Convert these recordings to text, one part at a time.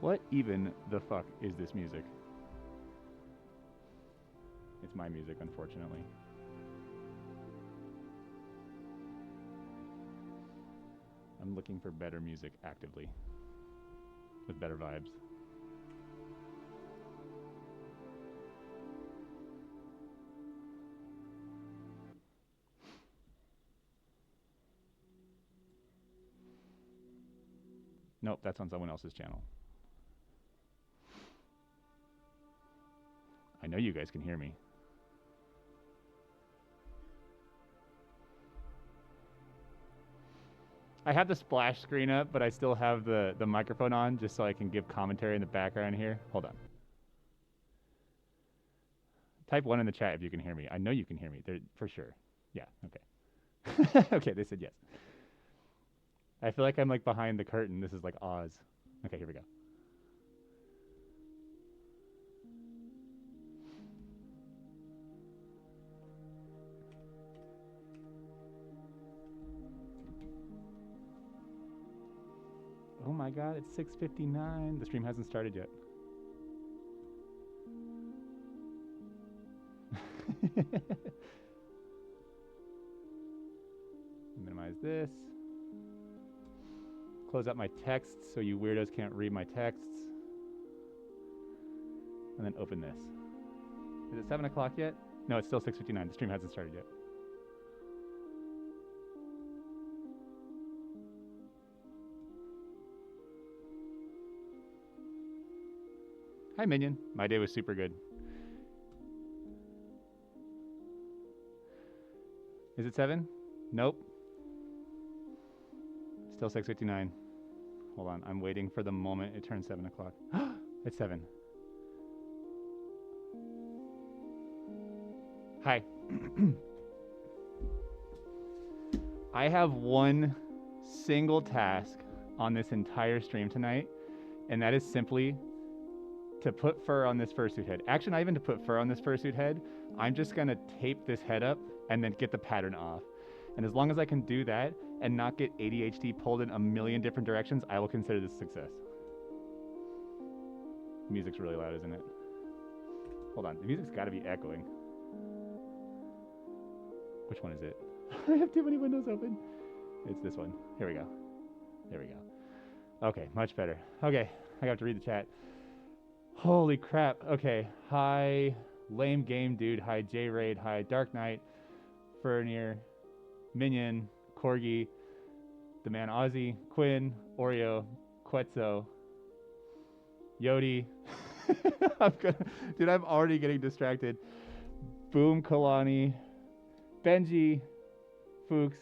What even the fuck is this music? It's my music, unfortunately. I'm looking for better music actively. With better vibes. Nope, that's on someone else's channel. I know you guys can hear me. I have the splash screen up, but I still have the microphone on just so I can give commentary in the background here. Hold on. Type 1 in the chat if you can hear me. I know you can hear me. For sure. Yeah, okay. Okay, they said yes. I feel like I'm like behind the curtain. This is like Oz. Okay, here we go. Oh my god, it's 6:59. The stream hasn't started yet. Minimize this. Close out my texts so you weirdos can't read my texts. And then open this. Is it 7 o'clock yet? No, it's still 6:59. The stream hasn't started yet. Hi, Minion. My day was super good. Is it 7? Nope. Still 6:59. Hold on. I'm waiting for the moment it turns 7 o'clock. It's 7. Hi. I have one single task on this entire stream tonight, and that is simply to put fur on this fursuit head. Actually, not even to put fur on this fursuit head. I'm just going to tape this head up and then get the pattern off. And as long as I can do that and not get ADHD pulled in a million different directions, I will consider this a success. The music's really loud, isn't it? Hold on. The music's got to be echoing. Which one is it? I have too many windows open. It's this one. Here we go. There we go. Okay, much better. Okay, I have to read the chat. Holy crap. Okay. Hi, Lame Game Dude. Hi, J-Raid. Hi, Dark Knight. Furnier. Minion. Corgi. The Man Ozzy. Quinn. Oreo. Quetzo. Yodi. Dude, I'm already getting distracted. Boom Kalani. Benji. Fuchs.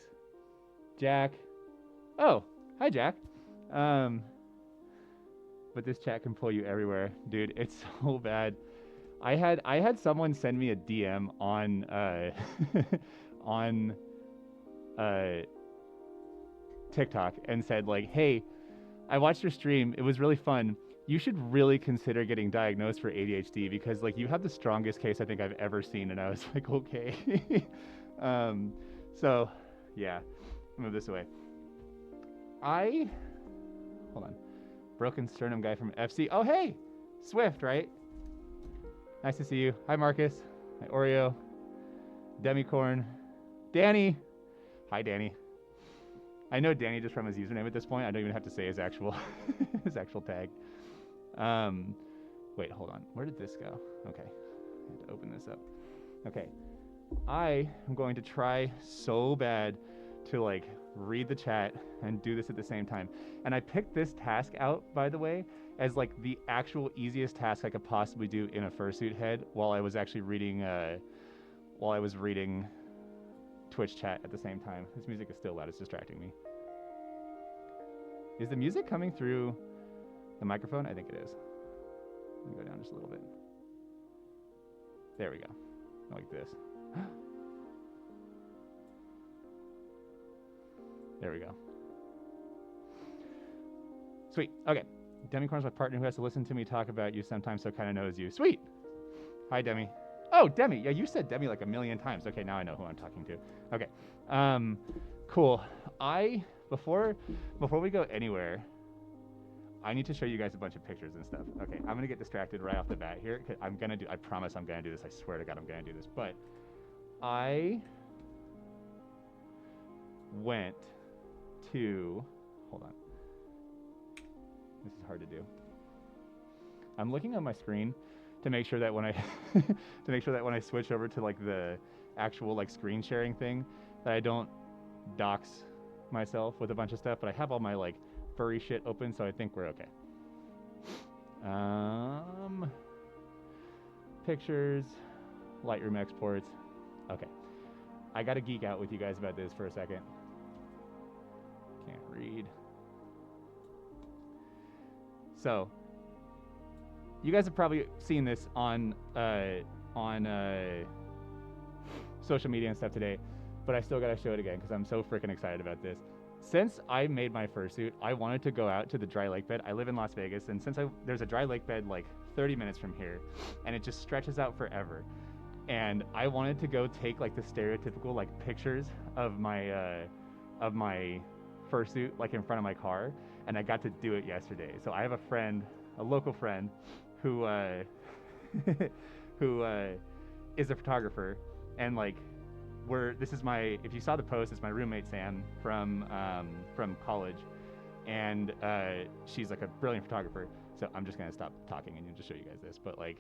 Jack. Oh, hi, Jack. But this chat can pull you everywhere, dude. It's so bad. I had someone send me a DM on on TikTok and said like, "Hey, I watched your stream. It was really fun. You should really consider getting diagnosed for ADHD because like you have the strongest case I think I've ever seen." And I was like, "Okay." So yeah, move this away. Hold on. Broken sternum guy from FC. Oh, hey! Swift, right? Nice to see you. Hi, Marcus. Hi, Oreo. Demicorn. Danny. Hi, Danny. I know Danny just from his username at this point. I don't even have to say his actual his actual tag. Wait, hold on. Where did this go? Okay. I have to open this up. Okay. I am going to try so bad to like read the chat and do this at the same time. And I picked this task out, by the way, as like the actual easiest task I could possibly do in a fursuit head while I was actually reading Twitch chat at the same time. This music is still loud, it's distracting me. Is the music coming through the microphone? I think it is. Let me go down just a little bit. There we go. Like this. There we go. Sweet. Okay. Demicorn's my partner who has to listen to me talk about you sometimes, so kind of knows you. Sweet. Hi, Demi. Oh, Demi. Yeah, you said Demi like a million times. Okay, now I know who I'm talking to. Okay. Cool. Before we go anywhere, I need to show you guys a bunch of pictures and stuff. Okay, I'm gonna get distracted right off the bat here. I promise I'm gonna do this. I swear to God I'm gonna do this. But I went to, hold on. This is hard to do. I'm looking on my screen to make sure that when I when I switch over to like the actual like screen sharing thing, that I don't dox myself with a bunch of stuff. But I have all my like furry shit open, so I think we're okay. Pictures, Lightroom exports. Okay, I gotta geek out with you guys about this for a second. Can't read. So, you guys have probably seen this on social media and stuff today, but I still gotta show it again because I'm so freaking excited about this. Since I made my fursuit, I wanted to go out to the dry lake bed. I live in Las Vegas, and since there's a dry lake bed like 30 minutes from here, and it just stretches out forever. And I wanted to go take like the stereotypical like pictures of my fursuit like in front of my car, and I got to do it yesterday. So I have a friend, a local friend, who is a photographer, and like if you saw the post, it's my roommate Sam from college, and she's like a brilliant photographer. So I'm just gonna stop talking and just show you guys this, but like,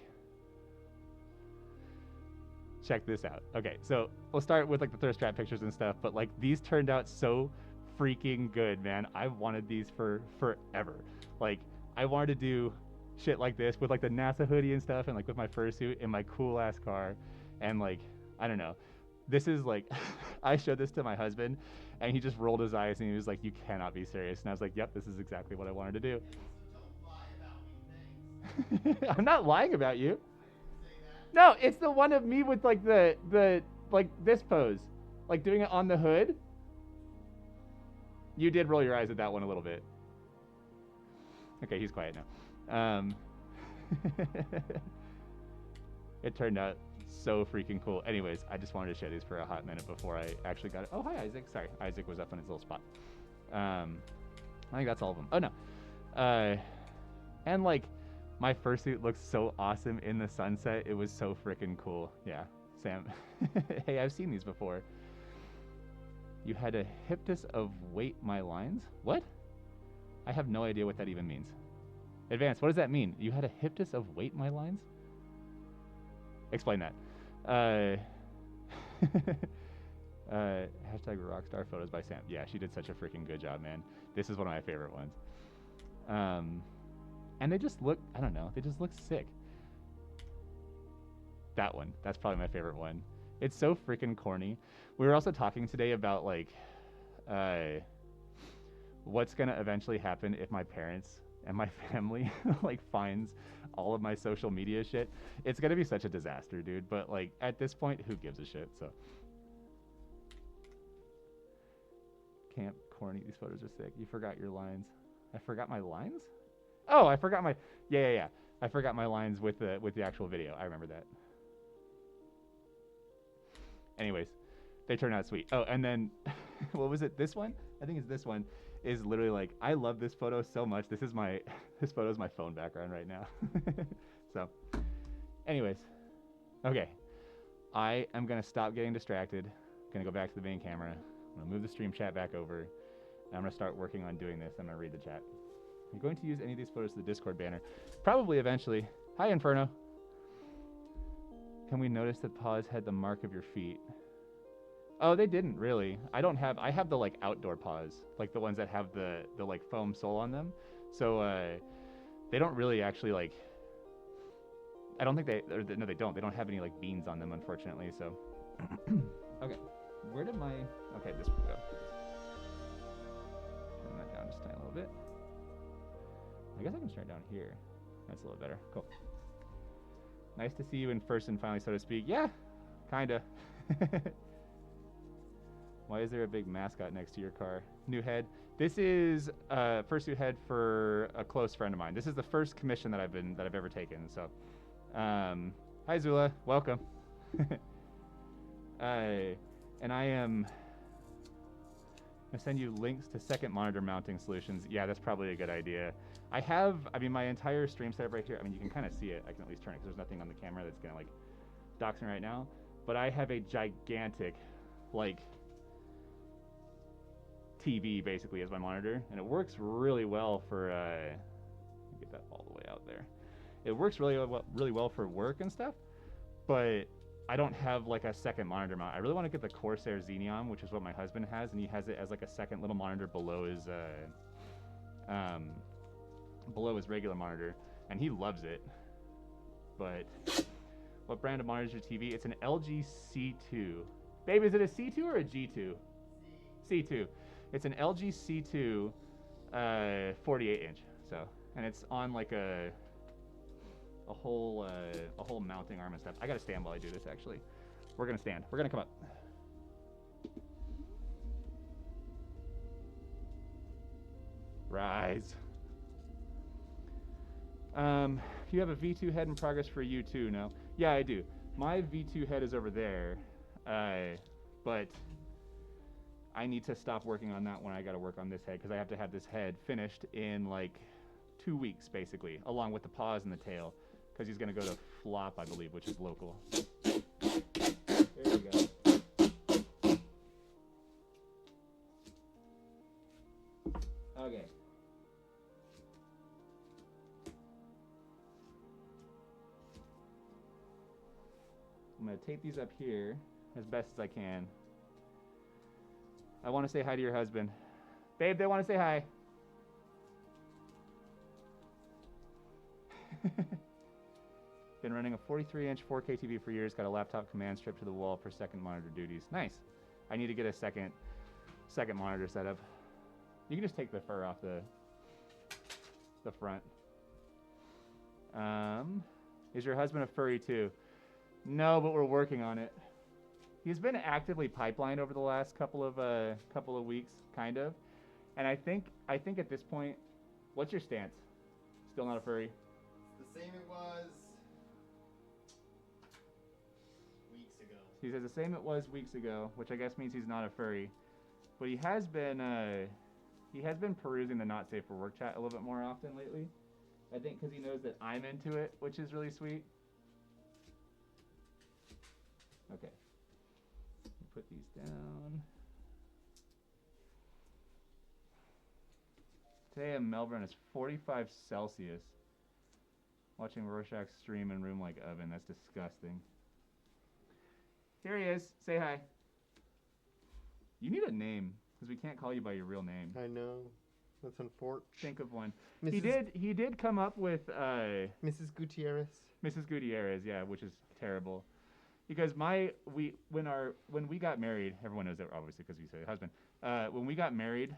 check this out. Okay, so we'll start with like the thirst trap pictures and stuff, but like these turned out so freaking good, man. I wanted these for forever. Like, I wanted to do shit like this with like the NASA hoodie and stuff, and like with my fursuit in my cool ass car, and like, I don't know. This is like, I showed this to my husband, and he just rolled his eyes and he was like, "You cannot be serious." And I was like, "Yep, this is exactly what I wanted to do." Don't lie about me, thanks. I'm not lying about you. No, it's the one of me with like the like this pose, like doing it on the hood. You did roll your eyes at that one a little bit. Okay, he's quiet now. It turned out so freaking cool. Anyways, I just wanted to show these for a hot minute before I actually got it. Oh, hi, Isaac. Sorry, Isaac was up on his little spot. I think that's all of them. Oh, no. And, like, my fursuit looks so awesome in the sunset. It was so freaking cool. Yeah, Sam. Hey, I've seen these before. You had a hyptus of weight my lines? What? I have no idea what that even means. Advance, what does that mean? You had a hyptus of weight my lines? Explain that. Hashtag rockstar photos by Sam. Yeah, she did such a freaking good job, man. This is one of my favorite ones. And they just look, I don't know, they just look sick. That one, that's probably my favorite one. It's so freaking corny. We were also talking today about like what's gonna eventually happen if my parents and my family like finds all of my social media shit. It's gonna be such a disaster, dude. But like at this point, who gives a shit? So camp corny. These photos are sick. You forgot your lines. I forgot my lines? Oh, I forgot my yeah. I forgot my lines with the actual video. I remember that. Anyways, they turned out sweet. Oh, and then what was it? This one? I think it's this one. Is literally like, I love this photo so much. This photo is my phone background right now. So, anyways, okay. I am gonna stop getting distracted. Gonna go back to the main camera. I'm gonna move the stream chat back over. And I'm gonna start working on doing this. I'm gonna read the chat. I'm going to use any of these photos to the Discord banner. Probably eventually. Hi, Inferno. Can we notice that paws had the mark of your feet? Oh, they didn't really. I have the like outdoor paws, like the ones that have the like foam sole on them. So they don't really actually like, I don't think no, they don't. They don't have any like beans on them, unfortunately. So, okay. Where did my, okay, this will go. Turn that down just a tiny little bit. I guess I can start down here. That's a little better. Cool. Nice to see you in person finally, so to speak. Yeah, kinda. Why is there a big mascot next to your car? New head. This is fursuit head for a close friend of mine. This is the first commission that I've ever taken. So, hi Zula, welcome. And I am gonna send you links to second monitor mounting solutions. Yeah, that's probably a good idea. I mean, my entire stream setup right here. I mean, you can kind of see it. I can at least turn it because there's nothing on the camera that's gonna like dox me right now. But I have a gigantic, like, TV basically as my monitor, and it works really well for. Get that all the way out there. It works really well for work and stuff, but I don't have like a second monitor mount. I really want to get the Corsair Xeneon, which is what my husband has, and he has it as like a second little monitor below his regular monitor, and he loves it. But what brand of monitor is your TV? It's an LG C2. Babe, is it a C2 or a G2? C2. It's an LG C2 48 inch. So, and it's on like a whole mounting arm and stuff. I gotta stand while I do this actually. We're gonna stand. We're gonna come up. Rise. You have a V2 head in progress for you too, no? Yeah, I do. My V2 head is over there, but I need to stop working on that one. I gotta work on this head because I have to have this head finished in like 2 weeks basically, along with the paws and the tail, because he's gonna go to Flop, I believe, which is local. There you go. Okay. I'm gonna tape these up here as best as I can. I want to say hi to your husband. Babe, they want to say hi. Been running a 43-inch 4K TV for years. Got a laptop command strip to the wall for second monitor duties. Nice. I need to get a second monitor setup. You can just take the fur off the front. Is your husband a furry too? No, but we're working on it. He's been actively pipelined over the last couple of weeks, kind of. And I think at this point, what's your stance? Still not a furry? It's the same it was weeks ago. He says the same it was weeks ago, which I guess means he's not a furry. But he has been perusing the not safe for work chat a little bit more often lately. I think because he knows that I'm into it, which is really sweet. Okay. Put these down. Today in Melbourne it's 45 Celsius. Watching Rorschach stream in room like oven. That's disgusting. Here he is. Say hi. You need a name because we can't call you by your real name. I know. That's unfortunate. Think of one. Mrs. He did come up with Mrs. Gutierrez. Mrs. Gutierrez, yeah, which is terrible. Because when we got married, everyone knows that obviously because you say husband. When we got married,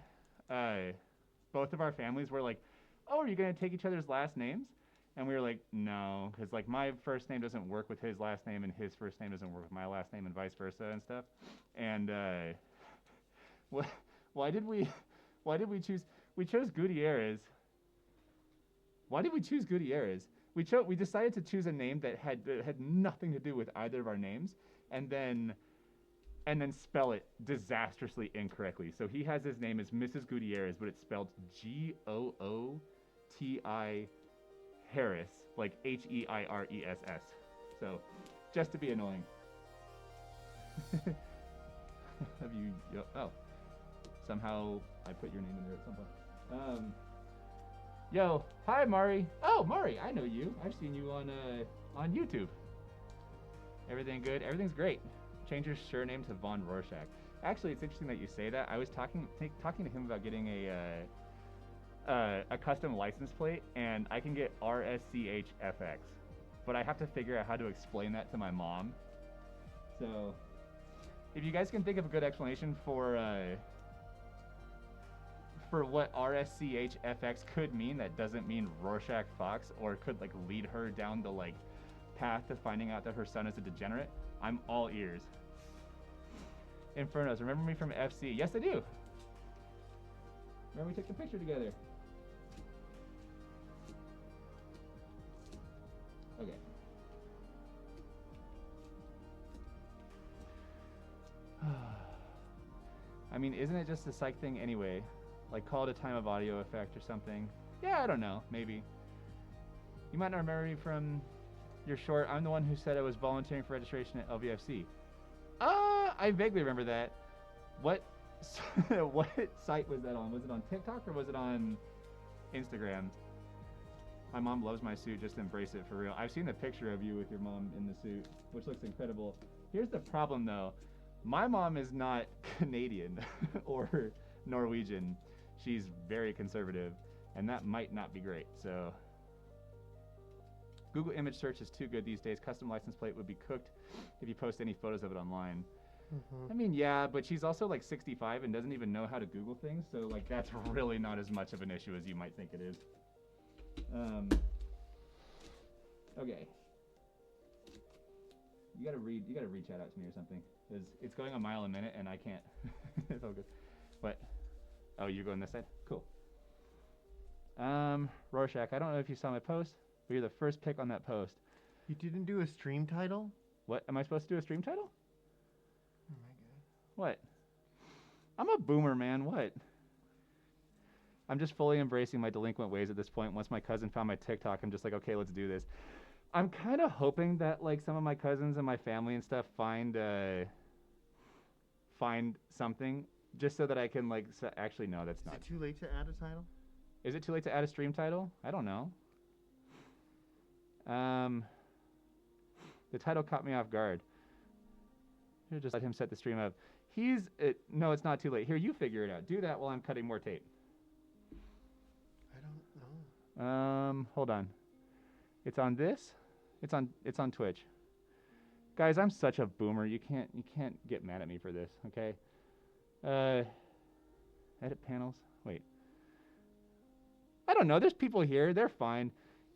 both of our families were like, "Oh, are you gonna take each other's last names?" And we were like, "No," because like my first name doesn't work with his last name, and his first name doesn't work with my last name, and vice versa and stuff. And why did we choose? We chose Gutierrez. Why did we choose Gutierrez? We decided to choose a name that had nothing to do with either of our names, and then spell it disastrously incorrectly. So he has his name as Mrs. Gutierrez, but it's spelled Gooti Harris, like Herress. So just to be annoying. Have you? Oh, somehow I put your name in there at some point. Yo, hi Mari. Oh, Mari, I know you. I've seen you on YouTube. Everything good? Everything's great. Change your surname to Von Rorschach. Actually, it's interesting that you say that. I was talking to him about getting a custom license plate, and I can get RSCHFX, but I have to figure out how to explain that to my mom. So, if you guys can think of a good explanation for what RSCHFX could mean that doesn't mean Rorschach Fox, or could like lead her down the like path to finding out that her son is a degenerate, I'm all ears. Infernos, remember me from FC? Yes, I do. Remember we took the picture together. Okay. I mean, isn't it just a psych thing anyway? Like, call it a time of audio effect or something. Yeah, I don't know. Maybe. You might not remember me from your short. I'm the one who said I was volunteering for registration at LVFC. I vaguely remember that. What what site was that on? Was it on TikTok or was it on Instagram? My mom loves my suit. Just embrace it for real. I've seen the picture of you with your mom in the suit, which looks incredible. Here's the problem, though. My mom is not Canadian or Norwegian. She's very conservative, and that might not be great. So Google image search is too good these days. Custom license plate would be cooked if you post any photos of it online. I mean, yeah, but she's also like 65 and doesn't even know how to Google things, so like that's really not as much of an issue as you might think it is. Okay. You gotta read chat out to me or something, because it's going a mile a minute and I can't. It's all good. What? Oh, you're going this side? Cool. Rorschach, I don't know if you saw my post, but you're the first pick on that post. You didn't do a stream title? What? Am I supposed to do a stream title? Oh my god. What? I'm a boomer, man. What? I'm just fully embracing my delinquent ways at this point. Once my cousin found my TikTok, I'm just like, okay, let's do this. I'm kind of hoping that like some of my cousins and my family and stuff find something just so that I can like actually no, that's not. Is it too late to add a title? Is it too late to add a stream title? I don't know. The title caught me off guard. Here, just let him set the stream up. No, it's not too late. Here, you figure it out. Do that while I'm cutting more tape. I don't know. Hold on. It's on this. It's on Twitch. Guys, I'm such a boomer. You can't get mad at me for this, okay? Edit panels. Wait. I don't know. There's people here. They're fine.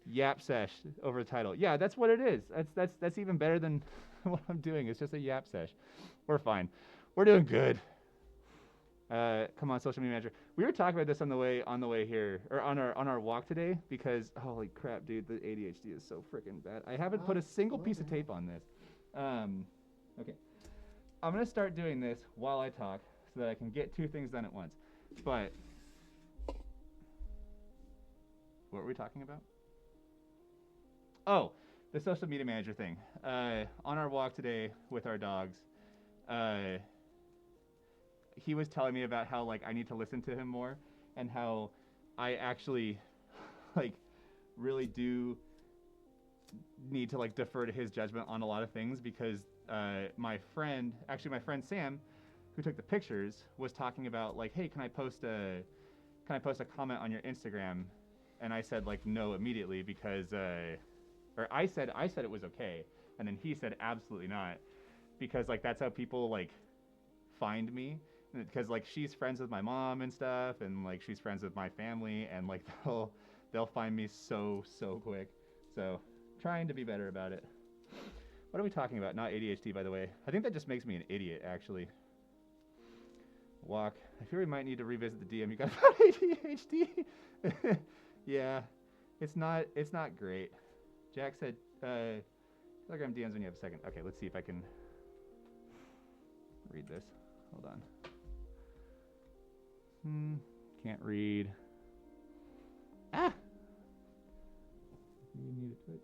Yap sesh over the title. Yeah, that's what it is. That's even better than what I'm doing. It's just a yap sesh. We're fine. We're doing good. Come on, social media manager. We were talking about this on the way here, or on our walk today, because holy crap, dude, the ADHD is so freaking bad. I haven't put a single piece of tape on this. Okay. I'm gonna start doing this while I talk so that I can get two things done at once. But what were we talking about? Oh, the social media manager thing. On our walk today with our dogs, he was telling me about how like I need to listen to him more, and how I actually like really do need to like defer to his judgment on a lot of things, because my friend Sam, who took the pictures, was talking about like, hey, can I post a comment on your Instagram? And I said like no immediately, because or I said it was okay, and then he said absolutely not, because like that's how people like find me, because like she's friends with my mom and stuff, and like she's friends with my family, and like they'll find me so quick. So trying to be better about it. What are we talking about? Not ADHD, by the way. I think that just makes me an idiot, actually. Walk. I fear we might need to revisit the DM you got about ADHD. Yeah, it's not great. Jack said, Telegram DMs when you have a second. Okay, let's see if I can read this. Hold on. Can't read. Ah! You need a Twitch.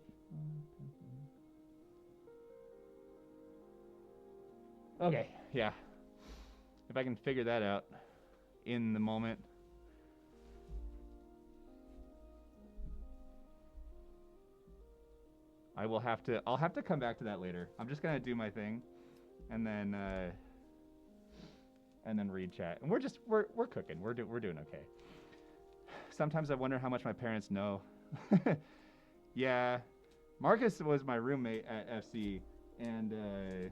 Okay, yeah. If I can figure that out in the moment. I'll have to come back to that later. I'm just gonna do my thing, and then read chat. And we're cooking. We're doing okay. Sometimes I wonder how much my parents know. Yeah, Marcus was my roommate at FC, and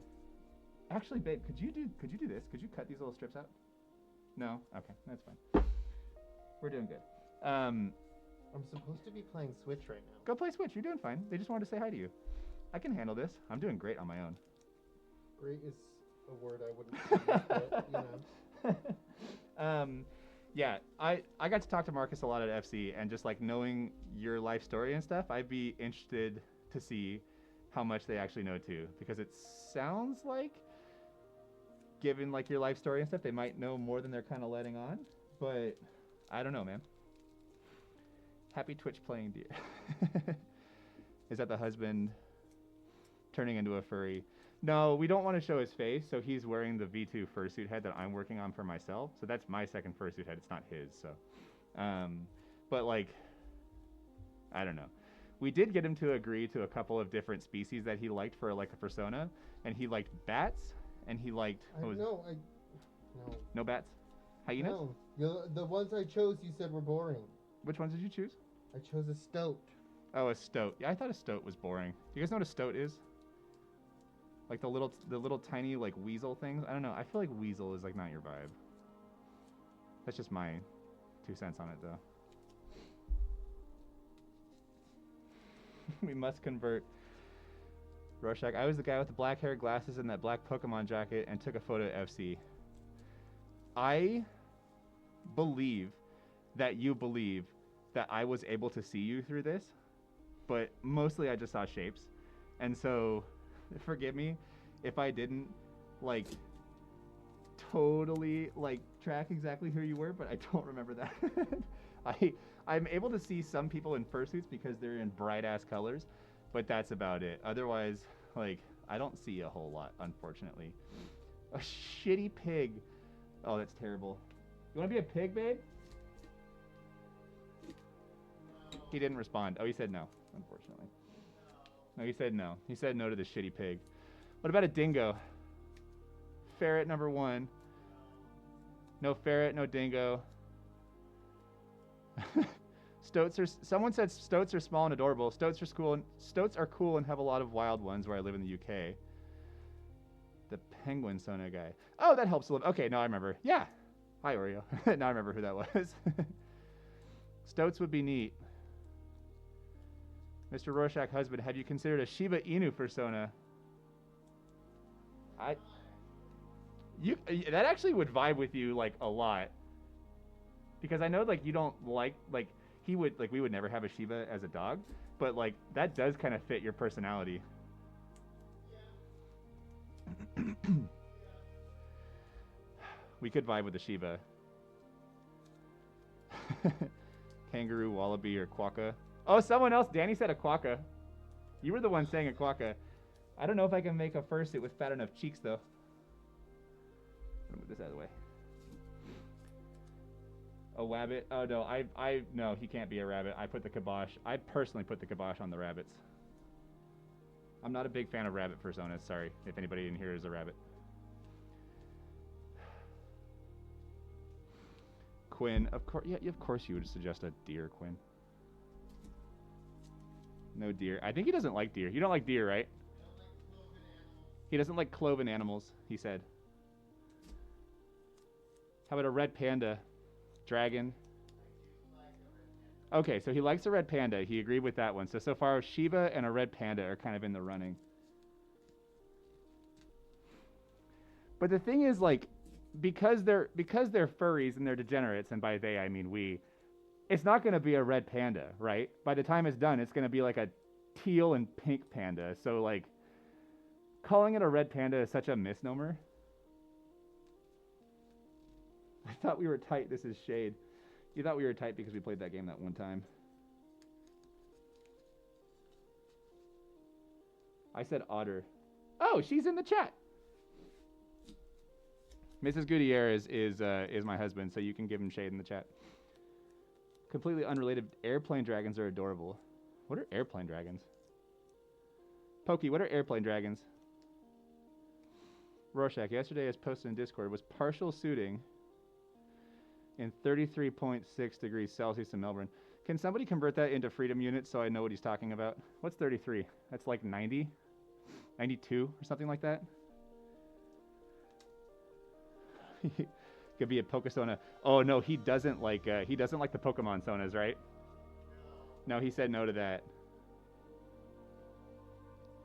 actually, babe, could you do this? Could you cut these little strips out? No? Okay, that's fine. We're doing good. I'm supposed to be playing Switch right now. Go play Switch. You're doing fine. They just wanted to say hi to you. I can handle this. I'm doing great on my own. Great is a word I wouldn't use, but, you know. Yeah, I got to talk to Marcus a lot at FC, and just like knowing your life story and stuff, I'd be interested to see how much they actually know too, because it sounds like, given like your life story and stuff, they might know more than they're kind of letting on, but I don't know, man. Happy Twitch playing deer. Is that the husband turning into a furry? No, we don't want to show his face, so he's wearing the V2 fursuit head that I'm working on for myself. So that's my second fursuit head. It's not his, so. But like, I don't know. We did get him to agree to a couple of different species that he liked for like a persona, and he liked bats, and he liked No. no bats, hyenas. No, the ones I chose you said were boring. Which ones did you choose? I chose a stoat. Oh, a stoat. Yeah, I thought a stoat was boring. Do you guys know what a stoat is? Like the little tiny like weasel things. I don't know. I feel like weasel is like not your vibe. That's just my 2 cents on it though. We must convert. Rorschach, I was the guy with the black hair, glasses, and that black Pokemon jacket and took a photo at FC. I believe that you believe that I was able to see you through this, but mostly I just saw shapes. And so, forgive me if I didn't, like, totally, like, track exactly who you were, but I don't remember that. I'm able to see some people in fursuits because they're in bright-ass colors, but that's about it. Otherwise, like, I don't see a whole lot, unfortunately. A shitty pig. Oh, that's terrible. You want to be a pig, babe? No. He didn't respond. Oh, he said no, unfortunately. No, he said no. He said no to the shitty pig. What about a dingo? Ferret number 1. No ferret, no dingo. Someone said stoats are small and adorable. Stoats are cool and have a lot of wild ones where I live in the UK. The penguin Sona guy. Oh, that helps a little. Okay, now I remember. Yeah. Hi, Oreo. Now I remember who that was. Stoats would be neat. Mr. Rorschach husband, have you considered a Shiba Inu persona? That actually would vibe with you like a lot. Because I know like you don't like we would never have a Shiba as a dog, but like that does kind of fit your personality. We could vibe with the Shiba. Kangaroo, wallaby, or quokka. Oh, someone else. Danny said a quokka. You were the one saying a quokka. I don't know if I can make a fursuit with fat enough cheeks though. I'm gonna move this out of the way. A rabbit? Oh no, no, he can't be a rabbit. I personally put the kibosh on the rabbits. I'm not a big fan of rabbit personas. Sorry if anybody in here is a rabbit. Quinn, of course, yeah, of course you would suggest a deer, Quinn. No deer. I think he doesn't like deer. You don't like deer, right? He doesn't like cloven animals, he said. How about a red panda? Dragon. Okay, so he likes a red panda. He agreed with that one. So far, Shiba and a red panda are kind of in the running. But the thing is, like, because they're furries and they're degenerates, and by they I mean we, it's not going to be a red panda, right? By the time it's done, it's going to be like a teal and pink panda. So, like, calling it a red panda is such a misnomer. I thought we were tight. This is shade. You thought we were tight because we played that game that one time. I said otter. Oh, she's in the chat. Mrs. Gutierrez is my husband, so you can give him shade in the chat. Completely unrelated. Airplane dragons are adorable. What are airplane dragons? Pokey, what are airplane dragons? Rorschach, yesterday as posted in Discord, was partial suiting in 33.6 degrees Celsius in Melbourne. Can somebody convert that into freedom units so I know what he's talking about? What's 33? That's like 90? 92 or something like that? Could be a Pokesona. Oh no, he doesn't like the Pokemon Sonas, right? No, he said no to that.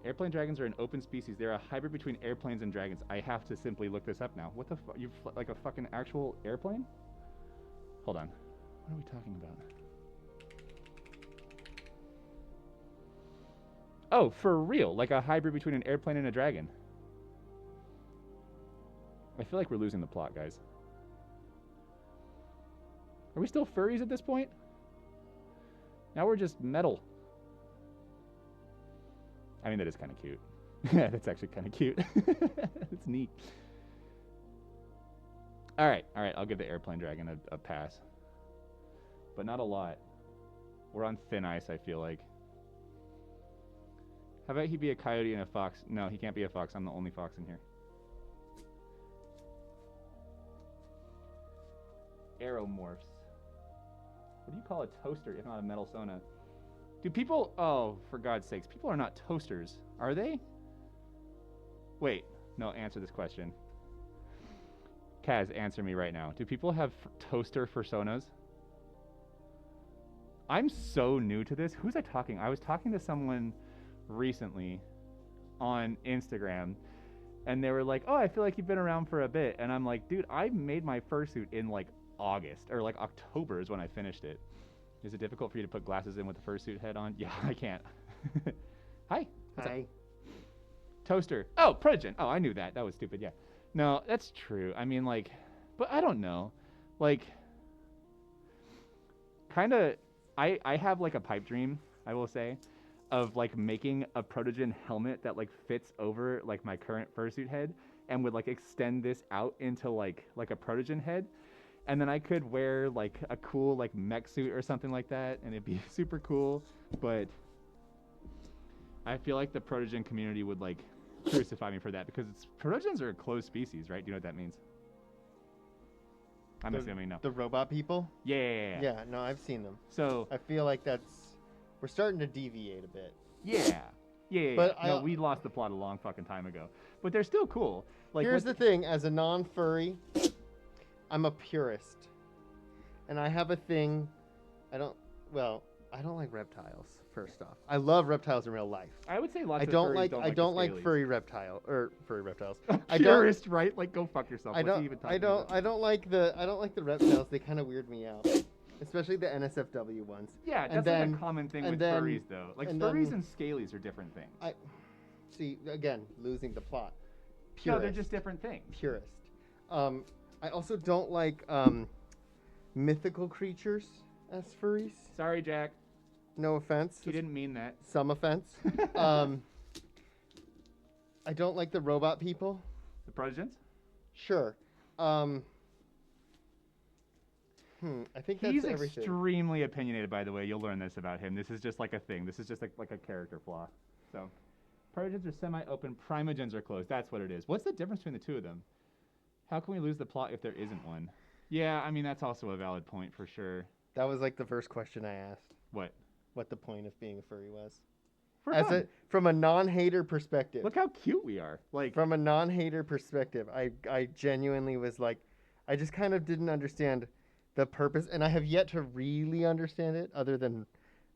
Airplane dragons are an open species. They're a hybrid between airplanes and dragons. I have to simply look this up now. What the fuck? You like a fucking actual airplane? Hold on. What are we talking about? Oh, for real. Like a hybrid between an airplane and a dragon. I feel like we're losing the plot, guys. Are we still furries at this point? Now we're just metal. I mean, that is kind of cute. Yeah, that's actually kind of cute. It's neat. All right. I'll give the airplane dragon a pass. But not a lot. We're on thin ice, I feel like. How about he be a coyote and a fox? No, he can't be a fox. I'm the only fox in here. Aeromorphs. What do you call a toaster if not a metal sauna? Do people... Oh, for God's sakes. People are not toasters. Are they? Wait. No, answer this question. Kaz, answer me right now. Do people have toaster fursuits? I'm so new to this. Who's I talking? I was talking to someone recently on Instagram, and they were like, oh, I feel like you've been around for a bit. And I'm like, dude, I made my fursuit in like August, or like October is when I finished it. Is it difficult for you to put glasses in with the fursuit head on? Yeah, I can't. Hi. Hi. Toaster. Oh, Progen. Oh, I knew that. That was stupid. Yeah. No, that's true. I mean, like, but I don't know. Like, kind of, I have like a pipe dream, I will say, of like making a Protogen helmet that like fits over like my current fursuit head and would like extend this out into like a Protogen head. And then I could wear like a cool like mech suit or something like that, and it'd be super cool. But I feel like the Protogen community would like crucify me for that, because Protogens are a closed species, right? Do you know what that means? I'm assuming no. The robot people? Yeah. Yeah, no, I've seen them. So I feel like we're starting to deviate a bit. Yeah. But no, we lost the plot a long fucking time ago. But they're still cool. Like, here's the thing, as a non-furry, I'm a purist. And I have a thing, I don't like reptiles, first off. I love reptiles in real life. I would say lots I of don't furries like don't I don't like the furry reptiles. Purist, right? Like, go fuck yourself. I don't like the reptiles. They kind of weird me out. Especially the NSFW ones. Yeah, that's like a common thing with furries, though. Like, furries and scalies are different things. See, again, losing the plot. Purist. No, they're just different things. Purist. I also don't like mythical creatures as furries. Sorry, Jack. No offense. He didn't mean that. Some offense. I don't like the robot people. The Protogens? Sure. I think that's He's everything. extremely opinionated, by the way. You'll learn this about him. This is just like a thing. This is just like a character flaw. So, Protogens are semi-open. Primogens are closed. That's what it is. What's the difference between the two of them? How can we lose the plot if there isn't one? Yeah, I mean, that's also a valid point for sure. That was like the first question I asked. What? What the point of being a furry was. From a non-hater perspective. Look how cute we are. Like, from a non-hater perspective, I genuinely was like, I just kind of didn't understand the purpose, and I have yet to really understand it, other than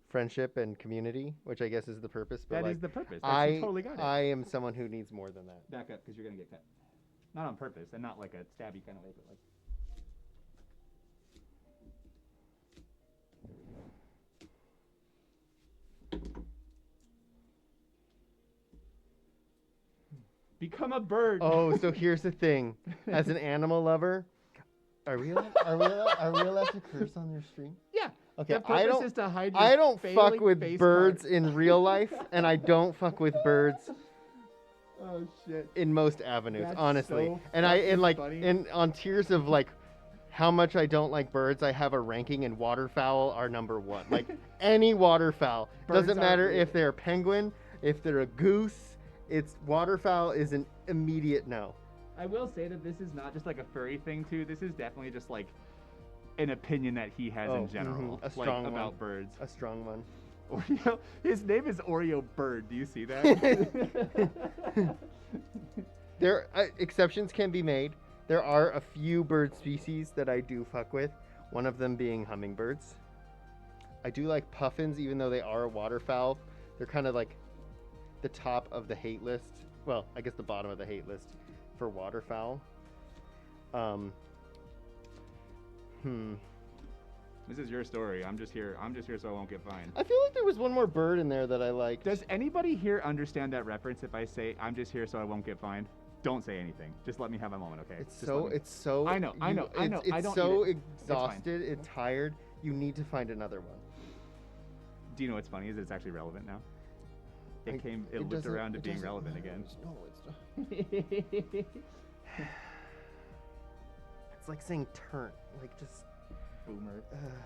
friendship and community, which I guess is the purpose. But that is the purpose. You totally got it. I am someone who needs more than that. Back up, because you're gonna get cut. Not on purpose, and not like a stabby kind of way, but like. Become a bird. Oh, so here's the thing. As an animal lover, are we allowed to curse on your stream? Yeah. Okay. The purpose is to hide your I don't fuck with face birds card. in real life, and I don't fuck with birds Oh shit. in most avenues, That's honestly. so And funny. on tiers of like how much I don't like birds, I have a ranking, and waterfowl are number one. Like any waterfowl. Birds Doesn't are matter weird. if they're a penguin, if they're a goose. It's waterfowl is an immediate no. I will say that this is not just like a furry thing too. This is definitely just like an opinion that he has in general, a strong like, one. about birds. A strong one. Oreo. His name is Oreo Bird. Do you see that? There exceptions can be made. There are a few bird species that I do fuck with. One of them being hummingbirds. I do like puffins, even though they are a waterfowl. They're kind of like the top of the hate list. Well, I guess the bottom of the hate list for waterfowl. This is your story. I'm just here so I won't get fined. I feel like there was one more bird in there that I liked. Does anybody here understand that reference if I say I'm just here so I won't get fined? Don't say anything. Just let me have a moment, okay? It's Just so let me- it's so I know. I It's don't so need it. It's fine. exhausted and tired. You need to find another one. Do you know what's funny is it's actually relevant now. It looped doesn't- around to it being doesn't relevant matter. again. No, it's not. It's like saying turn. Like just. Boomer.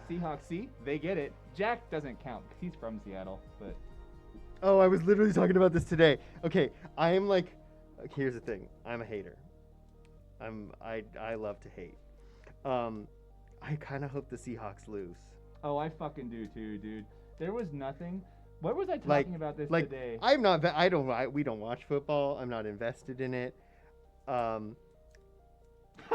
Seahawks, see? They get it. Jack doesn't count 'cause he's from Seattle, but Oh, I was literally talking about this today. Okay, I am like. Here's the thing. I'm a hater. I love to hate. I kind of hope the Seahawks lose. oh, I fucking do too, dude. There was nothing. What was I talking about this today? I'm not. I don't. We don't watch football. I'm not invested in it. How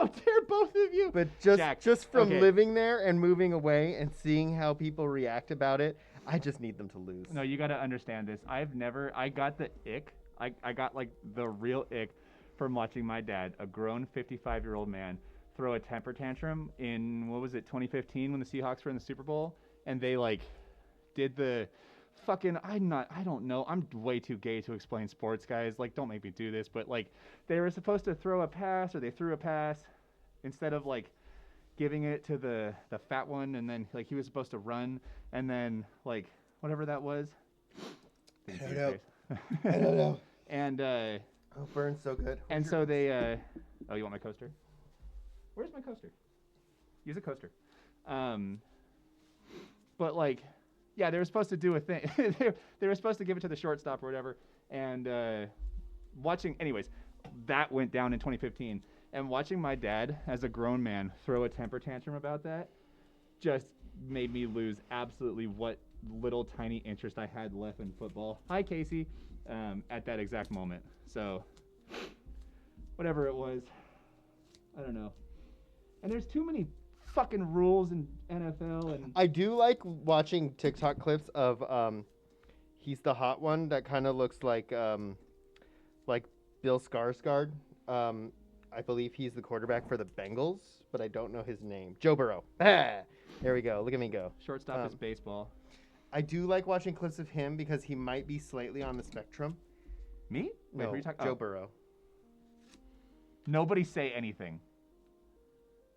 dare both of you? But Jack, just from okay. living there and moving away and seeing how people react about it, I just need them to lose. No, you got to understand this. I got the ick. I got like the real ick from watching my dad, a grown 55-year-old man, throw a temper tantrum in, what was it, 2015 when the Seahawks were in the Super Bowl? And they like did the fucking, I don't know. I'm way too gay to explain sports, guys. Like, don't make me do this. But like, they were supposed to throw a pass, or they threw a pass instead of like giving it to the fat one, and then like he was supposed to run, and then like whatever that was. I don't know. I don't know. And Oh, Burns so good. and so they oh, you want my coaster? Where's my coaster? Use a coaster. But like, yeah, they were supposed to do a thing. they were supposed to give it to the shortstop or whatever. And anyways, that went down in 2015. And watching my dad as a grown man throw a temper tantrum about that just made me lose absolutely what little tiny interest I had left in football. Hi, Casey. At that exact moment. So, whatever it was, I don't know. And there's too many fucking rules in NFL, and I do like watching TikTok clips of he's the hot one that kind of looks like Bill Skarsgård. I believe he's the quarterback for the Bengals, but I don't know his name. Joe Burrow. Ah, there we go. Look at me go. shortstop is baseball. I do like watching clips of him because he might be slightly on the spectrum. Me? Wait, No, who are you talking? Joe Oh. Burrow. Nobody say anything.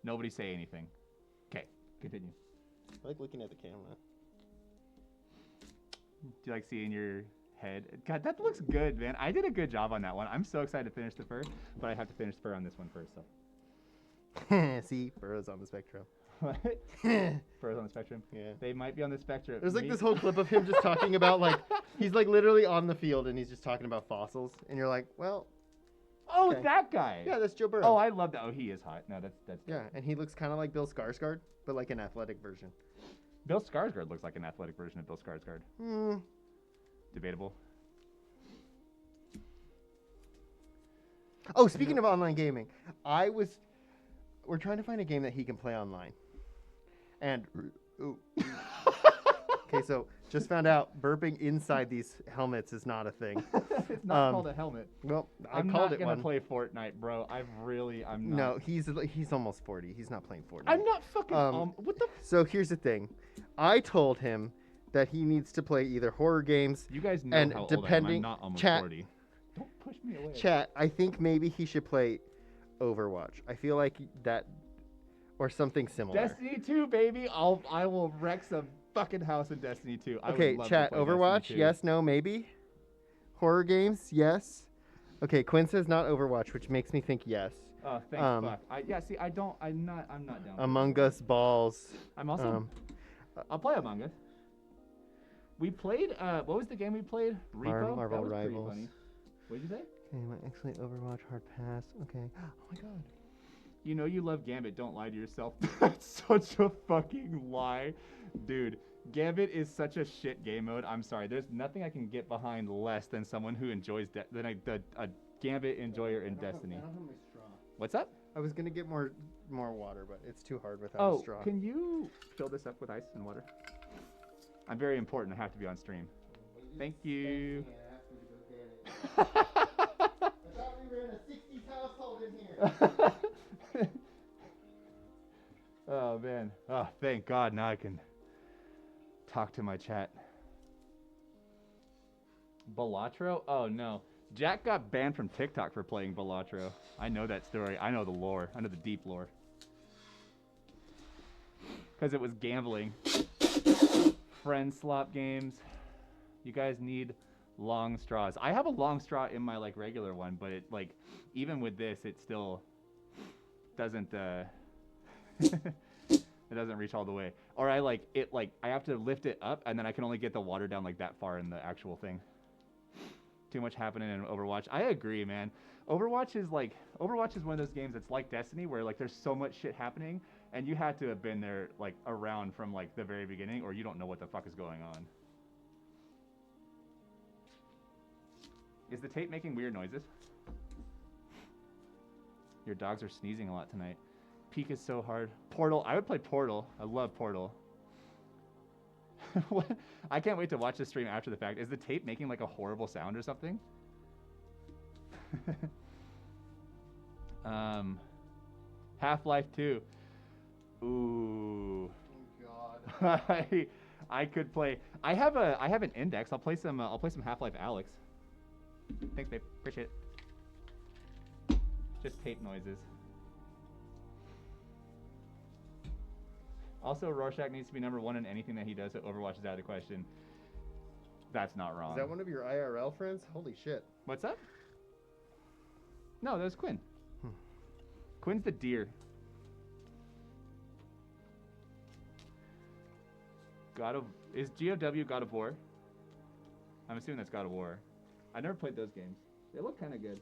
Nobody say anything. Okay, continue. I like looking at the camera. Do you like seeing your head? God, that looks good, man. I did a good job on that one. I'm so excited to finish the fur, but I have to finish the fur on this one first. So. See, Burrow's on the spectrum. What? Fur's on the spectrum. Yeah. They might be on the spectrum. There's like Me- this whole clip of him just talking about like he's like literally on the field and he's just talking about fossils and you're like, well, Oh, okay. that guy. yeah, that's Joe Burrow. Oh, I love that. Oh, he is hot. No, that's yeah, and he looks kind of like Bill Skarsgård, but like an athletic version. Bill Skarsgård looks like an athletic version of Bill Skarsgård. Hmm. Debatable. Oh, speaking of online gaming, we're trying to find a game that he can play online. And ooh. Okay, so just found out burping inside these helmets is not a thing. It's not called a helmet. Well, I I'm called not it gonna one. play Fortnite, bro. I'm not. No, he's almost 40. He's not playing Fortnite. I'm not fucking. What the? So here's the thing. I told him that he needs to play either horror games. You guys know And how old I am. I'm depending- not almost chat- 40. Don't push me away. Chat, I think maybe he should play Overwatch. I feel like that or something similar. Destiny 2, baby. I will wreck some fucking house in Destiny 2. I Okay, would love chat, to play Overwatch, Destiny 2. yes, no, maybe. Horror games, yes. Okay, Quinn says not Overwatch, which makes me think yes. Oh, thanks, fuck. I'm not down. Among Us balls. I'm also. I'll play Among Us. We played. What was the game we played? Repo. Marvel that was pretty Rivals. funny. What did you say? Okay, my excellent Overwatch hard pass. Okay. Oh my god. You know you love Gambit. Don't lie to yourself. That's such a fucking lie, dude. Gambit is such a shit game mode. I'm sorry. There's nothing I can get behind less than someone who enjoys a Gambit enjoyer in Destiny. I don't have my straw. What's up? I was gonna get more water, but it's too hard without Oh, a straw. can you fill this up with ice and water? I'm very important. I have to be on stream. Thank you. I thought we were in a 60s household in here. Oh man. Oh, thank God. Now I can talk to my chat. Balatro? Oh no. Jack got banned from TikTok for playing Balatro. I know that story. I know the lore. I know the deep lore. Because it was gambling. Friend slop games. You guys need long straws. I have a long straw in my like regular one, but it like even with this, it still doesn't it doesn't reach all the way. Or I like it like I have to lift it up and then I can only get the water down like that far in the actual thing. Too much happening in Overwatch. I agree, man. Overwatch is one of those games that's like Destiny where like there's so much shit happening and you had to have been there like around from like the very beginning or you don't know what the fuck is going on. Is the tape making weird noises? Your dogs are sneezing a lot tonight. Peak is so hard. Portal. I would play Portal. I love Portal. What? I can't wait to watch the stream after the fact. Is the tape making like a horrible sound or something? Half-Life 2. Ooh. Oh God. I could play. I have an index. I'll play some Half-Life Alex. Thanks, babe. Appreciate it. Just tape noises. Also, Rorschach needs to be #1 in anything that he does, so Overwatch is out of the question. That's not wrong. Is that one of your IRL friends? Holy shit. What's up? No, that was Quinn. Quinn's the deer. Is GOW God of War? I'm assuming that's God of War. I never played those games. They look kind of good.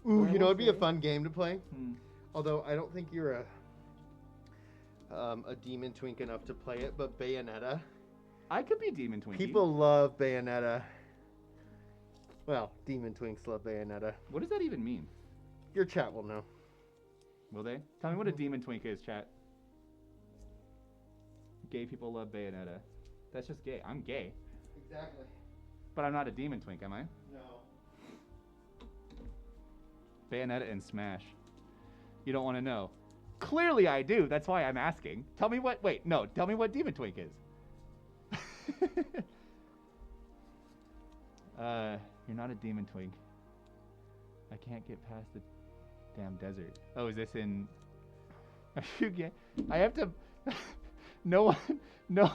Ooh, you know it'd be a fun game to play? Hmm. Although I don't think you're a demon twink enough to play it, but Bayonetta. I could be Demon Twinkie. People love Bayonetta. Well, demon twinks love Bayonetta. What does that even mean? Your chat will know. Will they? Tell me what a Demon Twink is, chat. Gay people love Bayonetta. That's just gay. I'm gay. Exactly. But I'm not a Demon Twink, am I? No. Bayonetta and Smash. You don't want to know. Clearly I do. That's why I'm asking. Tell me what... Wait, no. Tell me what Demon Twink is. You're not a Demon Twink. I can't get past the damn desert. Oh, is this in... Are you gay? I have to... No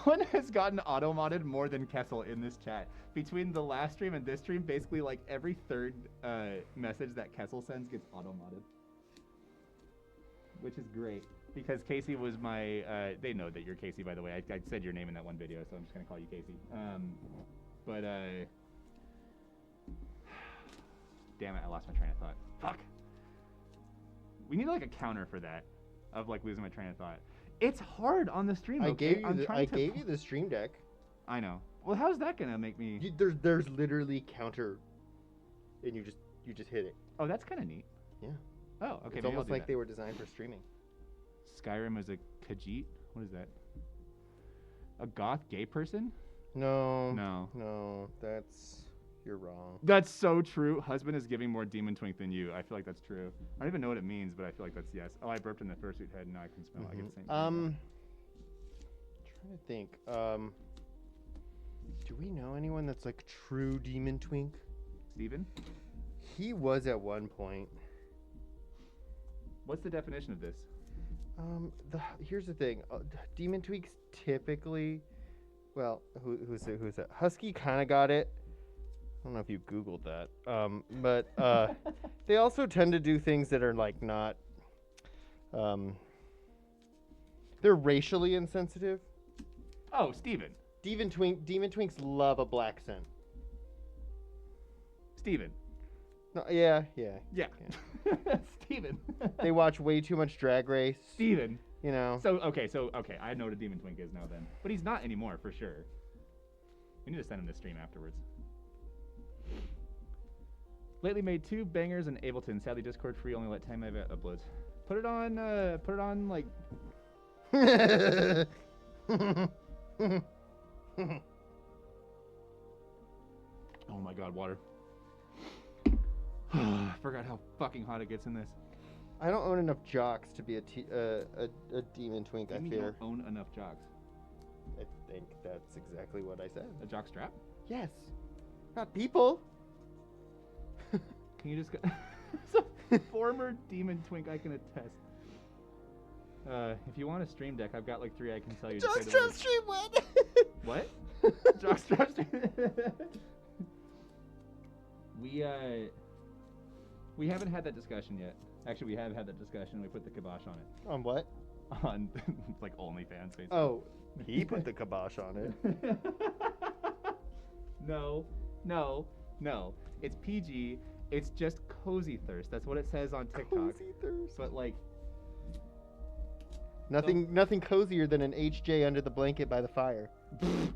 one has gotten auto-modded more than Kessel in this chat. Between the last stream and this stream, basically like every third message that Kessel sends gets auto-modded. Which is great. Because Casey was my... they know that you're Casey, by the way. I said your name in that one video, so I'm just going to call you Casey. Damn it, I lost my train of thought. Fuck! We need like a counter for that. Of like losing my train of thought. It's hard on the stream. I okay? gave you the stream deck. I know. Well, how's that gonna make me? There's literally counter, and you just hit it. Oh, that's kind of neat. Yeah. Oh, okay. It's almost like they were designed for streaming. Skyrim is a Khajiit. What is that? A goth gay person? No. No. You're wrong. That's so true. Husband is giving more demon twink than you. I feel like that's true. I don't even know what it means, but I feel like that's yes. Oh, I burped in the fursuit head. Now I can smell. I get the same. Trying to think. Do we know anyone that's like true demon twink? Steven? He was at one point. What's the definition of this? Here's the thing. Demon twinks typically, well, who's it? Husky kind of got it. I don't know if you Googled that. But they also tend to do things that are like not. They're racially insensitive. Oh, Steven. Demon twinks love a black scent. Steven. No, yeah. Steven. They watch way too much Drag Race. Steven. You know. So okay, I know what a demon twink is now then. But he's not anymore for sure. We need to send him to stream afterwards. Lately made 2 bangers in Ableton. Sadly, Discord free. Only let time uploads. Put it on like. Oh my God, water. I forgot how fucking hot it gets in this. I don't own enough jocks to be a demon twink. I fear. You don't own enough jocks. I think that's exactly what I said. A jock strap? Yes. Not people. Can you just go? As a former demon twink, I can attest. If you want a stream deck, I've got like 3 I can tell you. Jockstrap stream win. What? Jockstrap stream? We haven't had that discussion yet. Actually, we have had that discussion. We put the kibosh on it. On what? On like OnlyFans, basically. Oh, he put the kibosh on it. No. It's PG. It's just cozy thirst. That's what it says on TikTok. Cozy thirst. But like, Nothing cozier than an HJ under the blanket by the fire.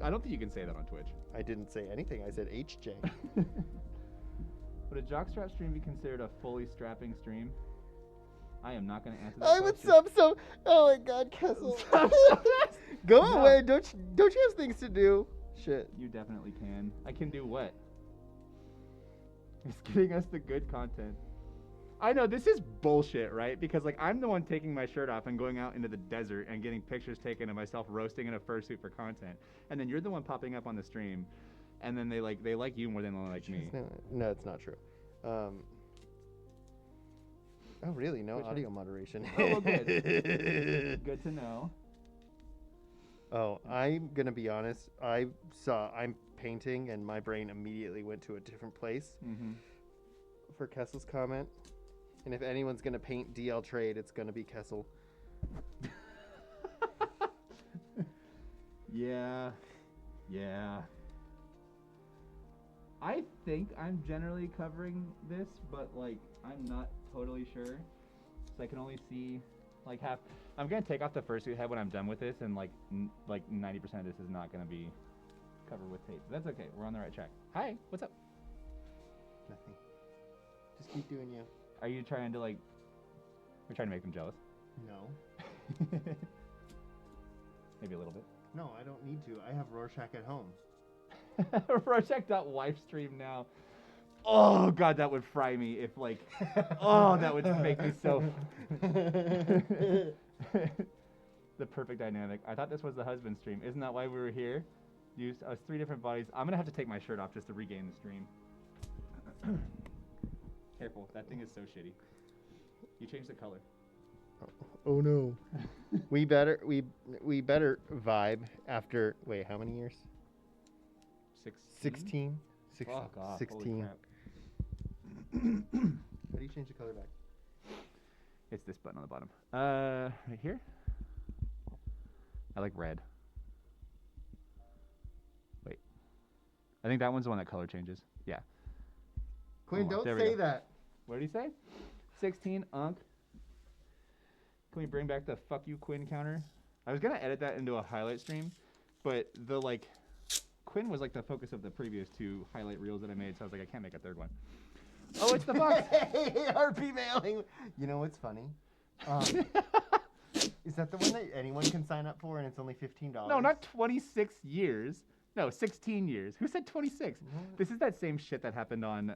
I don't think you can say that on Twitch. I didn't say anything. I said HJ. Would a jockstrap stream be considered a fully strapping stream? I am not going to answer that I would question. sub so. Oh my God, Kessel. Go No. away. Don't you have things to do? Shit. You definitely can. I can do what? It's giving us the good content. I know this is bullshit, right? Because like I'm the one taking my shirt off and going out into the desert and getting pictures taken of myself roasting in a fursuit for content, and then you're the one popping up on the stream, and then they like you more than they like me. No, it's not true. Oh really? No Which audio moderation. Oh, well, good. Good to know. Oh, I'm gonna be honest. I'm painting, and my brain immediately went to a different place for Kessel's comment. And if anyone's gonna paint DL Trade, it's gonna be Kessel. Yeah. I think I'm generally covering this, but like I'm not totally sure. So I can only see like half. I'm gonna take off the fursuit head when I'm done with this, and like 90% of this is not gonna be covered with tape. That's okay. We're on the right track. Hi, what's up? Nothing. Just keep doing you. Are you trying to like? We're trying to make them jealous. No. Maybe a little bit. No, I don't need to. I have Rorschach at home. Rorschach.wife stream now. Oh god, that would fry me if like. Oh, that would make me so. The perfect dynamic. I thought this was the husband stream. Isn't that why we were here? Used us 3 different bodies. I'm gonna have to take my shirt off just to regain the stream. Careful, that thing is so shitty. You changed the color. Oh no. we better vibe after how many years? 16. Fuck off. 16. Holy crap. How do you change the color back? It's this button on the bottom. Right here. I like red. Wait. I think that one's the one that color changes. Yeah. Quinn, Hold on, don't there we say go. that. What did he say? 16 unk. Can we bring back the fuck you Quinn counter? I was gonna edit that into a highlight stream, but the like Quinn was like the focus of the previous 2 highlight reels that I made, so I was like, I can't make a 3rd one. Oh, it's the fox. RP mailing. You know what's funny? Is that the one that anyone can sign up for and it's only $15? No, not 26 years. No, 16 years. Who said 26? What? This is that same shit that happened on,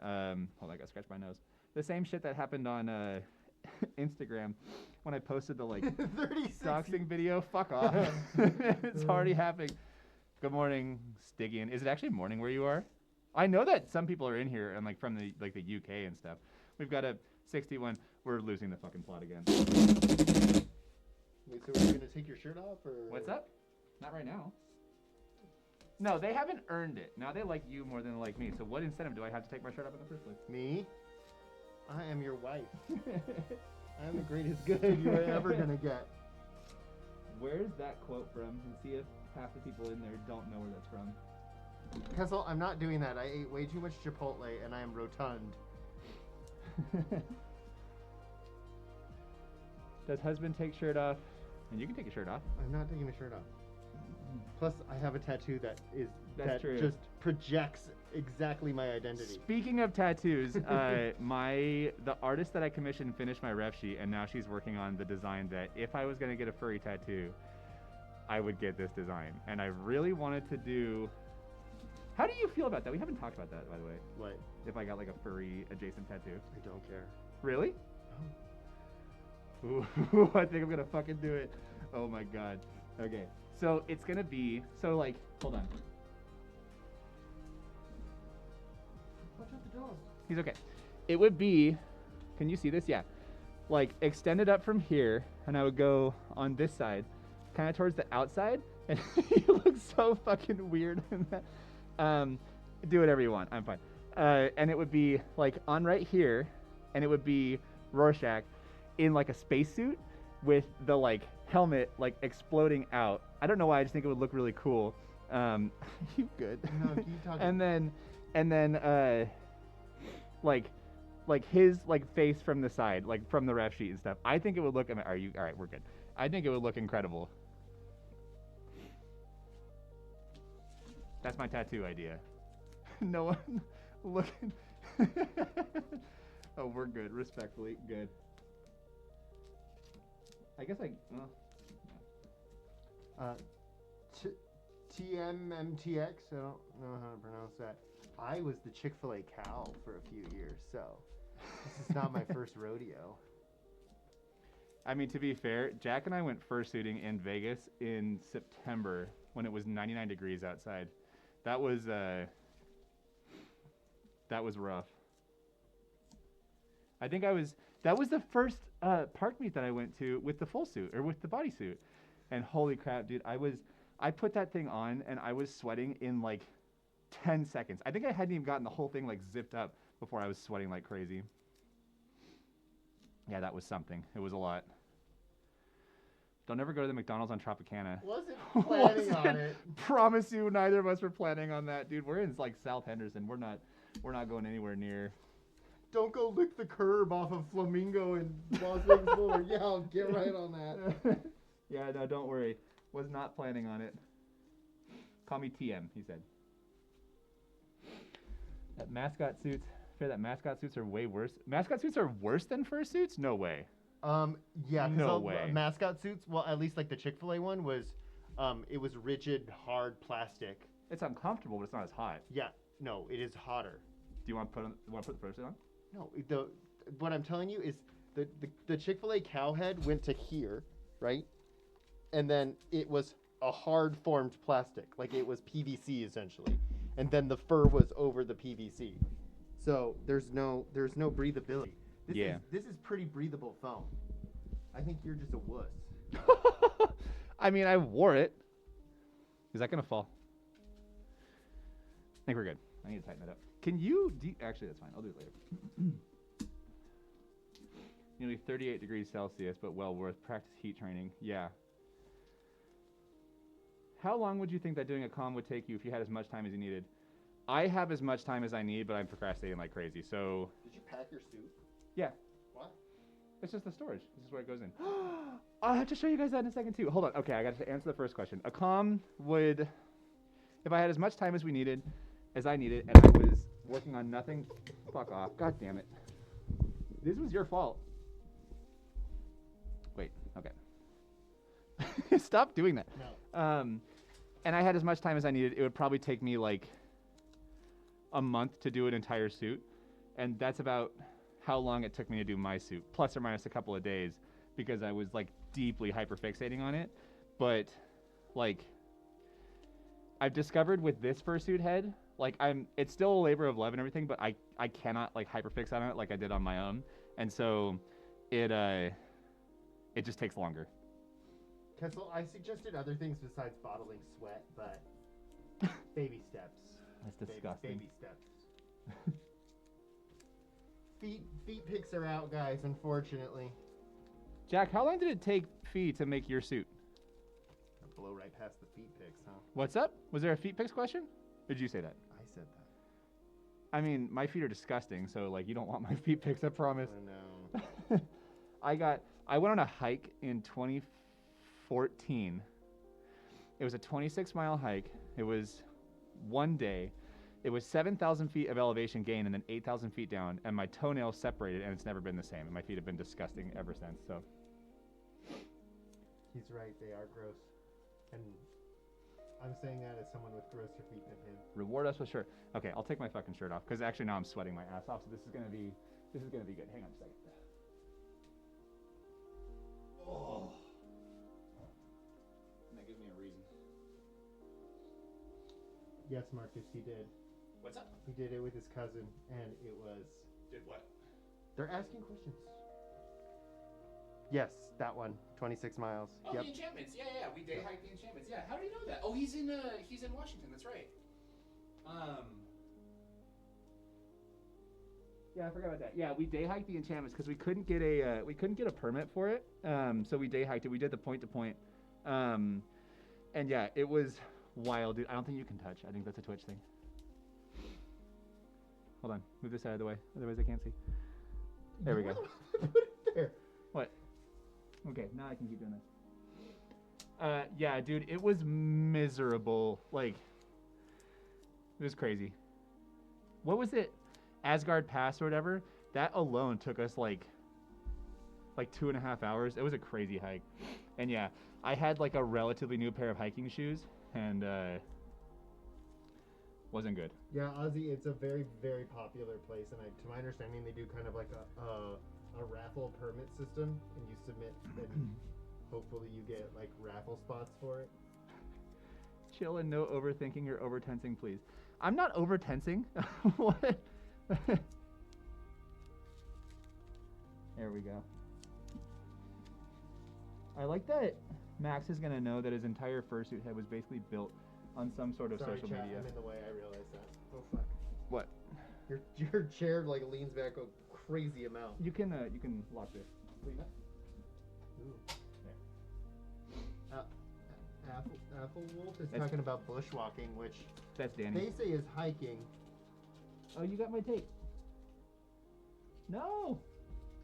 hold on, I gotta scratch my nose. The same shit that happened on Instagram when I posted the like 36. doxing video. Fuck off. It's already happening. Good morning, Stygian. Is it actually morning where you are? I know that some people are in here and like from the UK and stuff. We've got a 61. We're losing the fucking plot again. Wait, so are you gonna take your shirt off or? What's up? Not right now. No, they haven't earned it. Now they like you more than they like me. So what incentive do I have to take my shirt off in the first place? Me? I am your wife. I am the greatest good you are ever gonna get. Where's that quote from? And see if half the people in there don't know where that's from. Kessel, I'm not doing that. I ate way too much Chipotle and I am rotund. Does husband take shirt off? And you can take your shirt off. I'm not taking the shirt off. Plus, I have a tattoo that True. just projects exactly my identity. Speaking of tattoos, the artist that I commissioned finished my ref sheet, and now she's working on the design that if I was gonna get a furry tattoo, I would get this design. And I really wanted to do. How do you feel about that? We haven't talked about that, by the way. What? If I got like a furry adjacent tattoo. I don't care. Really? Oh. Ooh, I think I'm gonna fucking do it. Oh my god. Okay. So it's gonna be like hold on. Watch out the dog. He's okay. It would be, can you see this? Yeah. Like extended up from here, and I would go on this side, kind of towards the outside, And you look so fucking weird in that. Do whatever you want. I'm fine. And it would be like on right here, and it would be Rorschach in like a spacesuit with the like helmet like exploding out. I don't know why. I just think it would look really cool. You good? No, keep talking. and then like his like face from the side, like from the ref sheet and stuff. I think it would look. Are you all right? We're good. I think it would look incredible. That's my tattoo idea. No one looking. Oh, we're good. Respectfully, good. I guess well. TMMTX. I don't know how to pronounce that. I was the Chick-fil-A cow for a few years, so this is not my first rodeo. I mean, to be fair, Jack and I went fursuiting in Vegas in September when it was 99 degrees outside. That was rough. I think that was the first park meet that I went to with the full suit or with the bodysuit. And holy crap, dude, I put that thing on and I was sweating in like 10 seconds. I think I hadn't even gotten the whole thing like zipped up before I was sweating like crazy. Yeah, that was something. It was a lot. Don't ever go to the McDonald's on Tropicana. Wasn't planning on it. Promise you, neither of us were planning on that, dude. We're in like South Henderson. We're not going anywhere near. Don't go lick the curb off of Flamingo and Las Vegas Boulevard. Yeah, I'll get right on that. Yeah, no, don't worry. Was not planning on it. Call me TM, he said. That mascot suits. Fair that mascot suits are way worse. Mascot suits are worse than fursuits? No way. Yeah, because No way. mascot suits, well, at least like the Chick-fil-A one was, it was rigid, hard plastic. It's uncomfortable, but it's not as hot. Yeah, no, it is hotter. Do you want to put the fursuit on? No, what I'm telling you is the Chick-fil-A cow head went to here, right? And then it was a hard formed plastic, like it was PVC essentially. And then the fur was over the PVC. So there's no breathability. This is pretty breathable foam. I think you're just a wuss. I mean, I wore it. Is that gonna fall? I think we're good. I need to tighten that up. Can you? Actually, that's fine. I'll do it later. Nearly 38 degrees Celsius, but well worth practice heat training. Yeah. How long would you think that doing a comm would take you if you had as much time as you needed? I have as much time as I need, but I'm procrastinating like crazy. So. Did you pack your suit? Yeah. What? It's just the storage. This is where it goes in. I'll have to show you guys that in a second too. Hold on. Okay, I got to answer the first question. A comm would, if I had as much time as I needed, and I was working on nothing. Fuck off. God damn it. This was your fault. Wait. Okay. Stop doing that. No. And I had as much time as I needed. It would probably take me like a month to do an entire suit, and that's about how long it took me to do my suit, plus or minus a couple of days, because I was like deeply hyperfixating on it. But like I've discovered with this fursuit head, like it's still a labor of love and everything, but I cannot like hyperfix on it like I did on my own, and so it just takes longer. Kessel, I suggested other things besides bottling sweat, but baby steps. That's disgusting. Baby steps. Feet pics are out, guys, unfortunately. Jack, how long did it take Fee to make your suit? I blow right past the feet pics, huh? What's up? Was there a feet pics question? Or did you say that? I said that. I mean, my feet are disgusting, so like you don't want my feet pics, I promise. Oh, no. I went on a hike in 2014. It was a 26-mile hike. It was one day. It was 7,000 feet of elevation gain and then 8,000 feet down, and my toenails separated, and it's never been the same. And my feet have been disgusting ever since. So he's right; they are gross, and I'm saying that as someone with grosser feet than him. Reward us with shirt. Okay, I'll take my fucking shirt off because actually now I'm sweating my ass off. So this is gonna be good. Hang on a second. Oh. That gives me a reason. Yes, Marcus, he did. What's up? He did it with his cousin, and it was... Did what? They're asking questions. Yes, that one. 26 miles. Oh, Yep. the enchantments. Yeah, yeah. We day hiked the enchantments. Yeah. How do you know that? Oh, he's in Washington. That's right. Yeah, I forgot about that. Yeah, we day hiked the enchantments because we couldn't get a permit for it. So we day hiked it. We did the point to point. And yeah, it was wild, dude. I don't think you can touch. I think that's a Twitch thing. Hold on, move this out of the way. Otherwise, I can't see. There we go. Put it there. What? Okay, now I can keep doing this. Yeah, dude, it was miserable. Like, it was crazy. What was it? Asgard Pass or whatever? That alone took us like 2.5 hours. It was a crazy hike. And yeah, I had like a relatively new pair of hiking shoes, and wasn't good. Yeah, Ozzy, it's a very, very popular place, and to my understanding, they do kind of like a raffle permit system, and you submit, and hopefully you get like raffle spots for it. Chill and no overthinking or overtensing, please. I'm not overtensing. What? There we go. I like that Max is gonna know that his entire fursuit head was basically built on some sort of Sorry, social chat, media. I'm in the way. I realize that. Oh fuck. What? Your chair like leans back a crazy amount. You can lock this. Ooh. Apple Wolf is That's- talking about bushwalking, which That's Danny. they say is hiking. Oh, you got my tape. No.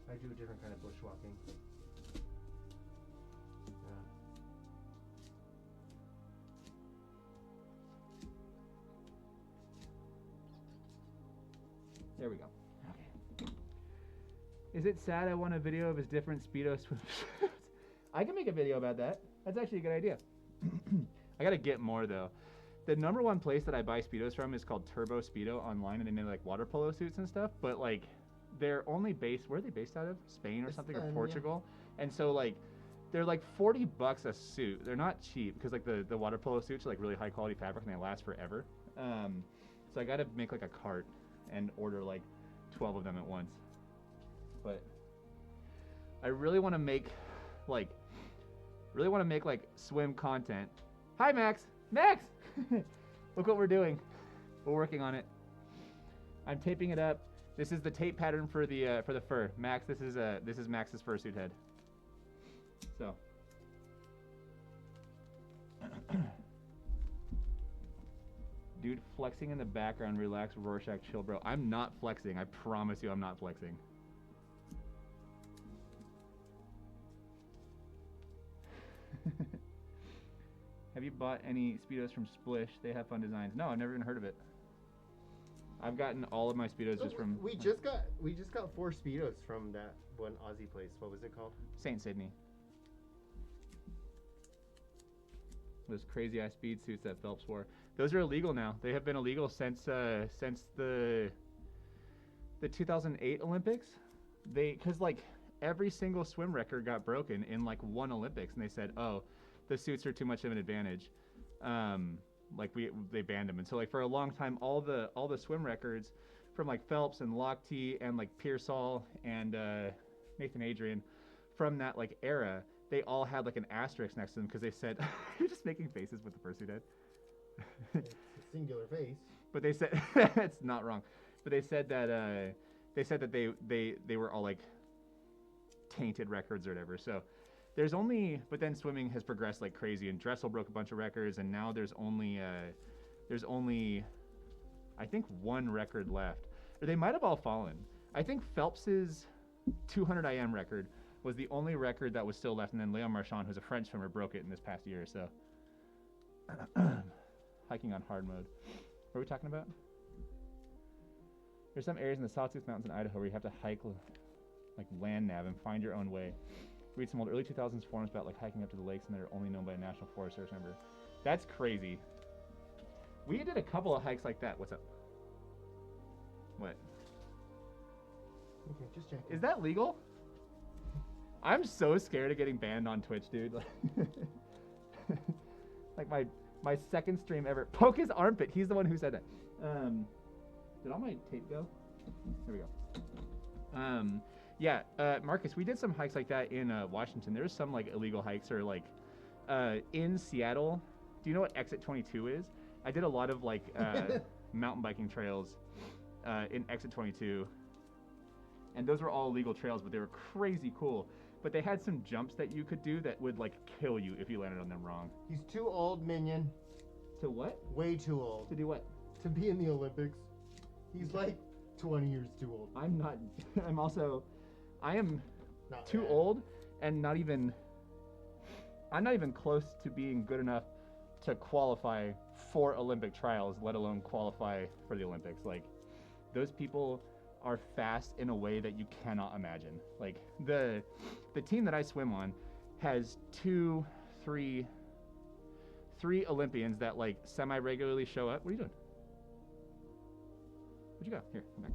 I do a different kind of bushwalking. Yeah. There we go. Okay. Is it sad I want a video of his different Speedo swimsuits? I can make a video about that. That's actually a good idea. I gotta get more though. The number one place that I buy Speedos from is called Turbo Speedo online, and they make like water polo suits and stuff. But like, they're only based. Where are they based out of? Spain or something, or Spain, yeah. Portugal? And so like, they're like $40 a suit. They're not cheap because like the water polo suits are like really high quality fabric and they last forever. So I gotta make like a cart and order like 12 of them at once. But I really want to make like swim content. Hi Max. Max. Look what we're doing. We're working on it. I'm taping it up. This is the tape pattern for the fur. Max, this is Max's fursuit head. So. Dude, flexing in the background, relax, Rorschach, chill, bro. I'm not flexing. I promise you I'm not flexing. Have you bought any Speedos from Splish? They have fun designs. No, I've never even heard of it. I've gotten all of my Speedos just from... We just got 4 Speedos from that one Aussie place. What was it called? St. Sydney. Those crazy ass speed suits that Phelps wore. Those are illegal now. They have been illegal since the 2008 Olympics. Because like every single swim record got broken in like one Olympics, and they said, oh, the suits are too much of an advantage. They banned them, and so like for a long time, all the swim records from like Phelps and Lochte and like Pearsall and Nathan Adrian from that like era, they all had like an asterisk next to them because they said you're just making faces with the fursuit head. It's a singular face. But they said it's not wrong. But they said that they were all like tainted records or whatever. So there's only, but then swimming has progressed like crazy, and Dressel broke a bunch of records, and now there's only I think one record left, or they might have all fallen. I think Phelps's 200 IM record was the only record that was still left, and then Léon Marchand, who's a French swimmer, broke it in this past year or so. Hiking on hard mode. What are we talking about? There's some areas in the Sawtooth Mountains in Idaho where you have to hike like land nav and find your own way. Read some old early 2000s forums about like hiking up to the lakes, and they're only known by a National Forest Service member. That's crazy. We did a couple of hikes like that. What's up? What? Okay, just checking. Is that legal? I'm so scared of getting banned on Twitch, dude. Like my second stream ever. Poke his armpit. He's the one who said that. Did all my tape go? There we go. Yeah, Marcus, we did some hikes like that in Washington. There's some like illegal hikes or like in Seattle. Do you know what Exit 22 is? I did a lot of like mountain biking trails in Exit 22, and those were all illegal trails, but they were crazy cool. But they had some jumps that you could do that would like kill you if you landed on them wrong. He's too old, Minion. To what? Way too old. To do what? To be in the Olympics. He's like 20 years too old. I'm not. I am Not too bad. old, and I'm not even close to being good enough to qualify for Olympic trials, let alone qualify for the Olympics. Like, those people are fast in a way that you cannot imagine. Like, the team that I swim on has three Olympians that like semi-regularly show up. What are you doing? Where'd you go? Here, come back.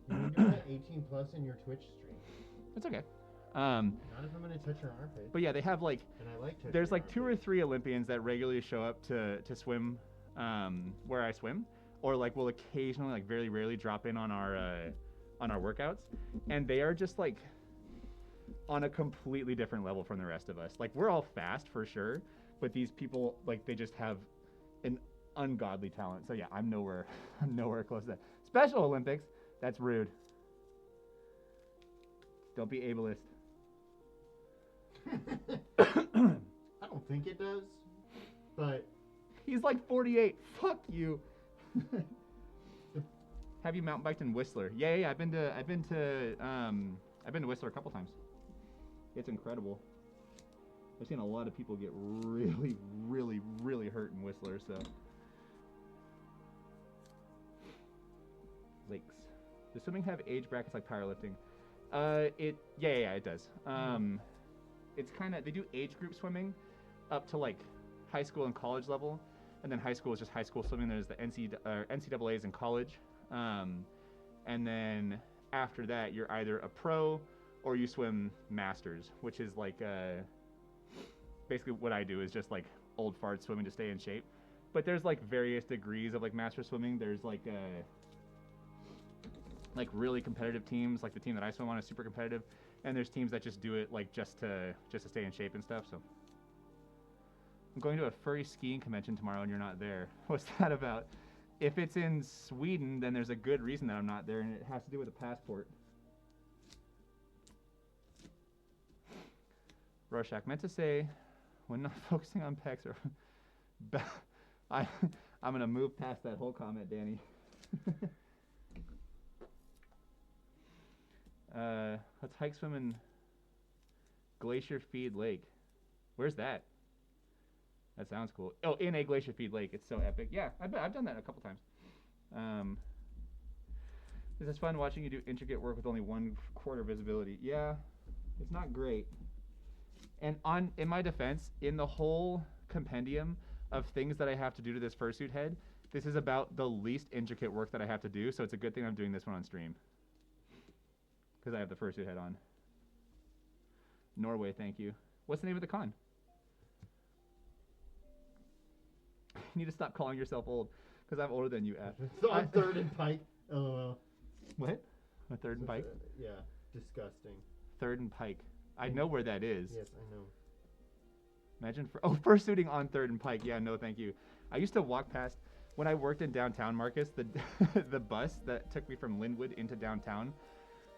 You were doing 18 plus in your Twitch stream. It's okay. Not if I'm gonna touch your armpit. But yeah, they have like And I like touching there's your like 2 or armpit. 3 Olympians that regularly show up to swim where I swim, or like will occasionally, like very rarely, drop in on our workouts, and they are just like on a completely different level from the rest of us. Like, we're all fast for sure, but these people, like, they just have an ungodly talent. So yeah, I'm nowhere close to that. Special Olympics, that's rude. Don't be ableist. I don't think it does, but He's like 48. Fuck you. Have you mountain biked in Whistler? Yeah. I've been to Whistler a couple times. It's incredible. I've seen a lot of people get really, really, really hurt in Whistler. So lakes. Does swimming have age brackets like powerlifting? It does. It's kind of, they do age group swimming up to like high school and college level, and then high school is just high school swimming. There's the NCAA's in college, and then after that you're either a pro or you swim masters, which is like basically what I do is just like old fart swimming to stay in shape. But there's like various degrees of like master swimming. There's like really competitive teams, like the team that I swim on is super competitive, and there's teams that just do it like just to stay in shape and stuff. So I'm going to a furry skiing convention tomorrow and you're not there. What's that about? If it's in Sweden, then there's a good reason that I'm not there, and it has to do with a passport. Rorschach meant to say, when not focusing on pecs or I'm gonna move past that whole comment, Danny. Let's hike swim in Glacier Feed Lake. Where's that? That sounds cool. Oh, in a Glacier Feed Lake. It's so epic. Yeah, I've done that a couple times. This is fun watching you do intricate work with only 1/4 visibility. Yeah, it's not great. And in my defense, in the whole compendium of things that I have to do to this fursuit head, this is about the least intricate work that I have to do, so it's a good thing I'm doing this one on stream. Because I have the fursuit head on. Norway, thank you. What's the name of the con? You need to stop calling yourself old, because I'm older than you, Ash. it's on Third and Pike. LOL. What? A Third and Pike? Yeah, disgusting. Third and Pike. I know where that is. Yes, I know. Imagine fursuiting on Third and Pike. Yeah, no, thank you. I used to walk past when I worked in downtown, Marcus. The the bus that took me from Linwood into downtown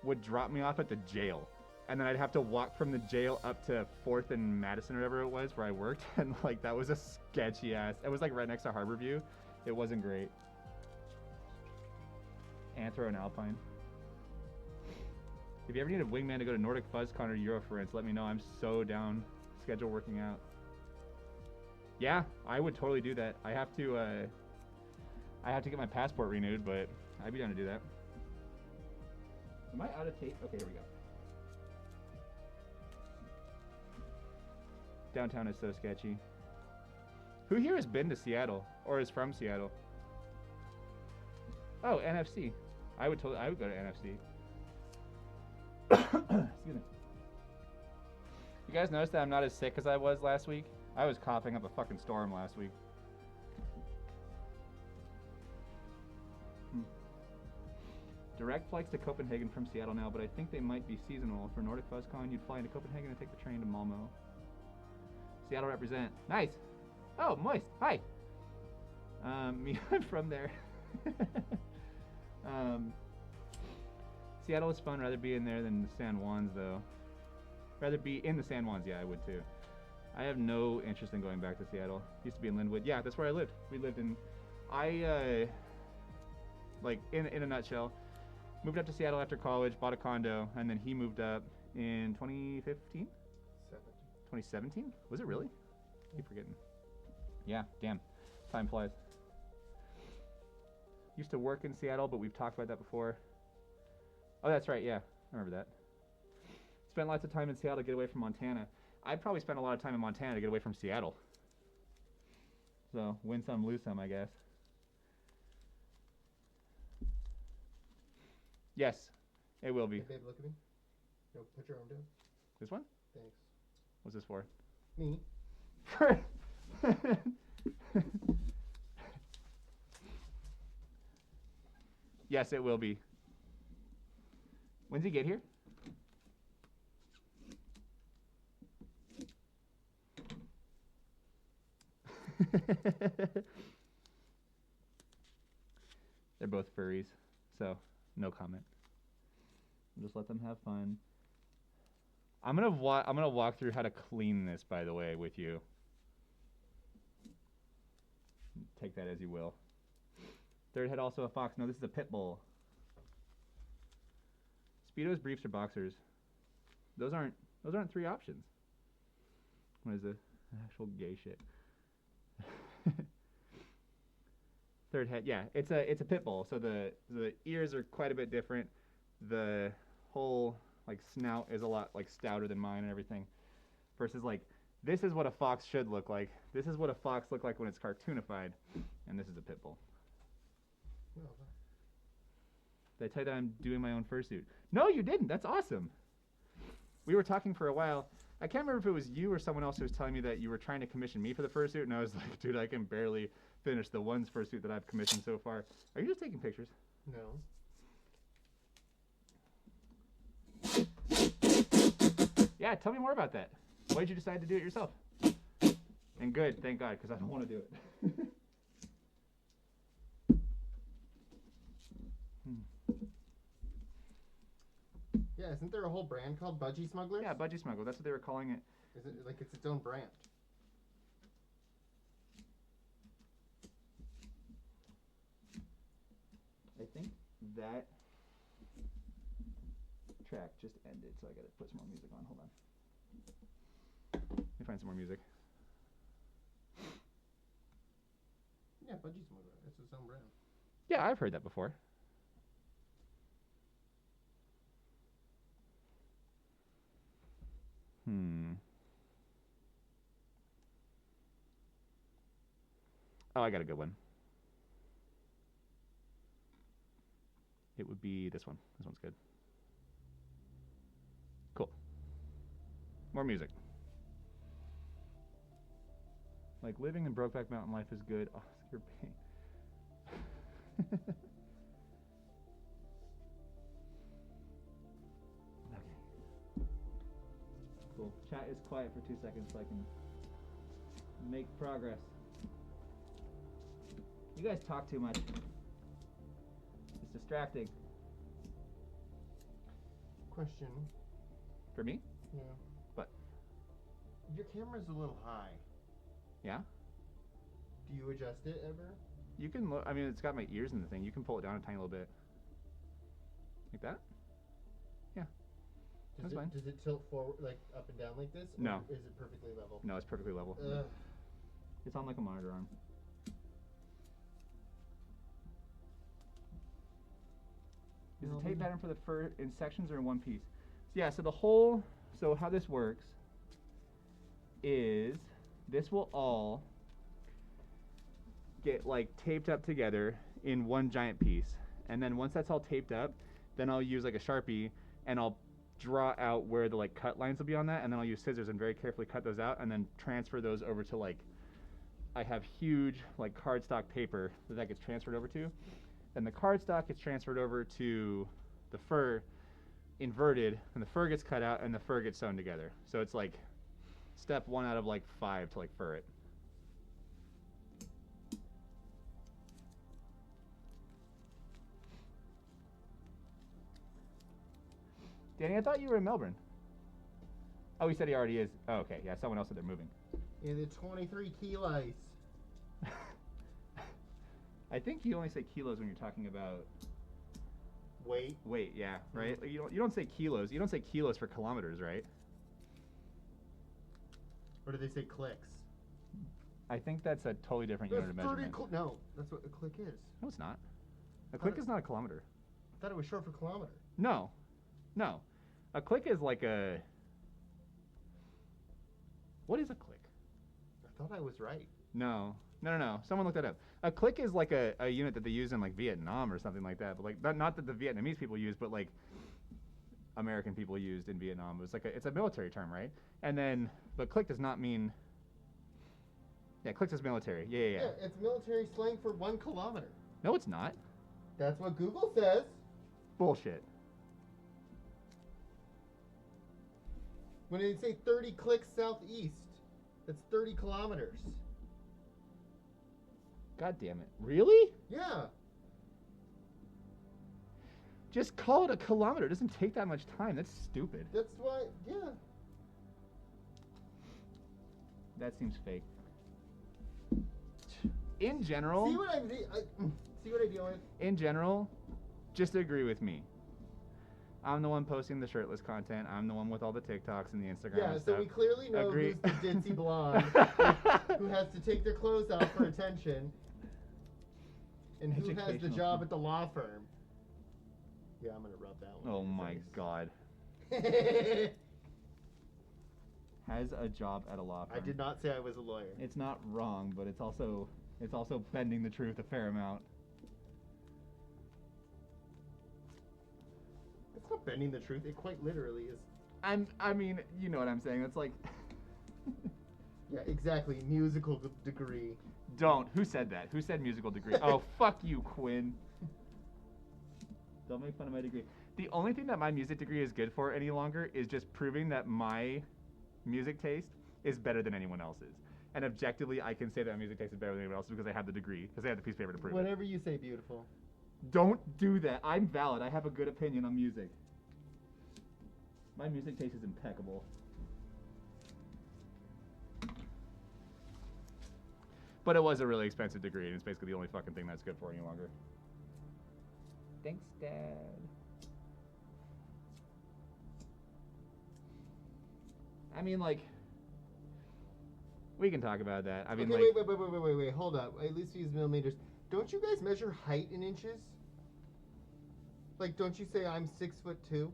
would drop me off at the jail, and then I'd have to walk from the jail up to 4th and Madison or whatever it was where I worked, and like that was a sketchy ass. It was like right next to Harborview. It wasn't great. Anthro and Alpine. If you ever need a wingman to go to Nordic FuzzCon or Eurofluence, let me know. I'm so down. Schedule working out. Yeah, I would totally do that. I have to get my passport renewed, but I'd be down to do that. Am I out of tape? Okay, here we go. Downtown is so sketchy. Who here has been to Seattle or is from Seattle? Oh, NFC. I would go to NFC. Excuse me. You guys notice that I'm not as sick as I was last week? I was coughing up a fucking storm last week. Direct flights to Copenhagen from Seattle now, but I think they might be seasonal. For Nordic FuzzCon, you'd fly into Copenhagen and take the train to Malmo. Seattle represent. Nice. Oh, moist. Hi. Me, I'm from there. Seattle is fun. Rather be in there than the San Juans, though. Rather be in the San Juans. Yeah, I would too. I have no interest in going back to Seattle. Used to be in Linwood. Yeah, that's where I lived. We lived in. Like in a nutshell, moved up to Seattle after college, bought a condo, and then he moved up in 2015. 2017? Was it really? I keep forgetting. Yeah, damn. Time flies. Used to work in Seattle, but we've talked about that before. Oh, that's right, yeah. I remember that. Spent lots of time in Seattle to get away from Montana. I probably spent a lot of time in Montana to get away from Seattle. So, win some, lose some, I guess. Yes, it will be. Hey, babe, look at me. No, put your arm down. This one? Thanks. What's this for? Me. Yes, it will be. When's he get here? They're both furries, so no comment. Just let them have fun. I'm gonna walk through how to clean this, by the way, with you. Take that as you will. Third head also a fox. No, this is a pit bull. Speedos, briefs, or boxers. Those aren't 3 options. What is it? Actual gay shit. Third head, yeah, it's a pit bull. So the ears are quite a bit different. The whole like snout is a lot like stouter than mine and everything. Versus like this is what a fox should look like. This is what a fox look like when it's cartoonified, and this is a pit bull. Did I tell you that I'm doing my own fursuit? No, you didn't. That's awesome. We were talking for a while. I can't remember if it was you or someone else who was telling me that you were trying to commission me for the fursuit, and I was like, dude, I can barely finish the one fursuit that I've commissioned so far. Are you just taking pictures? No. Yeah, tell me more about that. Why did you decide to do it yourself? And good, thank God, because I don't want to do it. Yeah, isn't there a whole brand called Budgie Smugglers? Yeah, Budgie Smuggle. That's what they were calling it. Is it like it's its own brand? I think that track just ended, so I gotta put some more music on. Hold on. Let me find some more music. Yeah, Budgie Smuggler. It's its own brand. Yeah, I've heard that before. Oh, I got a good one. It would be this one. This one's good. Cool. More music. Like living in Brokeback Mountain life is good. Oh, you're pain. Okay. Cool. Chat is quiet for 2 seconds so I can make progress. You guys talk too much. It's distracting. Question. For me? Yeah. What? Your camera's a little high. Yeah? Do you adjust it ever? You can look, I mean, it's got my ears in the thing. You can pull it down a tiny little bit. Like that? Yeah. That's fine. Does it tilt forward, like up and down like this? Or No. is it perfectly level? No, it's perfectly level. It's on like a monitor arm. Is the tape pattern for the fur in sections or in one piece? So yeah, so the whole, so how this works is this will all get like taped up together in one giant piece. And then once that's all taped up, then I'll use like a Sharpie and I'll draw out where the like cut lines will be on that, and then I'll use scissors and very carefully cut those out and then transfer those over to like, I have huge like cardstock paper that gets transferred over to. Then the cardstock gets transferred over to the fur, inverted, and the fur gets cut out, and the fur gets sewn together. So it's like step 1 out of like 5 to like fur it. Danny, I thought you were in Melbourne. Oh, he said he already is. Oh, okay. Yeah, someone else said they're moving. In the 23 kilos. I think you only say kilos when you're talking about Weight. weight. Yeah, right. Like, you don't say kilos. You don't say kilos for kilometers, right? Or do they say clicks? I think that's a totally different unit of measurement. No, that's what a click is. No, it's not. A click is not a kilometer. I thought it was short for kilometer. No, no. A click is like a. What is a click? I thought I was right. No. Someone look that up. A click is like a unit that they use in like Vietnam or something like that. But like not that the Vietnamese people use, but like American people used in Vietnam. It's a military term, right? And then, but click does not mean. Yeah, click is military. Yeah. Yeah, it's military slang for 1 kilometer. No, it's not. That's what Google says. Bullshit. When they say 30 clicks southeast, that's 30 kilometers. God damn it. Really? Yeah. Just call it a kilometer. It doesn't take that much time. That's stupid. That's why, yeah. That seems fake. In general, See what I deal with? in general, just agree with me. I'm the one posting the shirtless content. I'm the one with all the TikToks and the Instagram Yeah, and so stuff. we clearly know Agree. who's the ditzy blonde who has to take their clothes off for attention, and who has the Educational. job at the law firm. Yeah, I'm gonna rub that one. Oh in my god. the face. Has a job at a law firm. I did not say I was a lawyer. It's not wrong, but it's also bending the truth a fair amount. It's not bending the truth. It quite literally is. I mean, you know what I'm saying. It's like Yeah, exactly. Musical degree. don't. Who said that? Who said musical degree? Oh, fuck you, Quinn. Don't make fun of my degree. The only thing that my music degree is good for any longer is just proving that my music taste is better than anyone else's. And objectively, I can say that my music taste is better than anyone else's because I have the degree, because I have the piece of paper to prove it. Whatever you say, beautiful. Don't do that. I'm valid. I have a good opinion on music. My music taste is impeccable. But it was a really expensive degree, and it's basically the only fucking thing that's good for any longer. Thanks, Dad. I mean, like, we can talk about that. I mean, okay, like, wait, hold up. At least use millimeters. Don't you guys measure height in inches? Like, don't you say I'm 6'2"?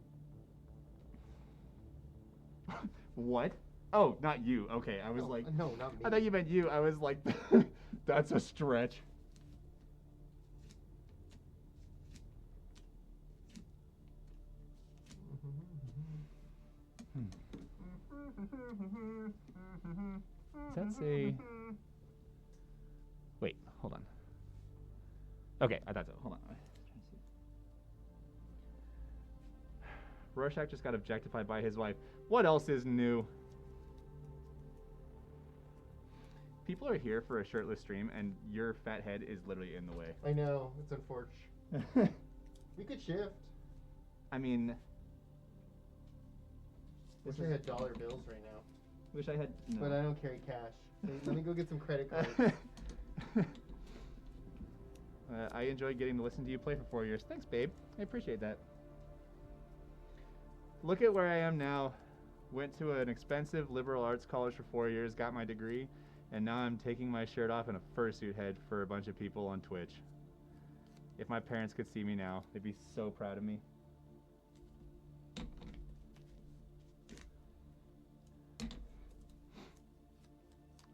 what? Oh, not you. Okay, I was like, no, not me. I thought you meant you. I was like, that's a stretch. Does that say? Wait, hold on. Okay, I thought so. Hold on. Rorschach just got objectified by his wife. What else is new? People are here for a shirtless stream, and your fat head is literally in the way. I know, it's unfortunate. We could shift. I mean, Wish I had dollar bills right now. wish I had. No. But I don't carry cash. Let me go get some credit cards. I enjoyed getting to listen to you play for 4 years. Thanks, babe. I appreciate that. Look at where I am now. Went to an expensive liberal arts college for 4 years, got my degree, and now I'm taking my shirt off in a fursuit head for a bunch of people on Twitch. If my parents could see me now, they'd be so proud of me.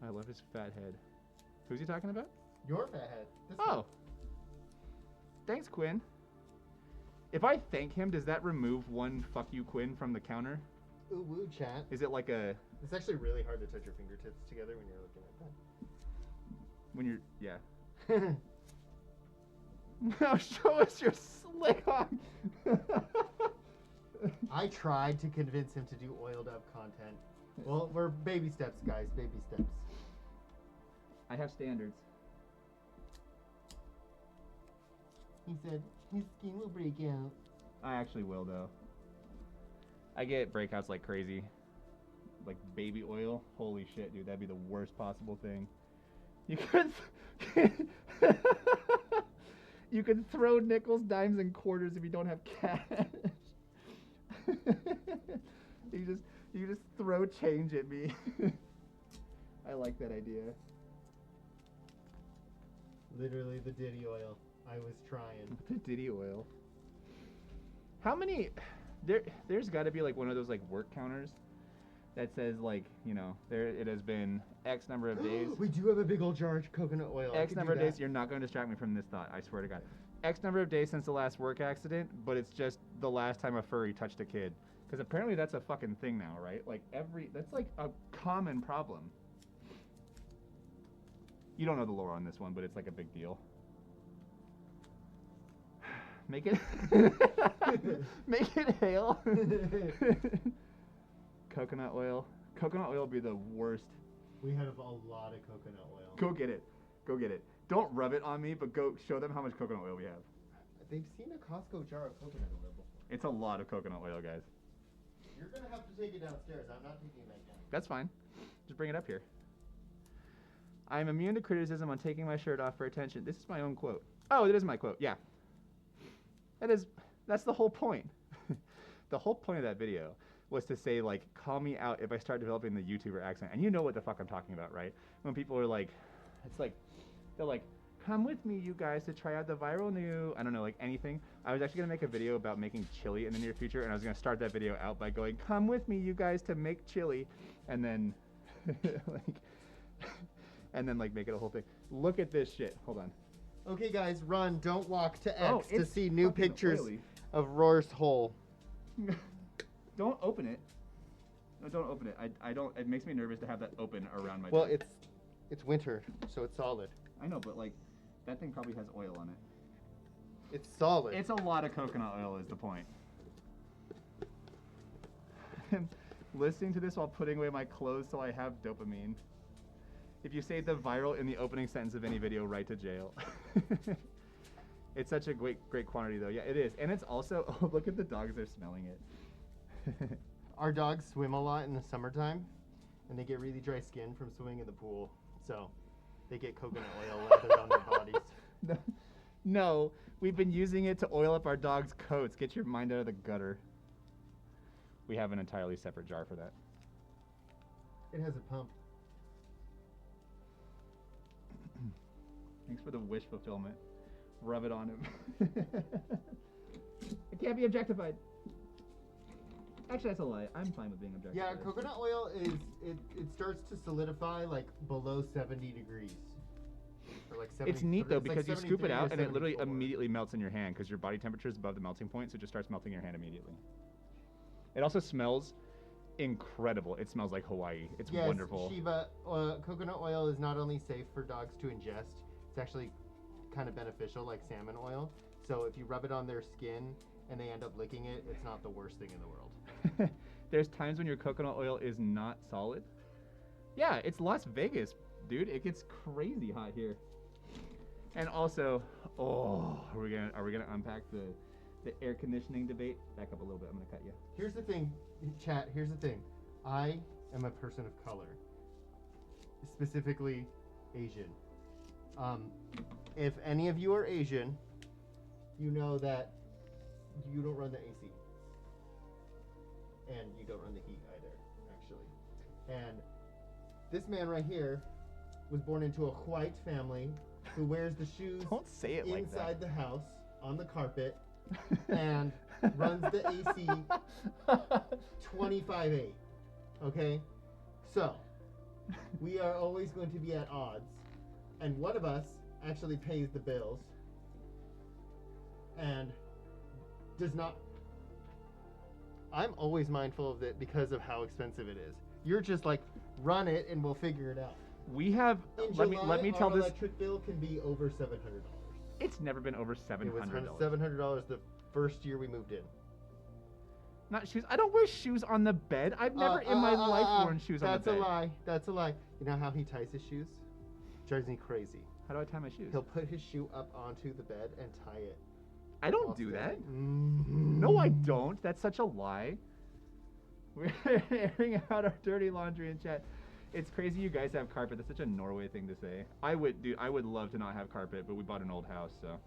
I love his fat head. Who's he talking about? Your fat head. This Oh. Thanks, Quinn. If I thank him, does that remove one fuck you, Quinn, from the counter? Ooh, woo, chat. Is it like a... It's actually really hard to touch your fingertips together when you're looking at When you're... Yeah. that. Now show us your slick hog. I tried to convince him to do oiled up content. Well, we're baby steps, guys. Baby steps. I have standards. He said his skin will break out. I actually will though. I get breakouts like crazy. Like baby oil. Holy shit, dude. That'd be the worst possible thing. You could you could throw nickels, dimes, and quarters if you don't have cash. you just throw change at me. I like that idea. Literally the Diddy oil. I was trying. The Diddy oil. How many? There's got to be like one of those like work counters that says like, you know, there it has been X number of days. We do have a big old jar of coconut oil. X number of days. You're not going to distract me from this thought. I swear to God. X number of days since the last work accident, but it's just the last time a furry touched a kid. Because apparently that's a fucking thing now, right? Like that's like a common problem. You don't know the lore on this one, but it's like a big deal. Make it hail. Coconut oil. Coconut oil would be the worst. We have a lot of coconut oil. Go get it. Go get it. Don't rub it on me, but go show them how much coconut oil we have. They've seen a Costco jar of coconut oil before. It's a lot of coconut oil, guys. You're gonna have to take it downstairs. I'm not taking it back down. That's fine. Just bring it up here. I'm immune to criticism on taking my shirt off for attention. This is my own quote. Oh, it is my quote. Yeah. That's the whole point. The whole point of that video was to say, like, call me out if I start developing the YouTuber accent. And you know what the fuck I'm talking about, right? When people are like, it's like, they're like, come with me, you guys, to try out the viral new, I don't know, like anything. I was actually going to make a video about making chili in the near future, and I was going to start that video out by going, come with me, you guys, to make chili. And then, like, make it a whole thing. Look at this shit. Hold on. Okay, guys, run. Don't walk to X to it's see new fucking pictures oily. of Roar's hole. Don't open it. No, don't open it. I don't. It makes me nervous to have that open around my. Well, dog. it's winter, so it's solid. I know, but like, that thing probably has oil on it. It's solid. It's a lot of coconut oil, is the point. Listening to this while putting away my clothes so I have dopamine. If you say the viral in the opening sentence of any video, right to jail. It's such a great quantity, though. Yeah, it is, and it's also. Oh, look at the dogs; they're smelling it. Our dogs swim a lot in the summertime, and they get really dry skin from swimming in the pool. So, they get coconut oil lathered on their bodies. No, we've been using it to oil up our dogs' coats. Get your mind out of the gutter. We have an entirely separate jar for that. It has a pump. Thanks for the wish fulfillment. Rub it on him. It can't be objectified. Actually, that's a lie. I'm fine with being objectified. Yeah, coconut oil it starts to solidify like below 70 degrees. Or like 70, It's neat though it's like because you scoop it 73 or out and it literally 74. immediately melts in your hand because your body temperature is above the melting point, so it just starts melting in your hand immediately. It also smells incredible. It smells like Hawaii. It's Yes, wonderful. Shiva, coconut oil is not only safe for dogs to ingest, it's actually kind of beneficial like salmon oil. So if you rub it on their skin and they end up licking it, it's not the worst thing in the world. There's times when your coconut oil is not solid. Yeah, it's Las Vegas, dude. It gets crazy hot here. And also, are we gonna unpack the air conditioning debate? Back up a little bit. I'm gonna cut you. Here's the thing, chat. Here's the thing. I am a person of color, specifically Asian. If any of you are Asian, you know that you don't run the AC. And you don't run the heat either, actually. And this man right here was born into a white family who wears the shoes Don't say it like that. inside the house on the carpet and runs the AC 25/8. Okay? So, we are always going to be at odds. And one of us actually pays the bills and does not. I'm always mindful of it because of how expensive it is. You're just like, run it and we'll figure it out. We have. In Let July, me tell our this. electric bill can be over $700. It's never been over It $700. was $700 the first year we moved in. Not shoes. I don't wear shoes on the bed. I've never in my life worn shoes on the bed. That's a lie. That's a lie. You know how he ties his shoes? Drives me crazy. How do I tie my shoes? He'll put his shoe up onto the bed and tie it. I don't do that. No, I don't. That's such a lie. We're airing out our dirty laundry in chat. It's crazy you guys have carpet. That's such a Norway thing to say. I would love to not have carpet, but we bought an old house, so.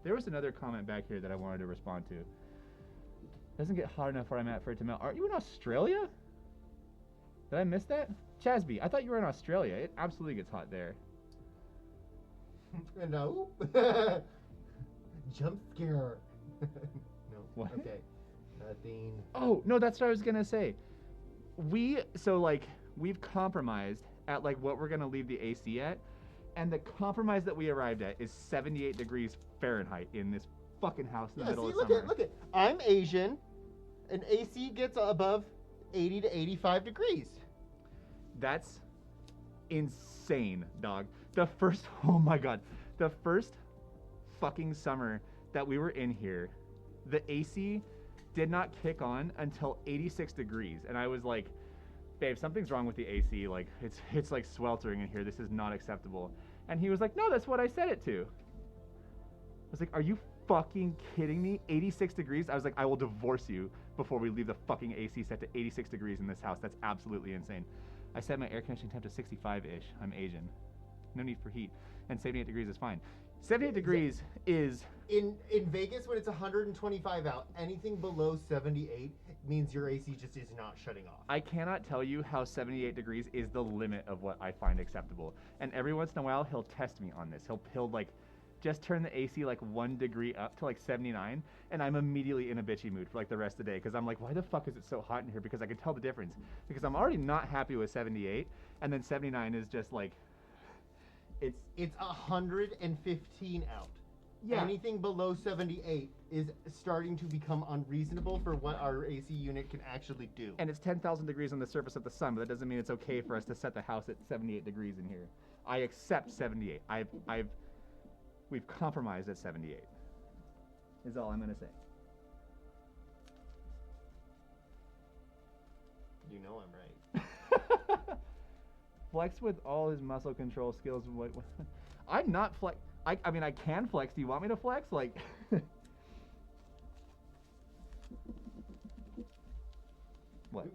There was another comment back here that I wanted to respond to. Doesn't get hot enough where I'm at for it to melt. Aren't you in Australia? Did I miss that? Chasby, I thought you were in Australia. It absolutely gets hot there. No. Jump scare. No. What? Okay. Nothing. Oh, no, that's what I was going to say. We've compromised at like what we're going to leave the AC at. And the compromise that we arrived at is 78 degrees Fahrenheit in this fucking house in the middle of summer. Look at. I'm Asian, and AC gets above 80 to 85 degrees. That's insane, dog. Oh my god, the first fucking summer that we were in here, the AC did not kick on until 86 degrees, and I was like, babe, something's wrong with the AC. Like it's like sweltering in here. This is not acceptable. And he was like, no, that's what I set it to. I was like, are you fucking kidding me? 86 degrees? I was like, I will divorce you before we leave the fucking AC set to 86 degrees in this house. That's absolutely insane. I set my air conditioning temp to 65-ish. I'm Asian. No need for heat. And 78 degrees is fine. 78 degrees is... In Vegas, when it's 125 out, anything below 78 means your AC just is not shutting off. I cannot tell you how 78 degrees is the limit of what I find acceptable. And every once in a while, he'll test me on this. He'll like... just turn the AC like 1 degree up to like 79, and I'm immediately in a bitchy mood for like the rest of the day because I'm like, why the fuck is it so hot in here? Because I can tell the difference. Because I'm already not happy with 78, and then 79 is just like, it's 115 out. Yeah. Anything below 78 is starting to become unreasonable for what our AC unit can actually do. And it's 10,000 degrees on the surface of the sun, but that doesn't mean it's okay for us to set the house at 78 degrees in here. I accept 78. We've compromised at 78. Is all I'm gonna say. You know I'm right. Flex with all his muscle control skills. What? I'm not flex. I mean, I can flex. Do you want me to flex? Like. What?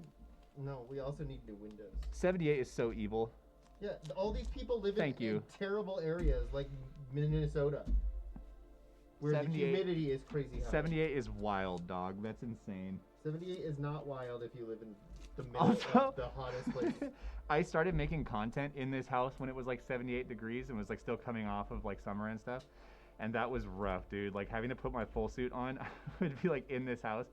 No, we also need new windows. 78 is so evil. Yeah, all these people live Thank you. in terrible areas like Minnesota, where the 78 humidity is crazy high. 78 is wild, dog. That's insane. 78 is not wild if you live in the middle of the hottest place. I started making content in this house when it was like 78 degrees and was like still coming off of like summer and stuff. And that was rough, dude. Like having to put my full suit on, I would be like in this house,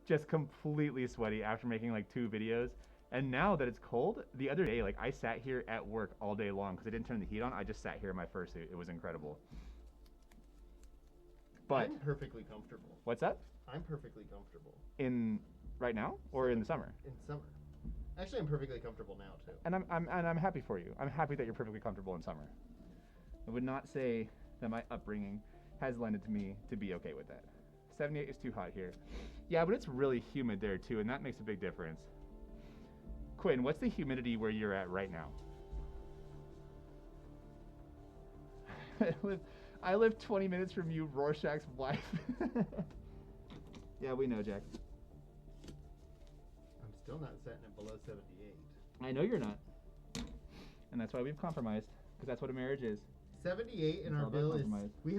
just completely sweaty after making like 2 videos. And now that it's cold, the other day, like I sat here at work all day long because I didn't turn the heat on. I just sat here in my fursuit. It was incredible. But I'm perfectly comfortable. what's that? I'm perfectly comfortable. In right now or in the summer? In summer. Actually, I'm perfectly comfortable now too. And I'm happy for you. I'm happy that you're perfectly comfortable in summer. I would not say that my upbringing has lended to me to be okay with that. 78 is too hot here. Yeah, but it's really humid there too, and that makes a big difference. Quinn, what's the humidity where you're at right now? I live 20 minutes from you, Rorschach's wife. Yeah, we know, Jack. I'm still not setting it below 78. I know you're not. And that's why we've compromised, because that's what a marriage is. 78 in It's our all about bill is, compromise. we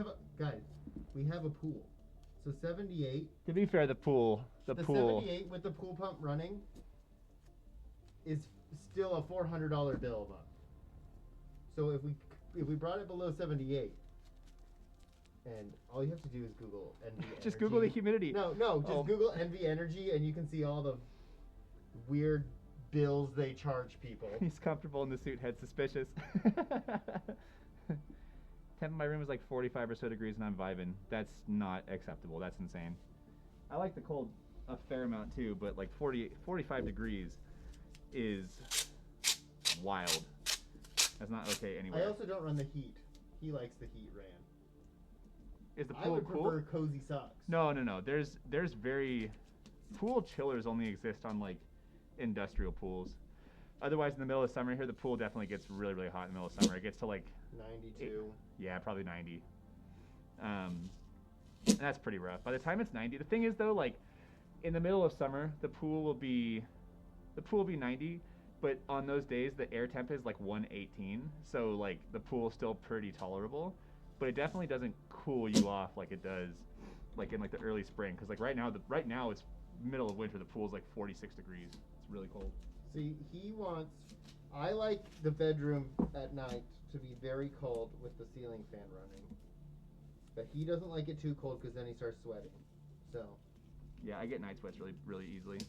have a pool. So 78, To be fair, the pool. 78 with the pool pump running is still a $400 bill a month. So if we brought it below 78, and all you have to do is Google NV Just energy. Google the humidity. No, just Google NV Energy and you can see all the weird bills they charge people. He's comfortable in the suit, head suspicious. Temp in my room is like 45 or so degrees and I'm vibing. That's not acceptable. That's insane. I like the cold a fair amount too, but like 45 degrees is wild. That's not okay anyway. I also don't run the heat. He likes the heat ran. Is the I pool would cool? prefer cozy socks. No. There's very pool chillers only exist on like industrial pools. Otherwise, in the middle of summer here, the pool definitely gets really, really hot in the middle of summer. It gets to like 92. yeah, probably 90. And that's pretty rough. By the time it's 90, the thing is though, like in the middle of summer, the pool will be 90, but on those days the air temp is like 118, so like the pool's still pretty tolerable, but it definitely doesn't cool you off like it does like in like the early spring, because like right now it's middle of winter, the pool's like 46 degrees. It's really cold. See, I like the bedroom at night to be very cold with the ceiling fan running. But he doesn't like it too cold because then he starts sweating. So. Yeah, I get night sweats really, really easily.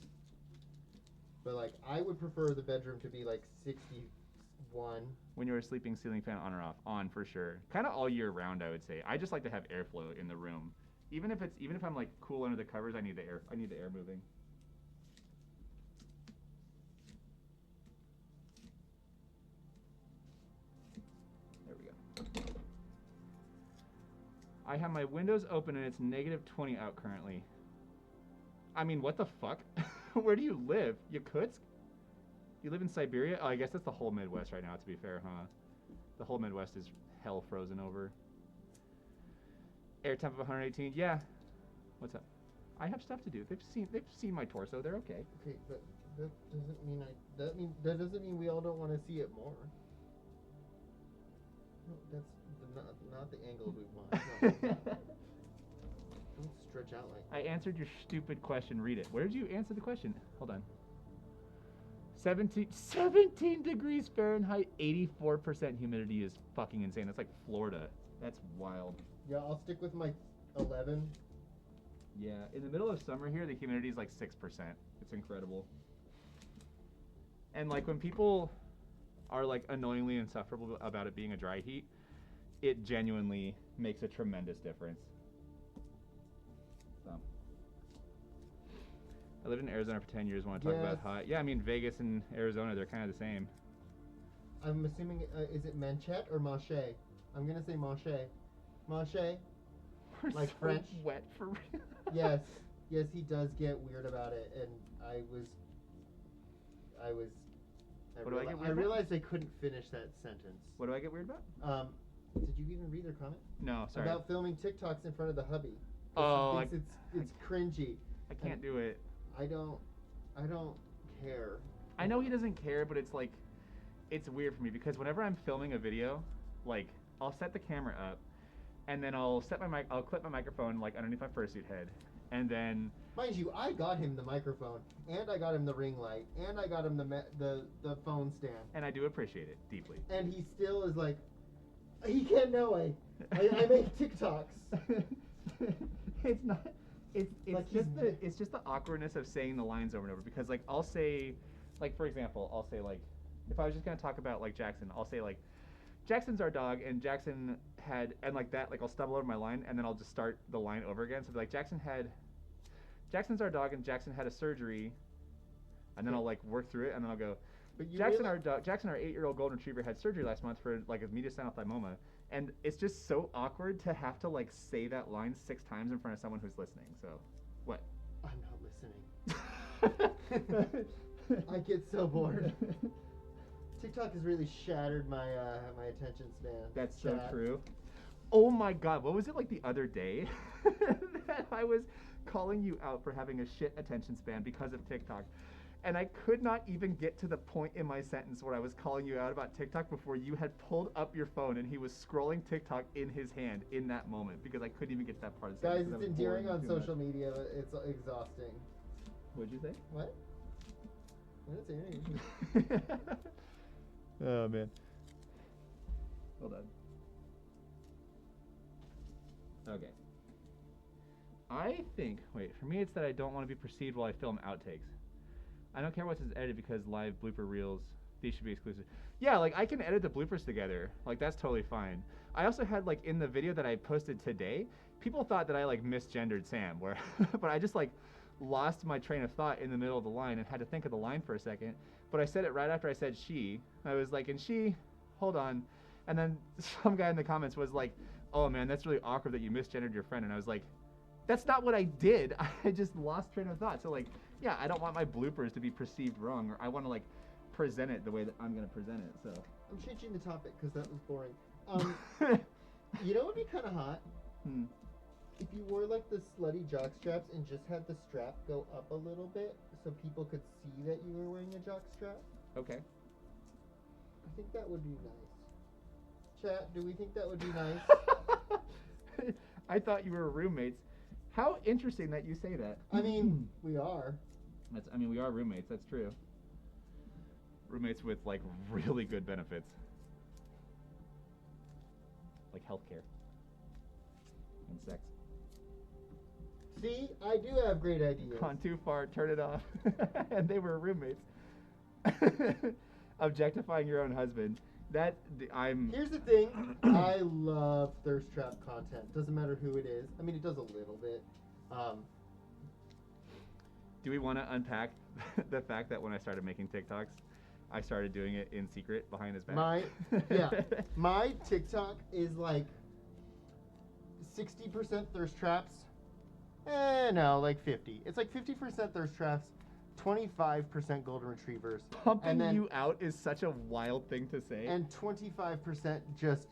But like, I would prefer the bedroom to be like 61. When you're sleeping, ceiling fan on or off? On for sure. Kind of all year round, I would say. I just like to have airflow in the room. Even if I'm like cool under the covers, I need the air moving. There we go. I have my windows open and it's negative 20 out currently. I mean, what the fuck? Where do you live? Yakutsk? You live in Siberia? Oh, I guess that's the whole Midwest right now, to be fair, huh? The whole Midwest is hell frozen over. Air temp of 118. Yeah. What's up? I have stuff to do. They've seen my torso. They're okay. Okay, but that doesn't mean that doesn't mean we all don't want to see it more. No, that's not the angle we want. No. Don't stretch out like. I answered your stupid question. Read it. Where did you answer the question? Hold on. 17 degrees Fahrenheit, 84% humidity is fucking insane. That's like Florida. That's wild. Yeah, I'll stick with my 11. Yeah, in the middle of summer here, the humidity is like 6%. It's incredible. And like when people are like annoyingly insufferable about it being a dry heat, it genuinely makes a tremendous difference. So. I lived in Arizona for 10 years. Want to talk about hot? Yeah, I mean Vegas and Arizona, they're kind of the same. I'm assuming, is it manchette or mache? I'm gonna say mache. Mache. We're like so French. Wet for real. Yes, he does get weird about it, and I realized I couldn't finish that sentence. What do I get weird about? Did you even read their comment? No, sorry. About filming TikToks in front of the hubby. Oh, it's cringy. I can't do it. I don't care. I know he doesn't care, but it's like, it's weird for me because whenever I'm filming a video, like I'll set the camera up, and then I'll clip my microphone like underneath my fursuit head, and then. Mind you, I got him the microphone, and I got him the ring light, and I got him the phone stand. And I do appreciate it deeply. And he still is like, he can't know I make TikToks. It's not. It's like just the awkwardness of saying the lines over and over, because like I'll say, like for example, I'll say like, if I was just gonna talk about like Jackson, I'll say like, Jackson's our dog, and Jackson had, and like that, like I'll stumble over my line, and then I'll just start the line over again. So like Jackson's our dog, and Jackson had a surgery, and then I'll like work through it, and then I'll go, Jackson our 8-year-old golden retriever had surgery last month for like a mediastinal thymoma, and it's just so awkward to have to like say that line 6 times in front of someone who's listening. So, what? I'm not listening. I get so bored. TikTok has really shattered my my attention span. That's so true. Oh my god, what was it like the other day that I was calling you out for having a shit attention span because of TikTok, and I could not even get to the point in my sentence where I was calling you out about TikTok before you had pulled up your phone and he was scrolling TikTok in his hand in that moment, because I couldn't even get to that part of the sentence. Guys, it's endearing on social media, but it's exhausting. What'd you say? What? I didn't say anything. Oh man. Hold on. Okay. I think, for me it's that I don't want to be perceived while I film outtakes. I don't care what's edited because live blooper reels, these should be exclusive. Yeah, like I can edit the bloopers together. Like that's totally fine. I also had like in the video that I posted today, people thought that I like misgendered Sam, but I just like lost my train of thought in the middle of the line and had to think of the line for a second. But I said it right after I said she. I was like, and she, hold on. And then some guy in the comments was like, "Oh man, that's really awkward that you misgendered your friend." And I was like, "That's not what I did. I just lost train of thought." So like, yeah, I don't want my bloopers to be perceived wrong, or I want to like present it the way that I'm gonna present it. So I'm changing the topic because that was boring. You know what would be kind of hot? If you wore like the slutty jock straps and just had the strap go up a little bit so people could see that you were wearing a jock strap. Okay. I think that would be nice. Chat, do we think that would be nice? I thought you were roommates. How interesting that you say that. I mean, we are. We are roommates. That's true. Roommates with like really good benefits, like healthcare and sex. See, I do have great ideas. Gone too far, turn it off. And they were roommates. Objectifying your own husband. Here's the thing. I love thirst trap content. Doesn't matter who it is. I mean, it does a little bit. Do we want to unpack the fact that when I started making TikToks, I started doing it in secret behind his back? My TikTok is like 60% thirst traps. No, like 50. It's like 50% thirst traps, 25% golden retrievers. Pumping you out is such a wild thing to say. And 25% just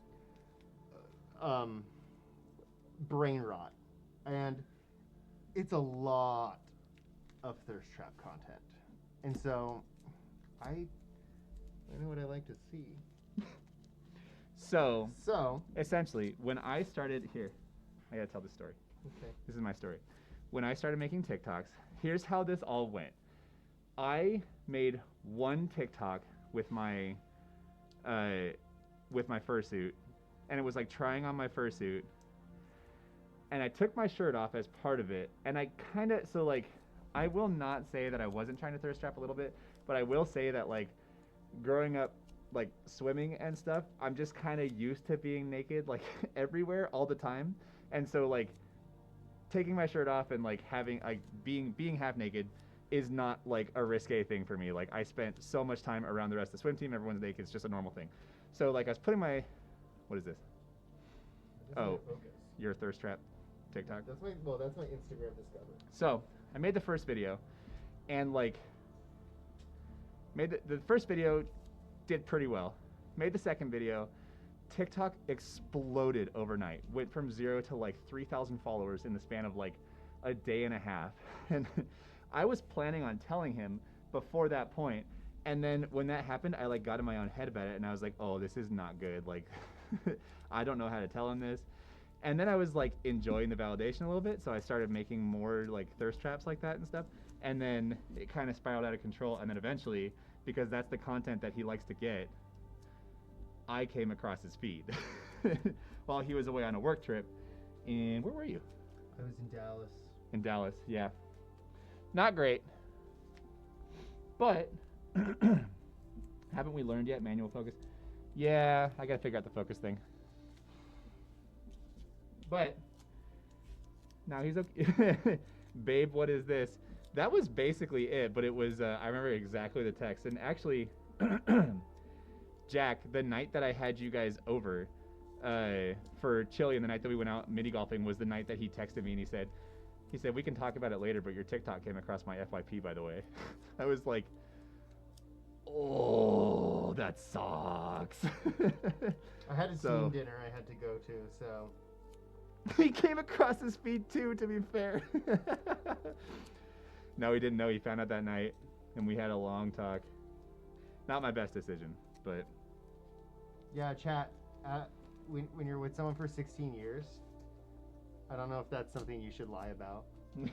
brain rot. And it's a lot of thirst trap content. And so I know what I like to see. So essentially, when I started here, I gotta tell this story. Okay. This is my story. When I started making TikToks, here's how this all went. I made one TikTok with my fursuit, and it was like trying on my fursuit, and I took my shirt off as part of it, and I kind of I will not say that I wasn't trying to thirst trap a little bit, but I will say that like growing up like swimming and stuff, I'm just kind of used to being naked like everywhere all the time, and so like taking my shirt off and like having like being half naked is not like a risque thing for me. Like I spent so much time around the rest of the swim team, everyone's naked, it's just a normal thing. So like I was putting my, what is this? Oh, your thirst trap TikTok? That's my Instagram discovery. So I made the first video and like made the first video did pretty well. Made the second video, TikTok exploded overnight. Went from 0 to like 3,000 followers in the span of like a day and a half. And I was planning on telling him before that point. And then when that happened, I like got in my own head about it and I was like, oh, this is not good. Like, I don't know how to tell him this. And then I was like enjoying the validation a little bit. So I started making more like thirst traps like that and stuff. And then it kind of spiraled out of control. And then eventually, because that's the content that he likes to get, I came across his feed while he was away on a work trip. And where were you? I was in Dallas. In Dallas, yeah. Not great. But haven't we learned yet manual focus? Yeah, I gotta figure out the focus thing. But now he's okay. Babe, what is this? That was basically it, but it was, I remember exactly the text. And actually, Jack, the night that I had you guys over for Chili and the night that we went out mini golfing was the night that he texted me and he said, we can talk about it later, but your TikTok came across my FYP, by the way. I was like, oh, that sucks. I had a team dinner I had to go to, so. He came across his feed too, to be fair. No, he didn't know. He found out that night and we had a long talk. Not my best decision, but. Yeah, chat. When you're with someone for 16 years, I don't know if that's something you should lie about.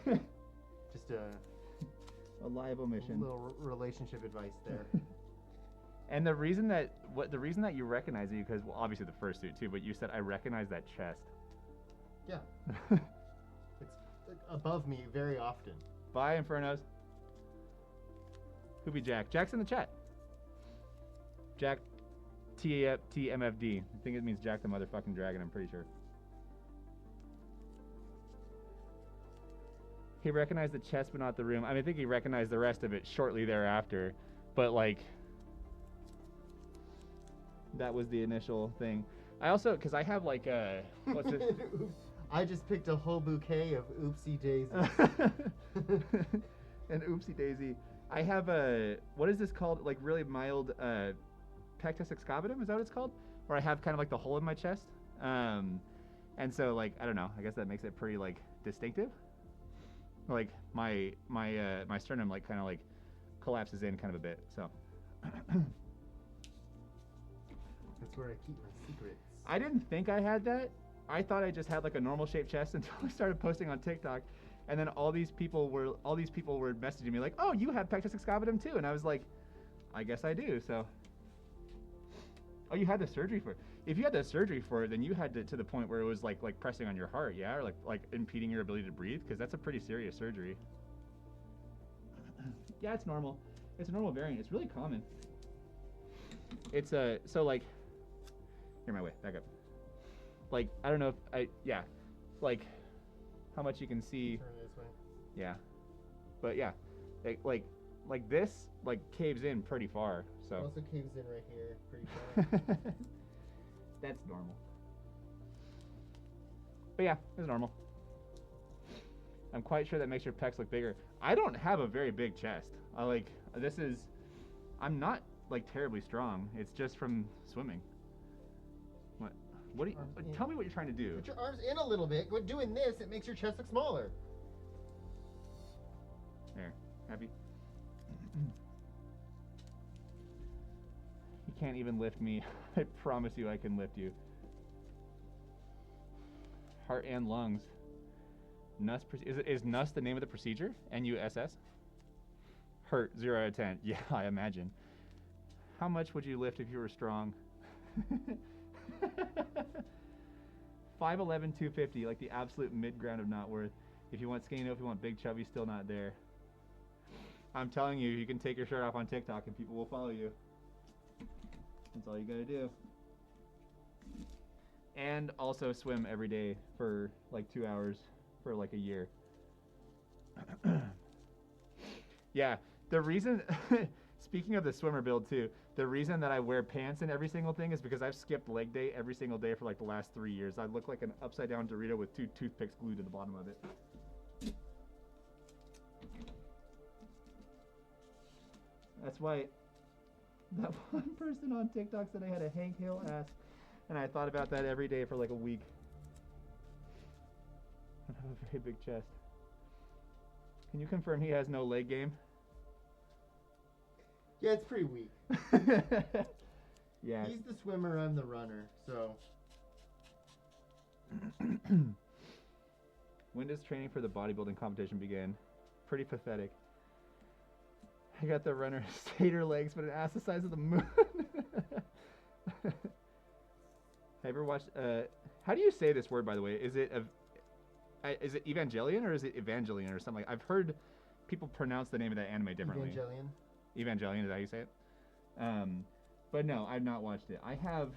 Just a lie of omission. Little relationship advice there. And the reason that you recognize it, because well, obviously the fursuit too, but you said I recognize that chest. Yeah. It's above me very often. Bye, Infernos. Who be Jack? Jack's in the chat. Jack TMFD. I think it means Jack the motherfucking dragon, I'm pretty sure. He recognized the chest but not the room. I mean, I think he recognized the rest of it shortly thereafter. But like, That was the initial thing. I also, because I have like what's it? Oops. I just picked a whole bouquet of oopsie daisies. An oopsie daisy. I have a, what is this called? Like really mild pectus excavatum, is that what it's called? Where I have kind of like the hole in my chest. And so like, I don't know, I guess that makes it pretty like distinctive. Like my sternum like kind of like collapses in kind of a bit, so. That's where I keep my secrets. I didn't think I had that. I thought I just had like a normal shaped chest until I started posting on TikTok, and then all these people were messaging me like, "Oh, you have pectus excavatum too," and I was like, "I guess I do." So, oh, you had the surgery for it. If you had the surgery for it, then you had to the point where it was like pressing on your heart, yeah, or like impeding your ability to breathe, because that's a pretty serious surgery. Yeah, it's normal. It's a normal variant. It's really common. It's so like, here my way, back up. Like, I don't know if like how much you can see. Turn this way. Yeah, but yeah, like this like caves in pretty far. So Also caves in right here, pretty far. that's normal. But yeah, it's normal. I'm quite sure that makes your pecs look bigger. I don't have a very big chest. I'm not like terribly strong. It's just from swimming. What do you, tell me what you're trying to do. Put your arms in a little bit. When doing this, it makes your chest look smaller. There, happy? You can't even lift me. I promise you I can lift you. Heart and lungs. Is NUS the name of the procedure? NUSS? Hurt, 0 out of 10. Yeah, I imagine. How much would you lift if you were strong? 5'11", 250, like the absolute mid-ground of not worth. If you want skinny, no. If you want big chubby, still not there. I'm telling you, you can take your shirt off on TikTok and people will follow you. That's all you gotta do. And also swim every day for like 2 hours for like a year. Yeah, the reason, speaking of the swimmer build too, the reason that I wear pants in every single thing is because I've skipped leg day every single day for like the last 3 years. I look like an upside down Dorito with 2 toothpicks glued to the bottom of it. That's why that one person on TikTok said I had a Hank Hill ass, and I thought about that every day for like a week. I have a very big chest. Can you confirm he has no leg game? Yeah, it's pretty weak. Yeah. He's the swimmer, I'm the runner, so. When does training for the bodybuilding competition begin? Pretty pathetic. I got the runner stator legs, but an ass the size of the moon. Have you ever watched? How do you say this word, by the way? Is it Evangelion or is it Evangelion or something? I've heard people pronounce the name of that anime differently. Evangelion. Evangelion, is that how you say it? But no, I've not watched it. I have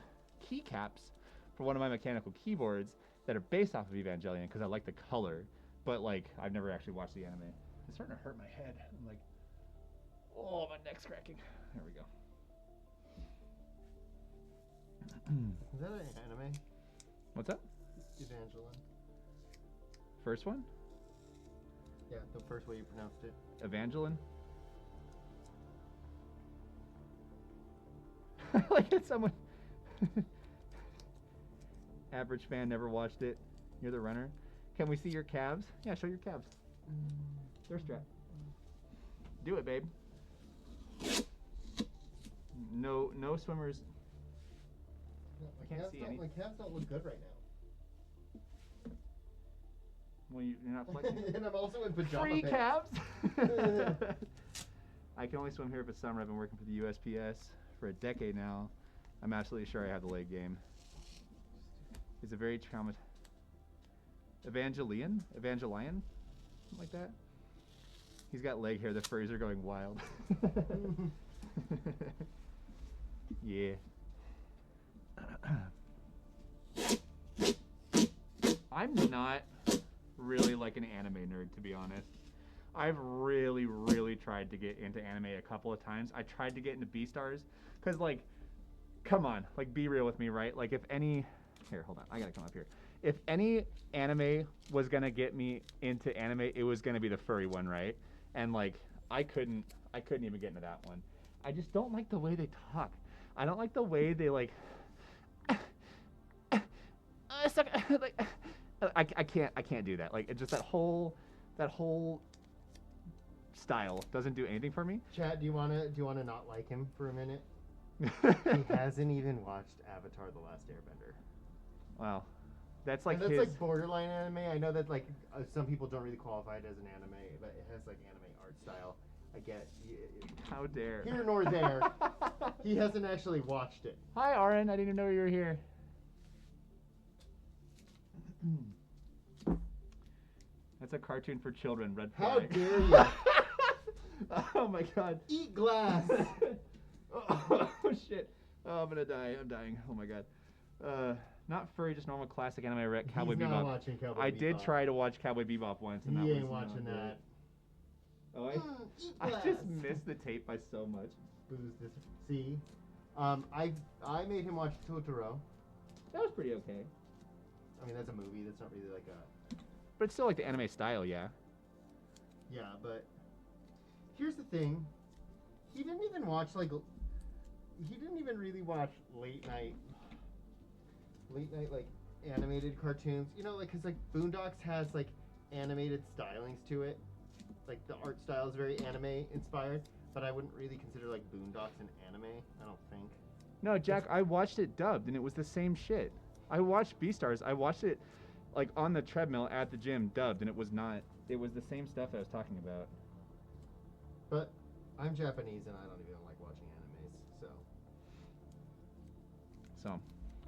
keycaps for one of my mechanical keyboards that are based off of Evangelion because I like the color, but like I've never actually watched the anime. It's starting to hurt my head. I'm like, oh, my neck's cracking. There we go. Is that an anime? What's up? Evangelion. First one? Yeah, the first way you pronounced it. Evangelion? Like it's someone. Average fan, never watched it. You're the runner. Can we see your calves? Yeah, show your calves. They're strapped. Do it, babe. No swimmers. My Can't see any. My calves don't look good right now. Well, you're not flexing. And I'm also in pajama Free pants. calves. I can only swim here if it's summer. I've been working for the USPS for a decade now. I'm absolutely sure I have the leg game. It's a very traumatizing. Evangelion? Something like that? He's got leg hair. The furries are going wild. Yeah. I'm not really like an anime nerd, to be honest. I've really tried to get into anime a couple of times. I tried to get into Beastars because like come on, like be real with me, right? Like if any, here, hold on, I gotta come up here. If any anime was gonna get me into anime, it was gonna be the furry one, right? And like I couldn't even get into that one. I just don't like the way they talk. I don't like the way they like. Like I can't do that. Like it just that whole style doesn't do anything for me. Chat, do you wanna not like him for a minute? He hasn't even watched Avatar: The Last Airbender. Wow, that's like and that's his. like borderline anime. I know that like some people don't really qualify it as an anime, but it has like anime art style. I get. How dare. Here nor there. He hasn't actually watched it. Hi, Aaron. I didn't even know you were here. That's a cartoon for children. Red flag. How dare you? Oh my god. Eat glass. Oh shit. Oh, I'm gonna die. I'm dying. Oh my god. Not furry, just normal classic anime. Cowboy He's Bebop. not watching Cowboy I Bebop. did try to watch Cowboy Bebop once, and He that ain't was watching not that. good. Oh, Eat I glass. just missed the tape by so much. Booze this. See, I made him watch Totoro. That was pretty okay. I mean, that's a movie. That's not really like a. But it's still like the anime style, yeah. Yeah, but here's the thing. He didn't even watch like. He didn't even really watch late night like animated cartoons. You know, like because like Boondocks has like animated stylings to it. Like the art style is very anime inspired, but I wouldn't really consider like Boondocks an anime. I don't think. No, Jack, I watched it dubbed, and it was the same shit. I watched Beastars. I watched it like on the treadmill at the gym dubbed, and it was not. It was the same stuff I was talking about. But I'm Japanese and I don't even like watching animes, so. So,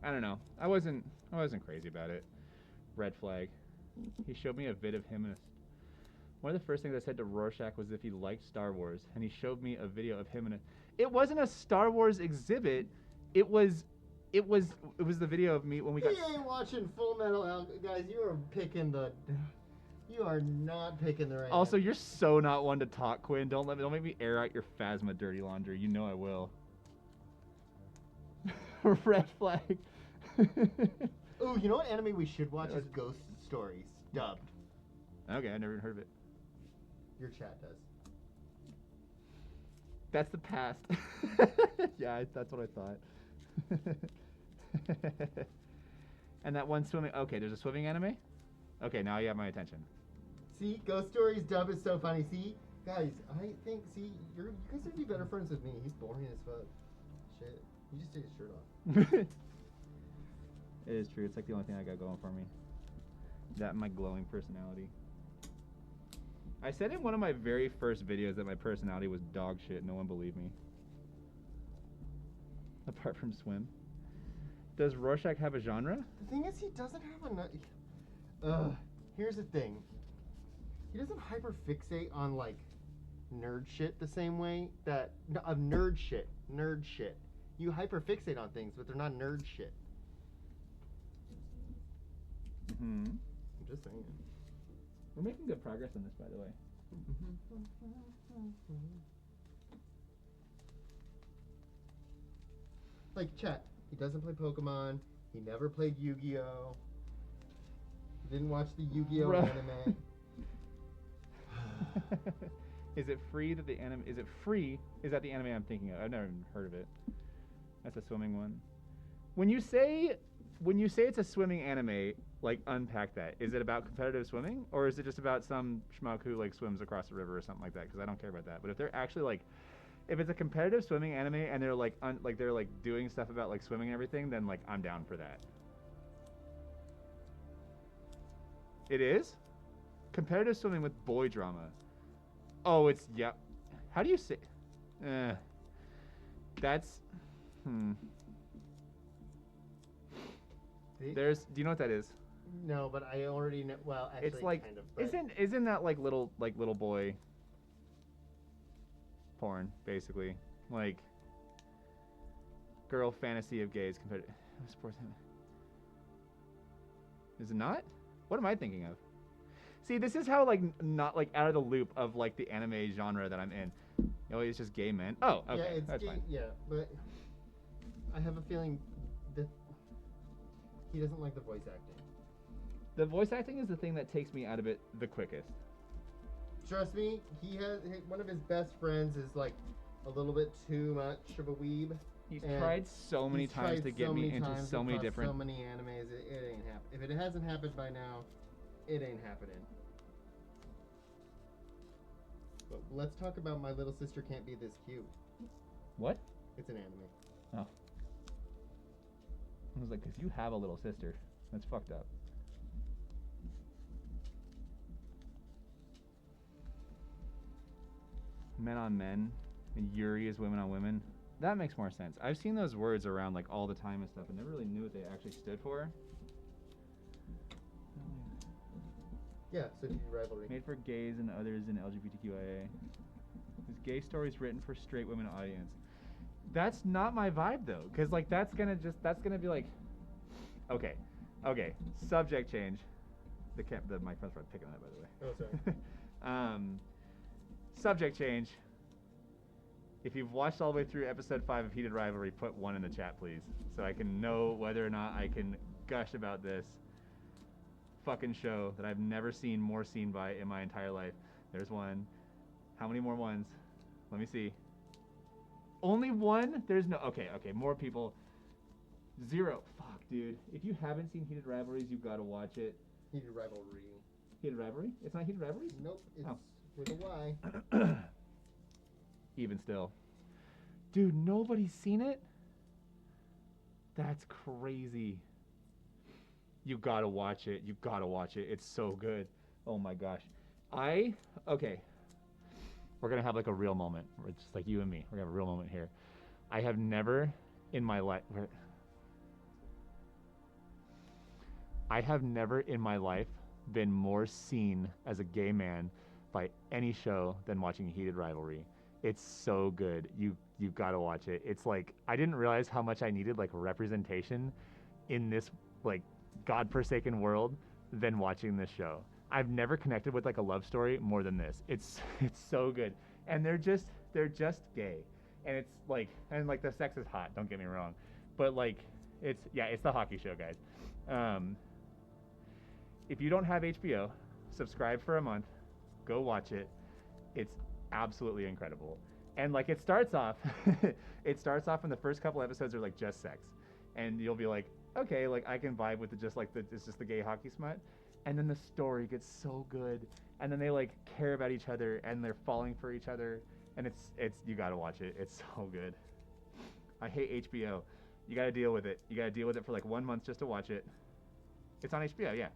I don't know. I wasn't crazy about it. Red flag. He showed me a vid of him, and one of the first things I said to Rorschach was if he liked Star Wars, and he showed me a video of him in a. It wasn't a Star Wars exhibit. It was the video of me when we got. He ain't watching Full Metal guys. You are picking the. You are not picking the right. Also, you're so not one to talk, Quinn. Don't make me air out your Phasma dirty laundry. You know I will. Red flag. Oh, you know what anime we should watch is Ghost Stories dubbed. Okay, I never even heard of it. Your chat does. That's the past. Yeah, that's what I thought. And that one swimming. Okay, there's a swimming anime. Okay, now you have my attention. See, Ghost Stories dub is so funny. See, guys, I think you guys would be better friends with me. He's boring as fuck. Shit, you just take his shirt off. It is true. It's like the only thing I got going for me. That and my glowing personality. I said in one of my very first videos that my personality was dog shit. No one believed me. Apart from swim. Does Rorschach have a genre? The thing is, he doesn't have a. Here's the thing. He doesn't hyperfixate on like nerd shit the same way that nerd shit. You hyperfixate on things, but they're not nerd shit. Mm-hmm. I'm just saying. We're making good progress on this, by the way. Like, chat, he doesn't play Pokemon. He never played Yu-Gi-Oh! He didn't watch the Yu-Gi-Oh! Anime. Is it free that the anime? Is it free? Is that the anime I'm thinking of? I've never even heard of it. That's a swimming one. When you say it's a swimming anime, like unpack that. Is it about competitive swimming, or is it just about some schmuck who like swims across the river or something like that? Because I don't care about that. But if they're actually like, if it's a competitive swimming anime and they're like they're like doing stuff about like swimming and everything, then like I'm down for that. It is competitive swimming with boy drama. Oh, it's yeah. How do you say? That's. There's. Do you know what that is? No, but I already know. Well, actually, It's like kind of. But isn't that like little boy porn basically, like girl fantasy of gays compared to sports. Is it not? What am I thinking of? See, this is how like not like out of the loop of like the anime genre that I'm in. Oh, it's just gay men. Oh, okay, yeah, it's that's fine. Yeah, but I have a feeling that he doesn't like the voice acting. The voice acting is the thing that takes me out of it the quickest. Trust me, he has one of his best friends is like a little bit too much of a weeb. He's And tried so many times to get me into so many different. So many animes, it ain't happening. If it hasn't happened by now, it ain't happening. But let's talk about My Little Sister Can't Be This Cute. What? It's an anime. Oh. I was like, because you have a little sister. That's fucked up. Men on men, and Yuri is women on women. That makes more sense. I've seen those words around like all the time and stuff, and never really knew what they actually stood for. Yeah, so he's rivalry. Made for gays and others in LGBTQIA. His gay stories written for straight women audience. That's not my vibe though, because like that's gonna be like, okay, subject change. My friends were picking on that, by the way. Oh, sorry. Subject change. If you've watched all the way through episode 5 of Heated Rivalry, put 1 in the chat, please, so I can know whether or not I can gush about this fucking show that I've never seen more seen by in my entire life. There's 1. How many more ones? Let me see. Only 1? There's no. Okay, more people. 0. Fuck, dude. If you haven't seen Heated Rivalries, you've got to watch it. Heated Rivalry. Heated Rivalry? It's not Heated Rivalries? Nope, it's Oh. with a Y. Even still. Dude, nobody's seen it? That's crazy. You gotta watch it. You gotta watch it. It's so good. Oh my gosh. Okay. We're gonna have like a real moment. It's just like you and me. We're gonna have a real moment here. I have never in my life been more seen as a gay man by any show than watching Heated Rivalry. It's so good. You gotta watch it. It's like I didn't realize how much I needed like representation in this like godforsaken world than watching this show. I've never connected with like a love story more than this. It's so good. And they're just gay. And it's like the sex is hot, don't get me wrong. But like it's the hockey show, guys. If you don't have HBO, subscribe for a month. Go watch it. It's absolutely incredible. And like it starts off and the first couple episodes are like just sex. And you'll be like, okay, like I can vibe with it's just the gay hockey smut. And then the story gets so good. And then they like care about each other and they're falling for each other. And it's you gotta watch it. It's so good. I hate HBO. You gotta deal with it. You gotta deal with it for like 1 month just to watch it. It's on HBO, yeah.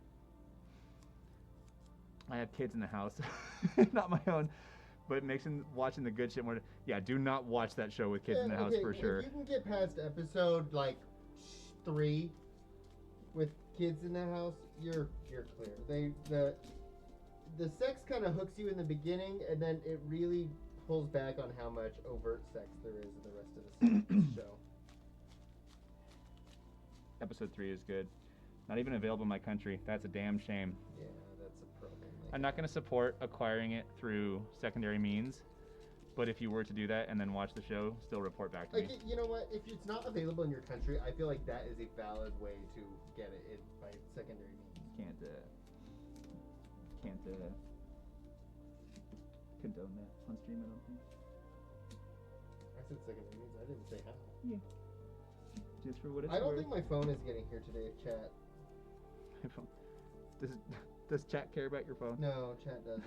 I have kids in the house, not my own, but it makes watching the good shit more. Yeah, do not watch that show with kids in the house for sure. If you can get past episode like 3 with kids in the house, you're clear. The sex kind of hooks you in the beginning, and then it really pulls back on how much overt sex there is in the rest of the show. Episode 3 is good. Not even available in my country. That's a damn shame. Yeah, that's a problem. I'm not going to support acquiring it through secondary means, but if you were to do that and then watch the show, still report back to me. You know what? If it's not available in your country, I feel like that is a valid way to get it by secondary means. Can't condone that on stream, I don't think. I said secondary means. I didn't say how. Yeah. Just for what it's I don't worth. think my phone is getting here today, chat. My phone. Does chat care about your phone? No, chat doesn't.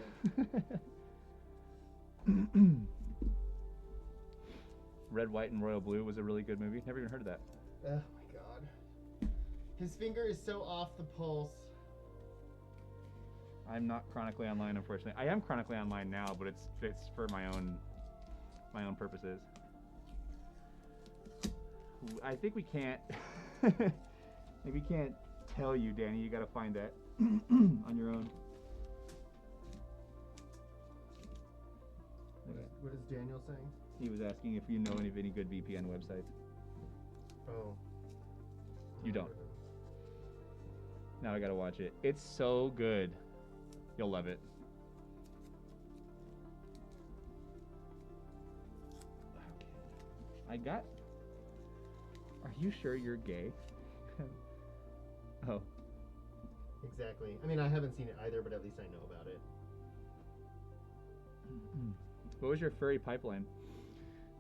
Red, White, and Royal Blue was a really good movie. Never even heard of that. Oh my god. His finger is so off the pulse. I'm not chronically online, unfortunately. I am chronically online now, but it's for my own purposes. I think we can't. We can't tell you, Danny. You gotta find that on your own. What is Daniel saying? He was asking if you know of any good VPN websites. Oh. You don't. Now I gotta watch it. It's so good. You'll love it. Are you sure you're gay? Oh. Exactly. I mean, I haven't seen it either, but at least I know about it. What was your furry pipeline?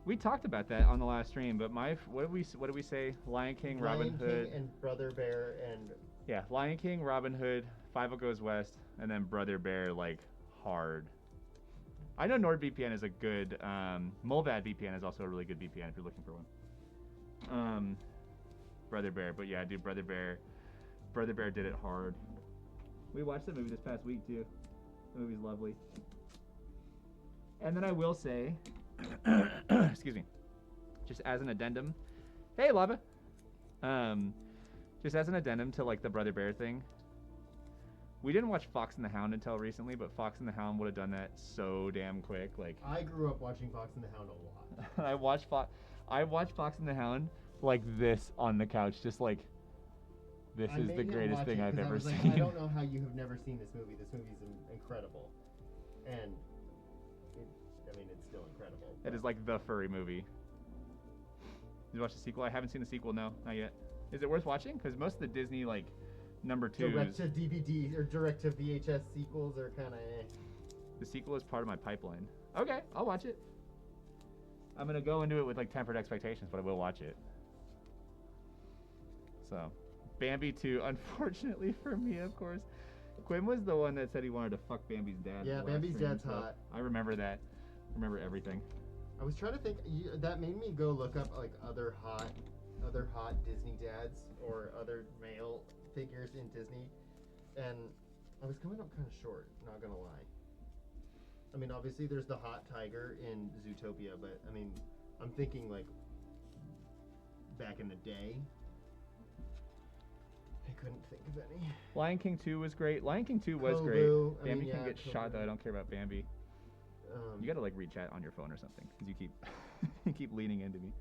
We talked about that on the last stream, but what did we say? Lion King, Robin Hood, King and Brother Bear and yeah, Lion King, Robin Hood, Five Goes West, and then Brother Bear like hard. I know NordVPN is a good. Mulvad VPN is also a really good VPN if you're looking for one. Brother Bear, but yeah, dude, Brother Bear did it hard. We watched that movie this past week too. The movie's lovely. And then I will say, excuse me, just as an addendum, hey Lava, just as an addendum to like the Brother Bear thing, we didn't watch Fox and the Hound until recently, but Fox and the Hound would have done that so damn quick. Like I grew up watching Fox and the Hound a lot. I watched Fox and the Hound like this on the couch, just like this is the greatest thing I've ever seen. I don't know how you have never seen this movie. This movie's incredible, and it's still incredible. It is like the furry movie. Did you watch the sequel? I haven't seen the sequel. No, not yet. Is it worth watching? Because most of the Disney like number 2s, direct to DVD or direct to VHS sequels are kind of. The sequel is part of my pipeline. Okay, I'll watch it. I'm gonna go into it with like tempered expectations, but I will watch it. So, Bambi 2, unfortunately for me, of course. Quinn was the one that said he wanted to fuck Bambi's dad. Yeah, Bambi's dad's hot. I remember that. I remember everything. I was trying to think. That made me go look up like other hot Disney dads or other male figures in Disney, and I was coming up kind of short. Not gonna lie. I mean, obviously there's the hot tiger in Zootopia, but I mean, I'm thinking like back in the day. I couldn't think of any. Lion King 2 was great. Lion King 2 was Kobu, great. I mean, Bambi can yeah, get shot though. I don't care about Bambi. You gotta like read chat on your phone or something because you keep you keep leaning into me.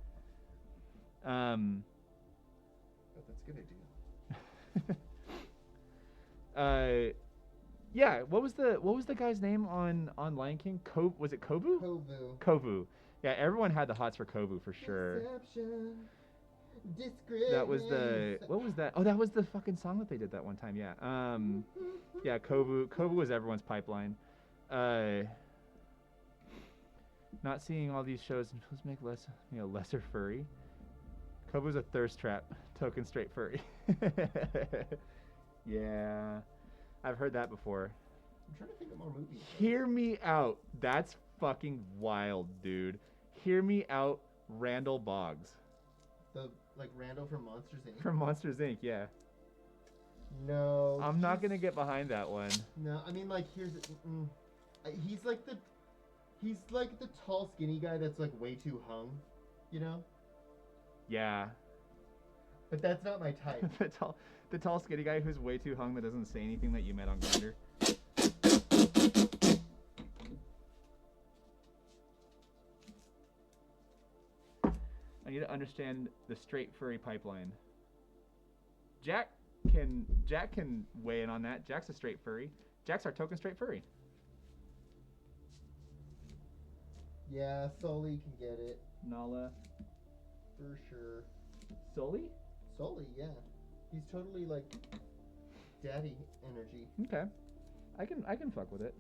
That's a good idea. Yeah. What was the guy's name on Lion King? Was it Kovu? Kovu. Kovu. Yeah, everyone had the hots for Kovu for sure. Deception, That was what was that? Oh, that was the fucking song that they did that one time. Yeah. Yeah, Kovu. Kovu was everyone's pipeline. Not seeing all these shows and let's make lesser furry. Kovu's a thirst trap. Token straight furry. Yeah. I've heard that before. I'm trying to think of more movies. Hear me out. That's fucking wild, dude. Hear me out, Randall Boggs. Like Randall from Monsters Inc. From Monsters Inc. Yeah. No. I'm not gonna get behind that one. No, I mean like he's like the tall skinny guy that's like way too hung, you know? Yeah. But that's not my type. the tall skinny guy who's way too hung that doesn't say anything that you met on Grindr. I need to understand the straight furry pipeline. Jack can weigh in on that. Jack's a straight furry. Jack's our token straight furry. Yeah, Sully can get it. Nala. For sure. Sully? Sully, yeah. He's totally like daddy energy. Okay. I can fuck with it.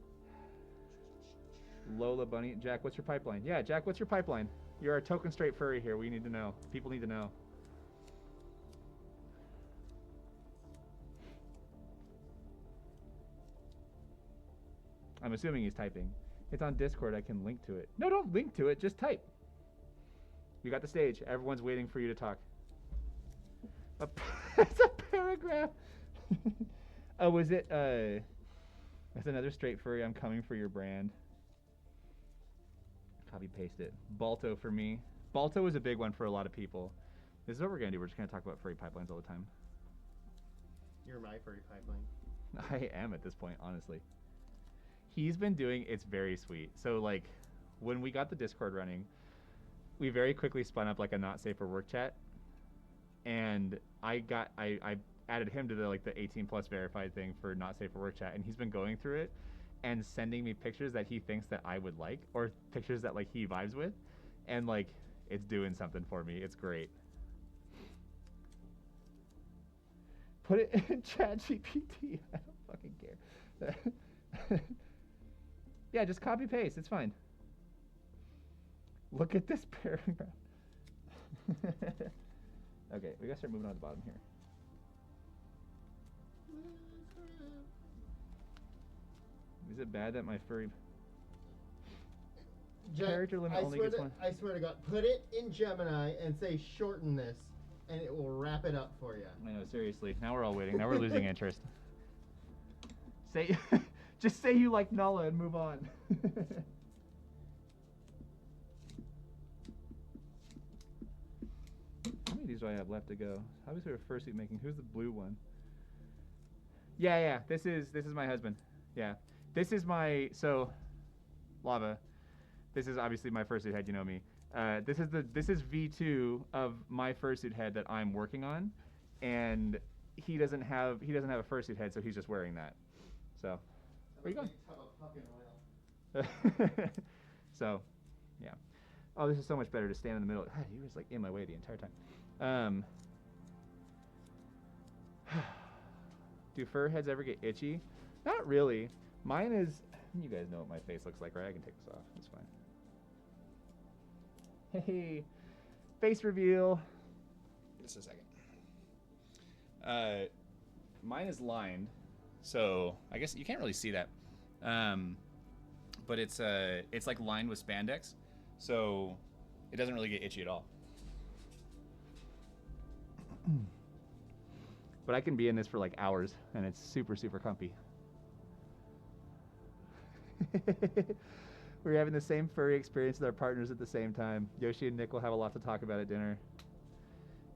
Lola Bunny. Jack, what's your pipeline? Yeah, Jack, what's your pipeline? You're a token straight furry here. We need to know. People need to know. I'm assuming he's typing. It's on Discord. I can link to it. No, don't link to it. Just type. You got the stage. Everyone's waiting for you to talk. It's a paragraph. Oh, was it? That's another straight furry. I'm coming for your brand. Copy paste it. Balto for me. Balto is a big one for a lot of people. This is what we're gonna do. We're just gonna talk about furry pipelines all the time. You're my furry pipeline. I am at this point, honestly. He's been doing. It's very sweet. So like, when we got the Discord running, we very quickly spun up like a not safe for work chat, and I added him to the 18+ verified thing for not safe for work chat, and he's been going through it and sending me pictures that he thinks that I would like, or pictures that like he vibes with, and like it's doing something for me. It's great. Put it in ChatGPT. I don't fucking care. Yeah, just copy paste. It's fine. Look at this paragraph. Okay, we gotta start moving on to the bottom here. Is it bad that my furry character limit only gets one? I swear to God, put it in Gemini and say shorten this, and it will wrap it up for you. I know, seriously. Now we're all waiting. Now we're losing interest. Say, just say you like Nala and move on. How many of these do I have left to go? How is there a fursuit making? Who's the blue one? Yeah. This is my husband. Yeah. This is my Lava. This is obviously my fursuit head. You know me. This is V2 of my fursuit head that I'm working on, and he doesn't have a fursuit head, so he's just wearing that. So where you going? So yeah. Oh, this is so much better to stand in the middle. God, he was like in my way the entire time. Do fur heads ever get itchy? Not really. Mine is. You guys know what my face looks like, right? I can take this off. It's fine. Hey, face reveal. Just a second. Mine is lined, so I guess you can't really see that. But it's like lined with spandex, so it doesn't really get itchy at all. But I can be in this for like hours, and it's super, super comfy. We're having the same furry experience with our partners at the same time. Yoshi and Nick will have a lot to talk about at dinner.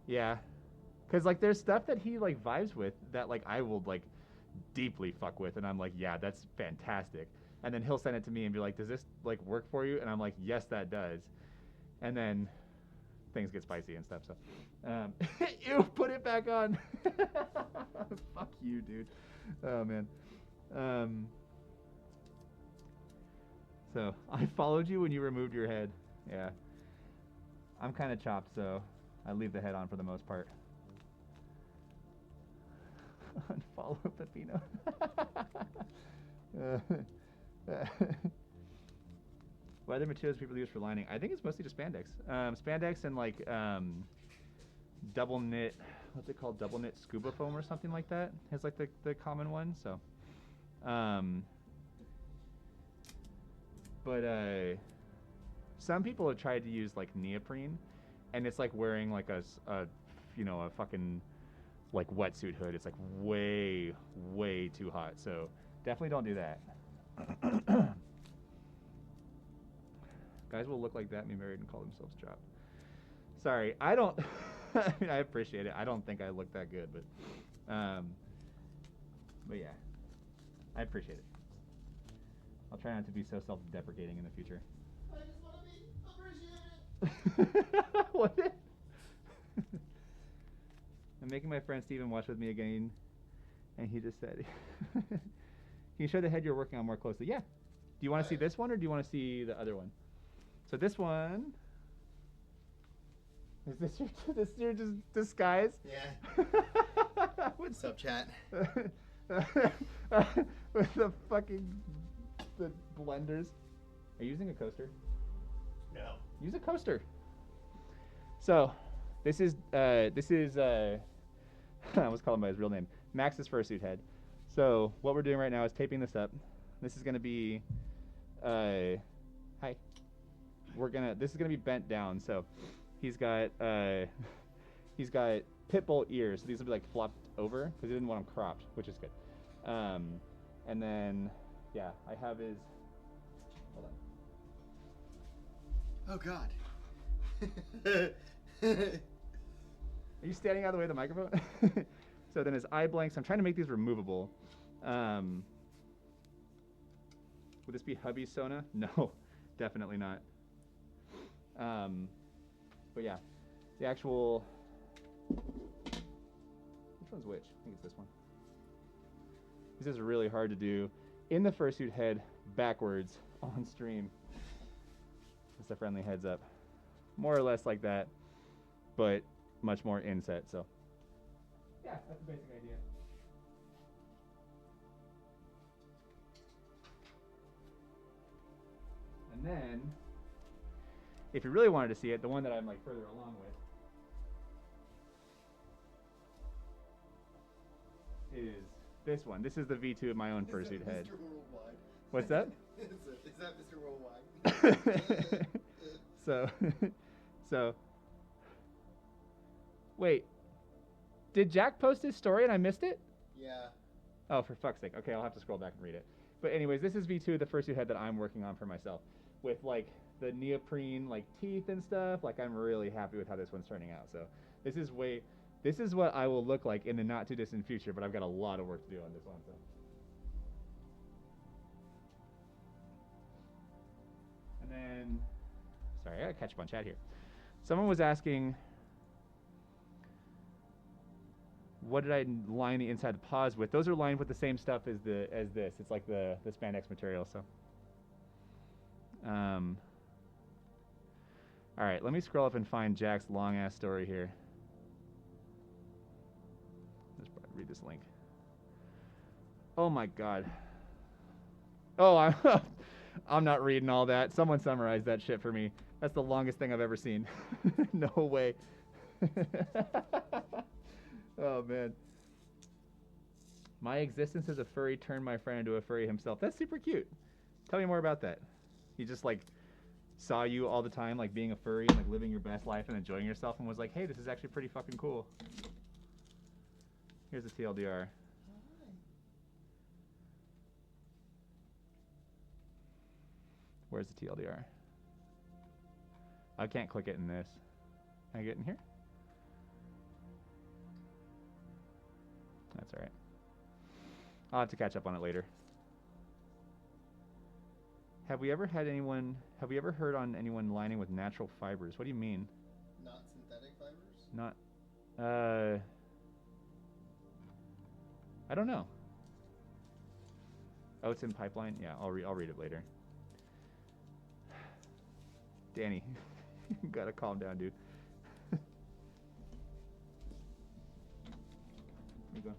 Yeah. Because, like, there's stuff that he, like, vibes with that, like, I will, like, deeply fuck with. And I'm like, yeah, that's fantastic. And then he'll send it to me and be like, does this, like, work for you? And I'm like, yes, that does. And then things get spicy and stuff, so. Ew, put it back on. Fuck you, dude. Oh, man. So, I followed you when you removed your head. Yeah. I'm kind of chopped, so I leave the head on for the most part. Unfollow Pepino. What other materials people use for lining? I think it's mostly just spandex. Spandex and like double knit, what's it called? Double knit scuba foam or something like that. It's like the common one. So, but some people have tried to use like neoprene, and it's like wearing like a fucking like wetsuit hood. It's like way too hot. So definitely don't do that. Guys will look like that and be married and call themselves chopped. Sorry, I don't. I mean, I appreciate it. I don't think I look that good, but yeah, I appreciate it. I'll try not to be so self-deprecating in the future. I just want to be appreciated. What? I'm making my friend Steven watch with me again, and he just said, "Can you show the head you're working on more closely?" Yeah. Do you want to see this one, or do you want to see the other one? So this one, is this your disguise? Yeah. What's up, chat? With the blenders. Are you using a coaster? No. Use a coaster. So, this is I was calling by his real name, Max's fursuit head. So what we're doing right now is taping this up. This is gonna be, hi. This is gonna be bent down. So he's got pit bull ears. So these will be like flopped over because he didn't want them cropped, which is good. And then yeah, I have his. Hold on. Oh God. Are you standing out of the way of the microphone? So then his eye blanks. I'm trying to make these removable. Would this be hubby Sona? No, definitely not. But yeah, the actual. Which one's which? I think it's this one. This is really hard to do in the fursuit head backwards on stream. Just a friendly heads up. More or less like that, but much more inset. So Yeah, that's the basic idea. And then, if you really wanted to see it, the one that I'm like further along with is this one. This is the V2 of my own fursuit head. Mr. Worldwide. What's that? Is that Mr. Worldwide? so, wait, did Jack post his story and I missed it? Yeah. Oh, for fuck's sake. Okay, I'll have to scroll back and read it. But anyways, this is V2, the fursuit head that I'm working on for myself, with like the neoprene like teeth and stuff. Like I'm really happy with how this one's turning out. So this is what I will look like in the not too distant future. But I've got a lot of work to do on this one. So. And then, sorry, I gotta catch up on chat here. Someone was asking, what did I line the inside the paws with? Those are lined with the same stuff as this. It's like the spandex material. So, all right, let me scroll up and find Jack's long ass story here. Let's read this link. Oh my god. Oh, I'm not reading all that. Someone summarized that shit for me. That's the longest thing I've ever seen. No way. Oh, man. My existence as a furry turned my friend into a furry himself. That's super cute. Tell me more about that. He just, like, saw you all the time, like, being a furry and, like, living your best life and enjoying yourself and was like, hey, this is actually pretty fucking cool. Here's the TLDR. Where's the TLDR? I can't click it in this. Can I get in here? That's all right. I'll have to catch up on it later. Have we ever heard on anyone lining with natural fibers? What do you mean? Not synthetic fibers? Not, I don't know. Oh, it's in pipeline? Yeah, I'll read it later. Danny, you gotta calm down, dude. You go.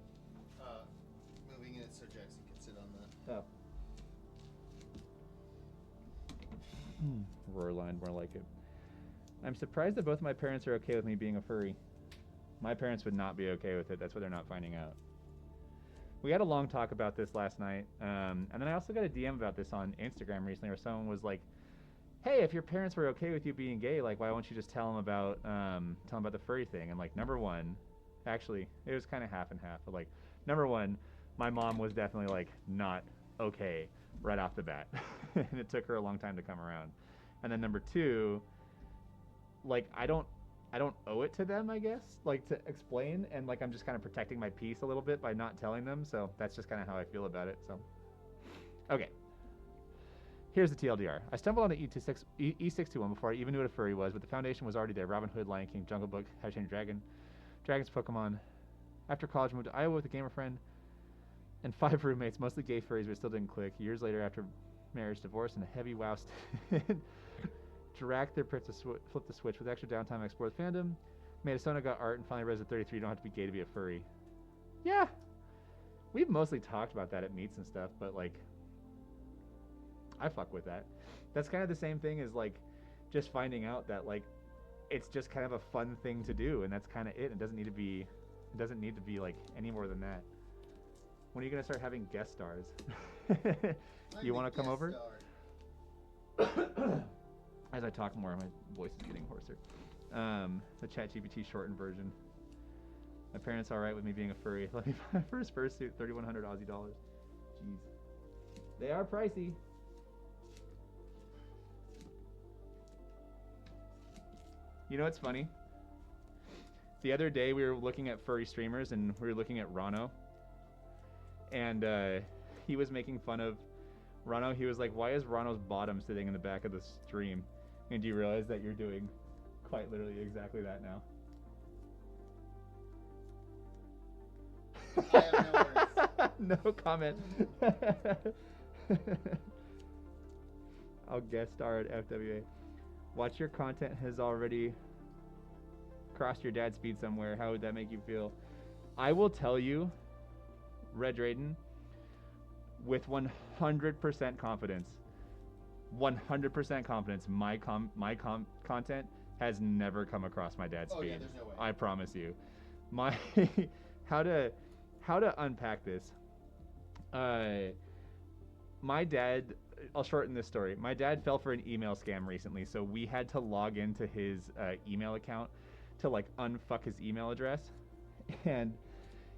Moving it so Jackson can sit on the... Oh. Roar line, more like it. I'm surprised that both my parents are okay with me being a furry. My parents would not be okay with it. That's what they're not finding out. We had a long talk about this last night. And then I also got a DM about this on Instagram recently where someone was like, hey, if your parents were okay with you being gay, like, why won't you just tell them about the furry thing? And like, number one, actually, it was kind of half and half. But like, number one, my mom was definitely like not okay right off the bat. And it took her a long time to come around. And then number two, like, I don't owe it to them, I guess, like, to explain, and like I'm just kind of protecting my peace a little bit by not telling them. So that's just kind of how I feel about it. So, okay. Here's the TLDR. I stumbled on the E621 before I even knew what a furry was, but the foundation was already there. Robin Hood, Lion King, Jungle Book, How to Train Your Dragon, Dragons, Pokemon. After college, moved to Iowa with a gamer friend and 5 roommates, mostly gay furries, but it still didn't click. Years later, after marriage, divorce, and a heavy wow stint, Drac their to flip the switch. With extra downtime, I explored the fandom, made a Sona, got art, and finally read at 33, you don't have to be gay to be a furry. Yeah. We've mostly talked about that at meets and stuff, but like, I fuck with that. That's kind of the same thing as like just finding out that like it's just kind of a fun thing to do, and that's kind of it. It doesn't need to be like any more than that. When are you gonna start having guest stars? You want to come over? As I talk more, my voice is getting hoarser. The ChatGPT shortened version. My parents all right with me being a furry. Let me buy my first fursuit, 3,100 Aussie dollars. Jeez, they are pricey. You know what's funny? The other day we were looking at furry streamers and we were looking at Rano. And he was making fun of Rano. He was like, why is Rano's bottom sitting in the back of the stream? And do you realize that you're doing quite literally exactly that now? I have no words. No comment. I'll guest star at FWA. Watch your content has already crossed your dad's feed somewhere. How would that make you feel? I will tell you, Red Drayden, with 100% confidence, 100% confidence, my content has never come across my dad's Oh feed. yeah, there's no way. I promise you. My how to unpack this. My dad, I'll shorten this story. My dad fell for an email scam recently, so we had to log into his email account to like unfuck his email address, and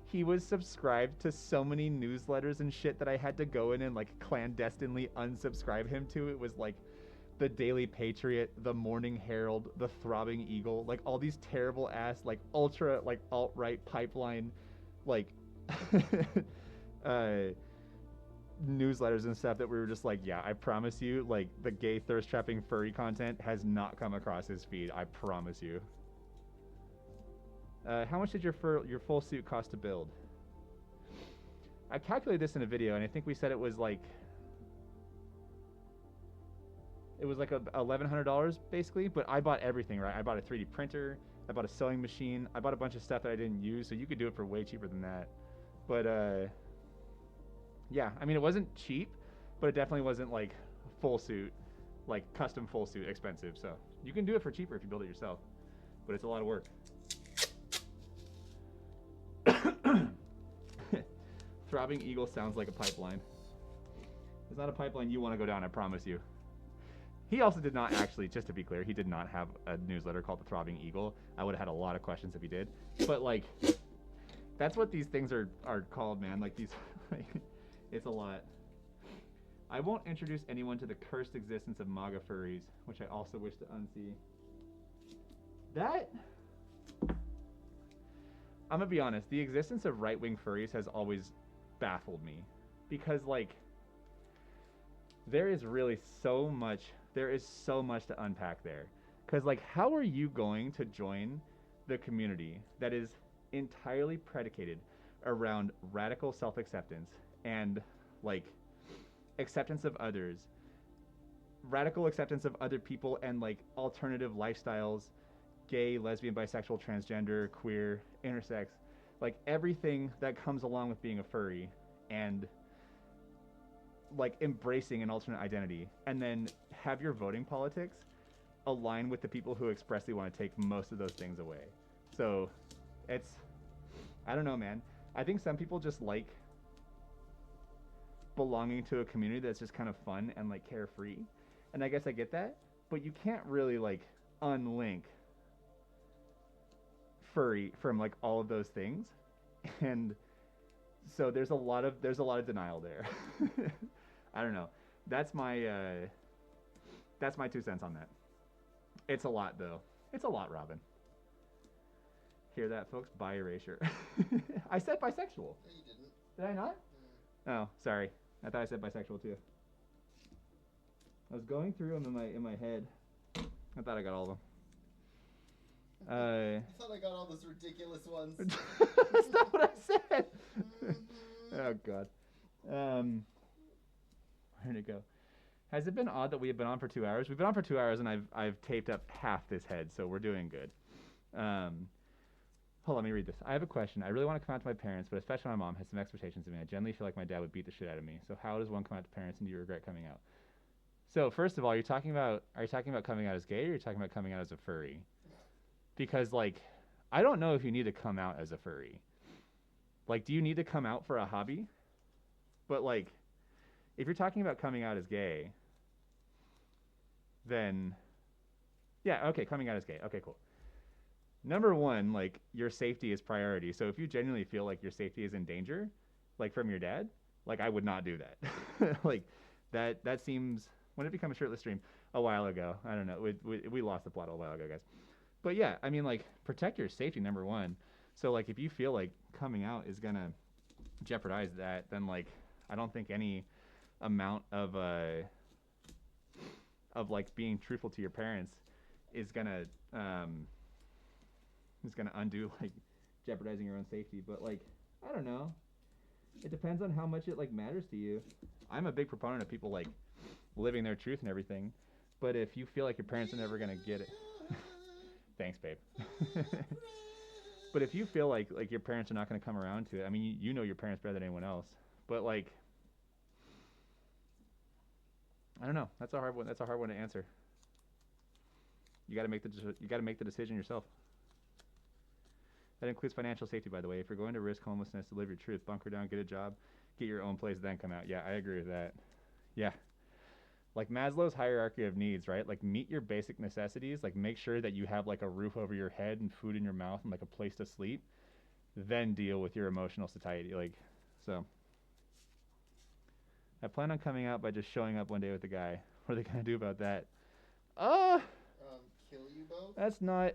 he was subscribed to so many newsletters and shit that I had to go in and like clandestinely unsubscribe him to. It was like the Daily Patriot, the Morning Herald, the Throbbing Eagle, like all these terrible ass like ultra like alt-right pipeline like newsletters and stuff that we were just like, yeah, I promise you, like the gay thirst trapping furry content has not come across his feed. I promise you. How much did your full suit cost to build? I calculated this in a video, and I think we said it was like $1,100 basically. But I bought everything, right? I bought a 3D printer, I bought a sewing machine, I bought a bunch of stuff that I didn't use, so you could do it for way cheaper than that. But yeah, I mean it wasn't cheap, but it definitely wasn't like full suit, like custom full suit expensive. So you can do it for cheaper if you build it yourself, but it's a lot of work. Throbbing Eagle sounds like a pipeline. It's not a pipeline you want to go down, I promise you. He also did not actually, just to be clear, he did not have a newsletter called the Throbbing Eagle. I would have had a lot of questions if he did. But like, that's what these things are called, man. Like these, like, it's a lot. I won't introduce anyone to the cursed existence of MAGA furries, which I also wish to unsee. That, I'm gonna be honest, the existence of right-wing furries has always baffled me, because like there is so much to unpack there. Because like, how are you going to join the community that is entirely predicated around radical self-acceptance and like acceptance of others, radical acceptance of other people, and like alternative lifestyles, gay, lesbian, bisexual, transgender, queer, intersex, like everything that comes along with being a furry, and like embracing an alternate identity, and then have your voting politics align with the people who expressly want to take most of those things away. So it's, I don't know, man. I think some people just like belonging to a community that's just kind of fun and like carefree, and I guess I get that, but you can't really like unlink furry from like all of those things, and so there's a lot of denial there. I don't know. That's my 2 cents on that. It's a lot though. It's a lot, Robin. Hear that, folks? Bi erasure. I said bisexual. No, you didn't. Did I not? Oh, sorry. I thought I said bisexual too. I was going through them in my head. I thought I got all of them. I thought I got all those ridiculous ones. That's not what I said. Oh God. Where'd it go? Has it been odd that we have been on for 2 hours? We've been on for 2 hours, and I've taped up half this head, so we're doing good. Hold on, let me read this. I have a question. I really want to come out to my parents, but especially my mom has some expectations of me. I generally feel like my dad would beat the shit out of me. So how does one come out to parents, and do you regret coming out? So first of all, are you talking about coming out as gay, or are you talking about coming out as a furry? Because like, I don't know if you need to come out as a furry. Like, do you need to come out for a hobby? But like, if you're talking about coming out as gay, then yeah, okay, coming out as gay. Okay, cool. Number one, like, your safety is priority. So if you genuinely feel like your safety is in danger, like from your dad, like, I would not do that. Like, that seems, when it became a shirtless stream a while ago, I don't know, we lost the plot a while ago, guys. But yeah, I mean, like, protect your safety, number one. So like, if you feel like coming out is gonna jeopardize that, then like, I don't think any amount of like being truthful to your parents is gonna undo like jeopardizing your own safety. But like, I don't know, it depends on how much it like matters to you. I'm a big proponent of people like living their truth and everything, but if you feel like your parents are never gonna get it, thanks, babe. But if you feel like your parents are not going to come around to it, I mean, you know your parents better than anyone else. But like, I don't know. That's a hard one. That's a hard one to answer. You got to make the decision yourself. That includes financial safety, by the way. If you're going to risk homelessness to live your truth, bunker down, get a job, get your own place, then come out. Yeah, I agree with that. Yeah. Like Maslow's hierarchy of needs, right? Like meet your basic necessities, like make sure that you have like a roof over your head and food in your mouth and like a place to sleep, then deal with your emotional satiety. Like, so I plan on coming out by just showing up one day with a guy. What are they gonna do about that? Kill you both? That's not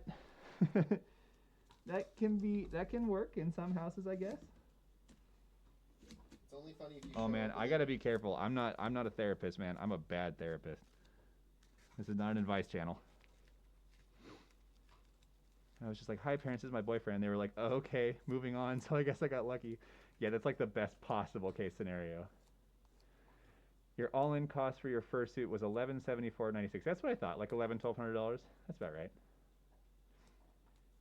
that can work in some houses, I guess. It's only funny if you. Oh man, I gotta be careful. I'm not a therapist, man. I'm a bad therapist. This is not an advice channel. I was just like, hi parents, this is my boyfriend. They were like, oh, okay, moving on. So I guess I got lucky. Yeah, that's like the best possible case scenario. Your all-in cost for your fursuit was $1174.96. That's what I thought, like $1,200. That's about right.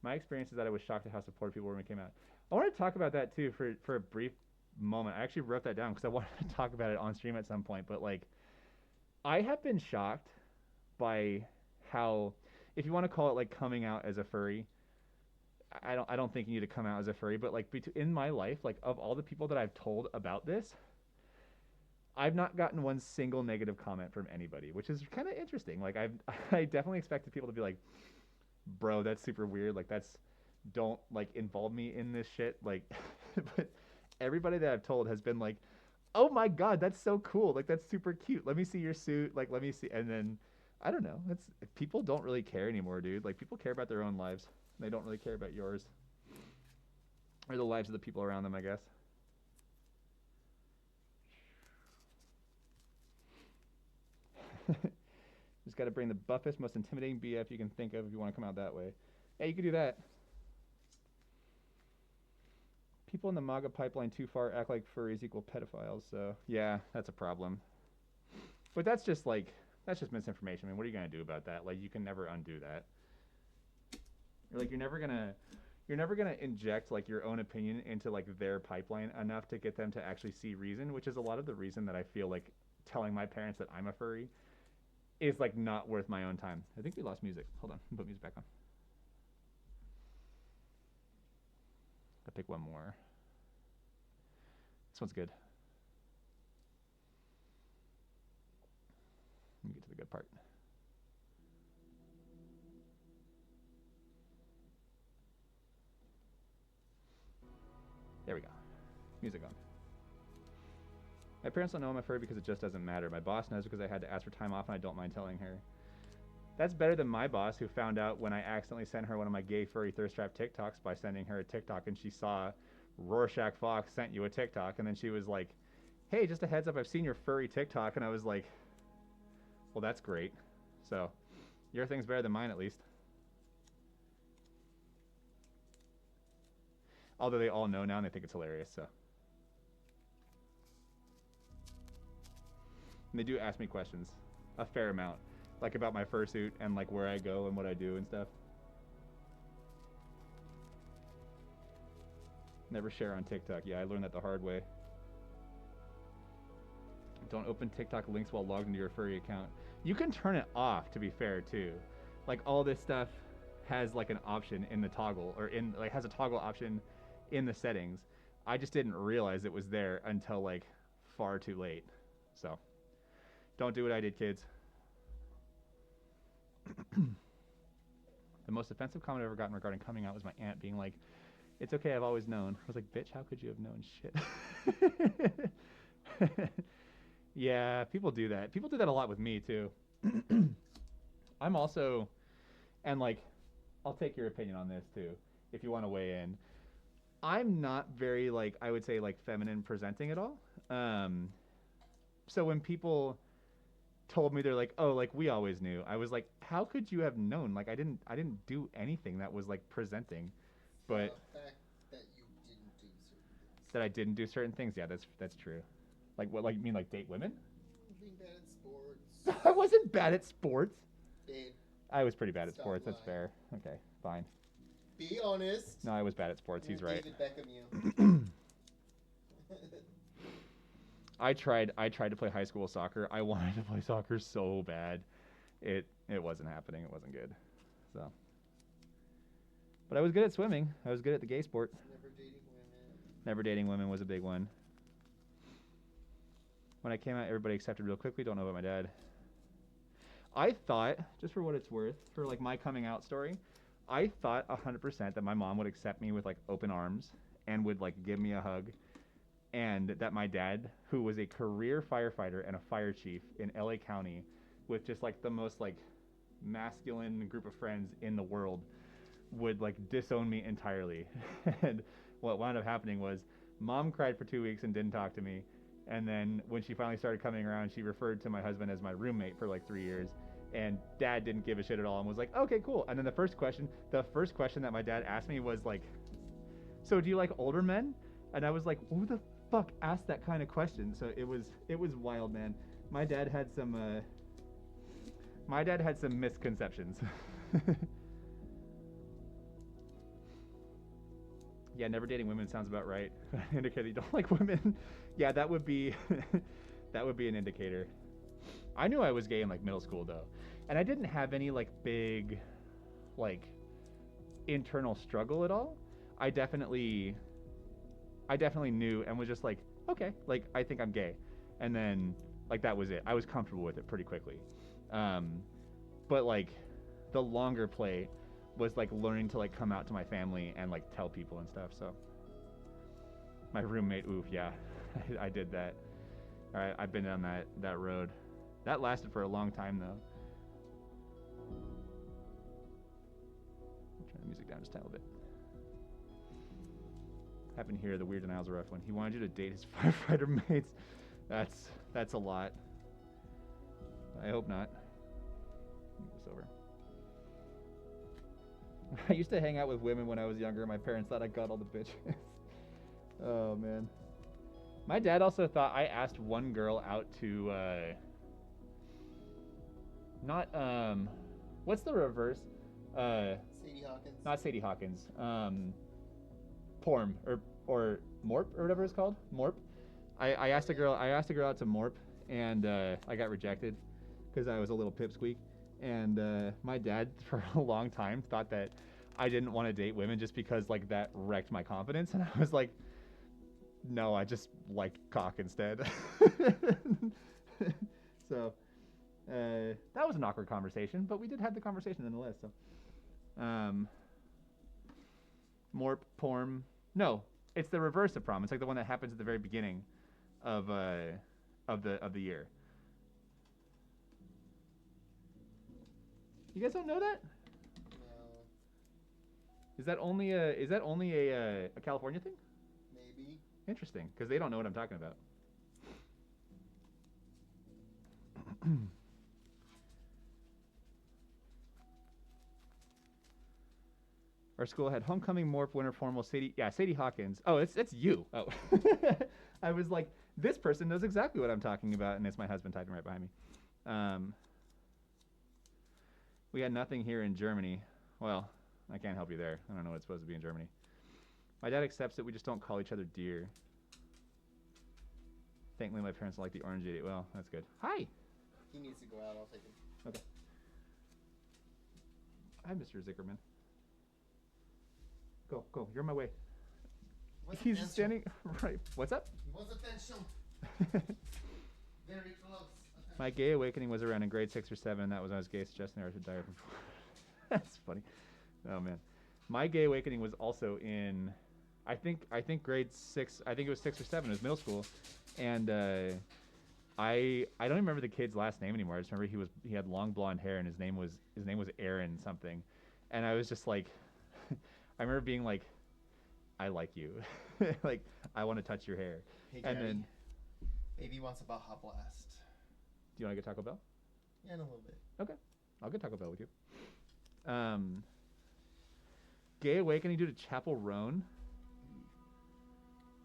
My experience is that I was shocked at how supportive people were when it came out. I want to talk about that too for a brief moment. I actually wrote that down because I wanted to talk about it on stream at some point. But like, I have been shocked by how, if you want to call it like coming out as a furry, I don't think you need to come out as a furry, but like in my life, like of all the people that I've told about this, I've not gotten one single negative comment from anybody, which is kind of interesting. Like I definitely expected people to be like, bro, that's super weird. Like don't like involve me in this shit. Like, but everybody that I've told has been like, oh my God, that's so cool. Like that's super cute. Let me see your suit. Like, let me see. And then I don't know. People don't really care anymore, dude. Like people care about their own lives. They don't really care about yours or the lives of the people around them, I guess. Just got to bring the buffest, most intimidating BF you can think of if you want to come out that way. Yeah, you could do that. People in the MAGA pipeline too far act like furries equal pedophiles. So yeah, that's a problem. But that's just misinformation. I mean, what are you gonna do about that? Like, you can never undo that. You're never gonna inject like your own opinion into like their pipeline enough to get them to actually see reason, which is a lot of the reason that I feel like telling my parents that I'm a furry is like not worth my own time. I think we lost music. Hold on, put music back on. I'll pick one more. This one's good. Let me get to the good part. There we go. Music on. My parents don't know I'm a furry because it just doesn't matter. My boss knows because I had to ask for time off and I don't mind telling her. That's better than my boss, who found out when I accidentally sent her one of my gay furry thirst trap TikToks by sending her a TikTok, and she saw rorschachfox sent you a TikTok, and then she was like, hey, just a heads up, I've seen your furry TikTok. And I was like, well, that's great. So your thing's better than mine, at least. Although they all know now and they think it's hilarious, so. And they do ask me questions, a fair amount, like about my fursuit and like where I go and what I do and stuff. Never share on TikTok. Yeah, I learned that the hard way. Don't open TikTok links while logged into your furry account. You can turn it off, to be fair, too. Like, all this stuff has like an option in the toggle, or has a toggle option in the settings. I just didn't realize it was there until like far too late. So don't do what I did, kids. The most offensive comment I've ever gotten regarding coming out was my aunt being like, it's okay, I've always known. I was like, bitch, how could you have known shit? Yeah, people do that. People do that a lot with me too. I'm also, and like, I'll take your opinion on this too, if you want to weigh in. I'm not very, like, I would say, like, feminine presenting at all. So when people told me, they're like, oh, like, we always knew, I was like, how could you have known? Like, I didn't do anything that was like presenting. But the fact that you didn't do certain things. That I didn't do certain things, yeah, that's true. Like what? Like, you mean like date women? Being bad at sports. I wasn't bad at sports. Babe. I was pretty bad at Stop sports. That's lying. fair. Okay, fine. Be honest. No, I was bad at sports. He's You're right. David Beckham, you. I tried to play high school soccer. I wanted to play soccer so bad. It wasn't happening. It wasn't good. So. But I was good at swimming. I was good at the gay sport. Never dating women. Never dating women was a big one. When I came out, everybody accepted real quickly. Don't know about my dad. I thought, just for what it's worth, for like my coming out story, I thought 100% that my mom would accept me with like open arms and would like give me a hug, and that my dad, who was a career firefighter and a fire chief in LA County, with just like the most like masculine group of friends in the world, would like disown me entirely. And what wound up happening was mom cried for 2 weeks and didn't talk to me. And then when she finally started coming around, she referred to my husband as my roommate for like 3 years. And dad didn't give a shit at all and was like, okay, cool. And then the first question that my dad asked me was like, so do you like older men? And I was like, who the fuck asked that kind of question? So it was wild, man. My dad had some misconceptions. Yeah, never dating women sounds about right. Indicator you don't like women. Yeah, that would be an indicator. I knew I was gay in like middle school though, and I didn't have any like big like internal struggle at all. I definitely knew and was just like, okay, like I think I'm gay, and then like that was it. I was comfortable with it pretty quickly. But like the longer play was like learning to like come out to my family and like tell people and stuff. So my roommate, oof, yeah, I did that. All right, I've been down that road. That lasted for a long time though. Turn the music down just a little bit. Happened here. The weird denial's a rough one. He wanted you to date his firefighter mates. That's a lot. I hope not. Move this over. I used to hang out with women when I was younger. My parents thought I got all the bitches. Oh, man. My dad also thought I asked one girl out to, what's the reverse? Sadie Hawkins. Not Sadie Hawkins. Porm, or Morp, or whatever it's called. Morp. I asked a girl out to Morp, and I got rejected because I was a little pipsqueak. And my dad, for a long time, thought that I didn't want to date women just because like that wrecked my confidence. And I was like, no, I just like cock instead. So that was an awkward conversation, but we did have the conversation nonetheless. So Morp, Porm. No, it's the reverse of prom. It's like the one that happens at the very beginning of the year. You guys don't know that? No. Is that only a California thing? Maybe. Interesting, because they don't know what I'm talking about. Our school had homecoming, Morp, winter formal, Sadie Hawkins. Oh, it's you. Oh. I was like, this person knows exactly what I'm talking about, and it's my husband typing right behind me. We had nothing here in Germany. Well, I can't help you there. I don't know what it's supposed to be in Germany. My dad accepts that we just don't call each other dear. Thankfully, my parents don't like the orange idiot. Well, that's good. Hi. He needs to go out. I'll take him. Okay. Hi, Mr. Zickerman. Go. You're in my way. He's standing right. What's up? What's attention? Very close. My gay awakening was around in grade 6 or 7. That was when I was gay, suggesting I should die before. That's funny. Oh man, my gay awakening was also in, I think grade 6. I think it was 6 or 7. It was middle school, and I don't even remember the kid's last name anymore. I just remember he had long blonde hair and his name was Aaron something, and I was just like, I remember being like, I like you, like I want to touch your hair. Hey, and Daddy. then, Baby wants a Baja Blast. do you want to get Taco Bell? Yeah, in a little bit. Okay, I'll get Taco Bell with you. Gay awakening due to Chapel Roan.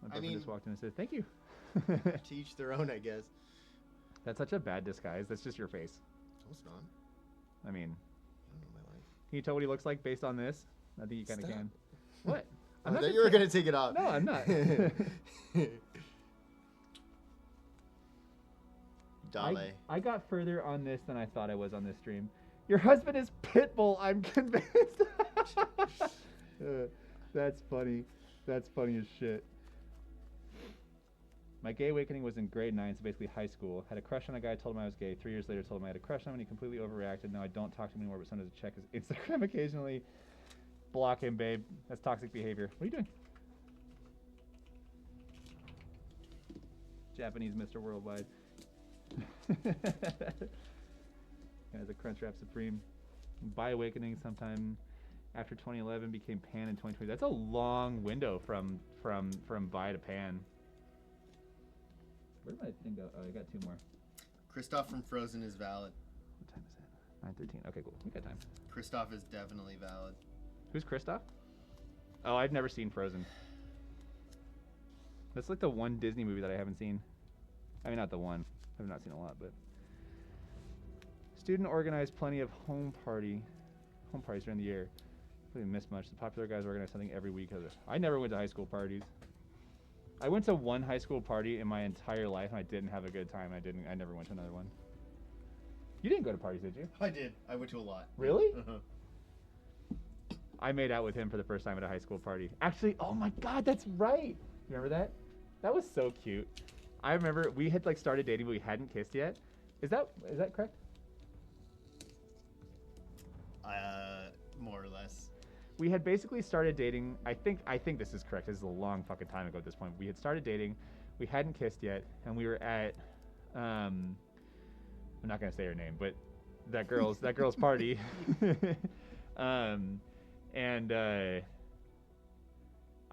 My boyfriend just walked in and said, "Thank you." To each their own, I guess. That's such a bad disguise. That's just your face. No, it's not. I mean, I don't know my life. can you tell what he looks like based on this? I think you kind of Stop. can. What? I not thought you were gonna take it off. No, I'm not. Dale. I got further on this than I thought I was on this stream. Your husband is Pitbull, I'm convinced. That's funny. That's funny as shit. My gay awakening was in grade 9, so basically high school. Had a crush on a guy, told him I was gay. 3 years later, told him I had a crush on him, and he completely overreacted. Now I don't talk to him anymore, but sometimes I check his Instagram occasionally. Block him, babe. That's toxic behavior. What are you doing? Japanese Mr. Worldwide. As a Crunchwrap Supreme. Bi awakening sometime after 2011, became pan in 2020. That's a long window from bi to pan. Where did my thing go? Oh, I got 2 more. Kristoff from Frozen is valid. What time is it? 9:13. Okay, cool. We got time. Kristoff is definitely valid. Who's Kristoff? Oh, I've never seen Frozen. That's like the one Disney movie that I haven't seen. I mean, not the one. I've not seen a lot, but. Student organized plenty of home parties during the year. Really missed much. The popular guys organize something every week. I never went to high school parties. I went to one high school party in my entire life, and I didn't have a good time. I never went to another one. You didn't go to parties, did you? I did. I went to a lot. Really? Uh-huh. I made out with him for the first time at a high school party. Actually, oh my God, that's right. You remember that? That was so cute. I remember we had like started dating, but we hadn't kissed yet. Is that correct? More or less. We had basically started dating. I think this is correct. This is a long fucking time ago at this point. We had started dating. We hadn't kissed yet, and we were at I'm not gonna say her name, but that girl's party. I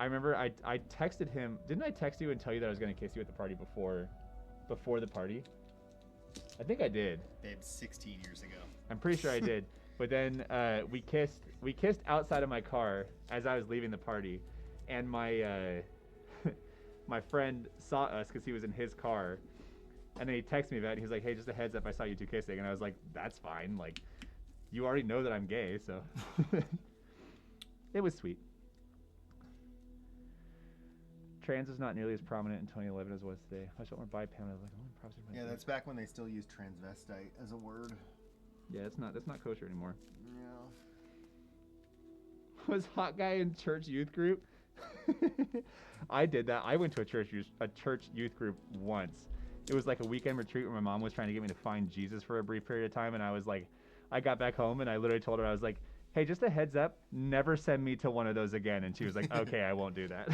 remember I texted him. Didn't I text you and tell you that I was gonna kiss you at the party before the party? I think I did. Babe, 16 years ago. I'm pretty sure I did. But then we kissed outside of my car as I was leaving the party, and my my friend saw us because he was in his car, and then he texted me about it. He was like, "Hey, just a heads up, I saw you 2 kissing," and I was like, "That's fine. Like, you already know that I'm gay, so." It was sweet. Trans was not nearly as prominent in 2011 as it was today. I just want more bi-pan. I was like, oh, props to my Yeah, face. that's back when they still used transvestite as a word. Yeah, that's not kosher anymore. Yeah. Was hot guy in church youth group? I did that. I went to a church youth group once. It was like a weekend retreat where my mom was trying to get me to find Jesus for a brief period of time, and I was like, I got back home and I literally told her, I was like, hey, just a heads up, never send me to one of those again. And she was like, okay, I won't do that.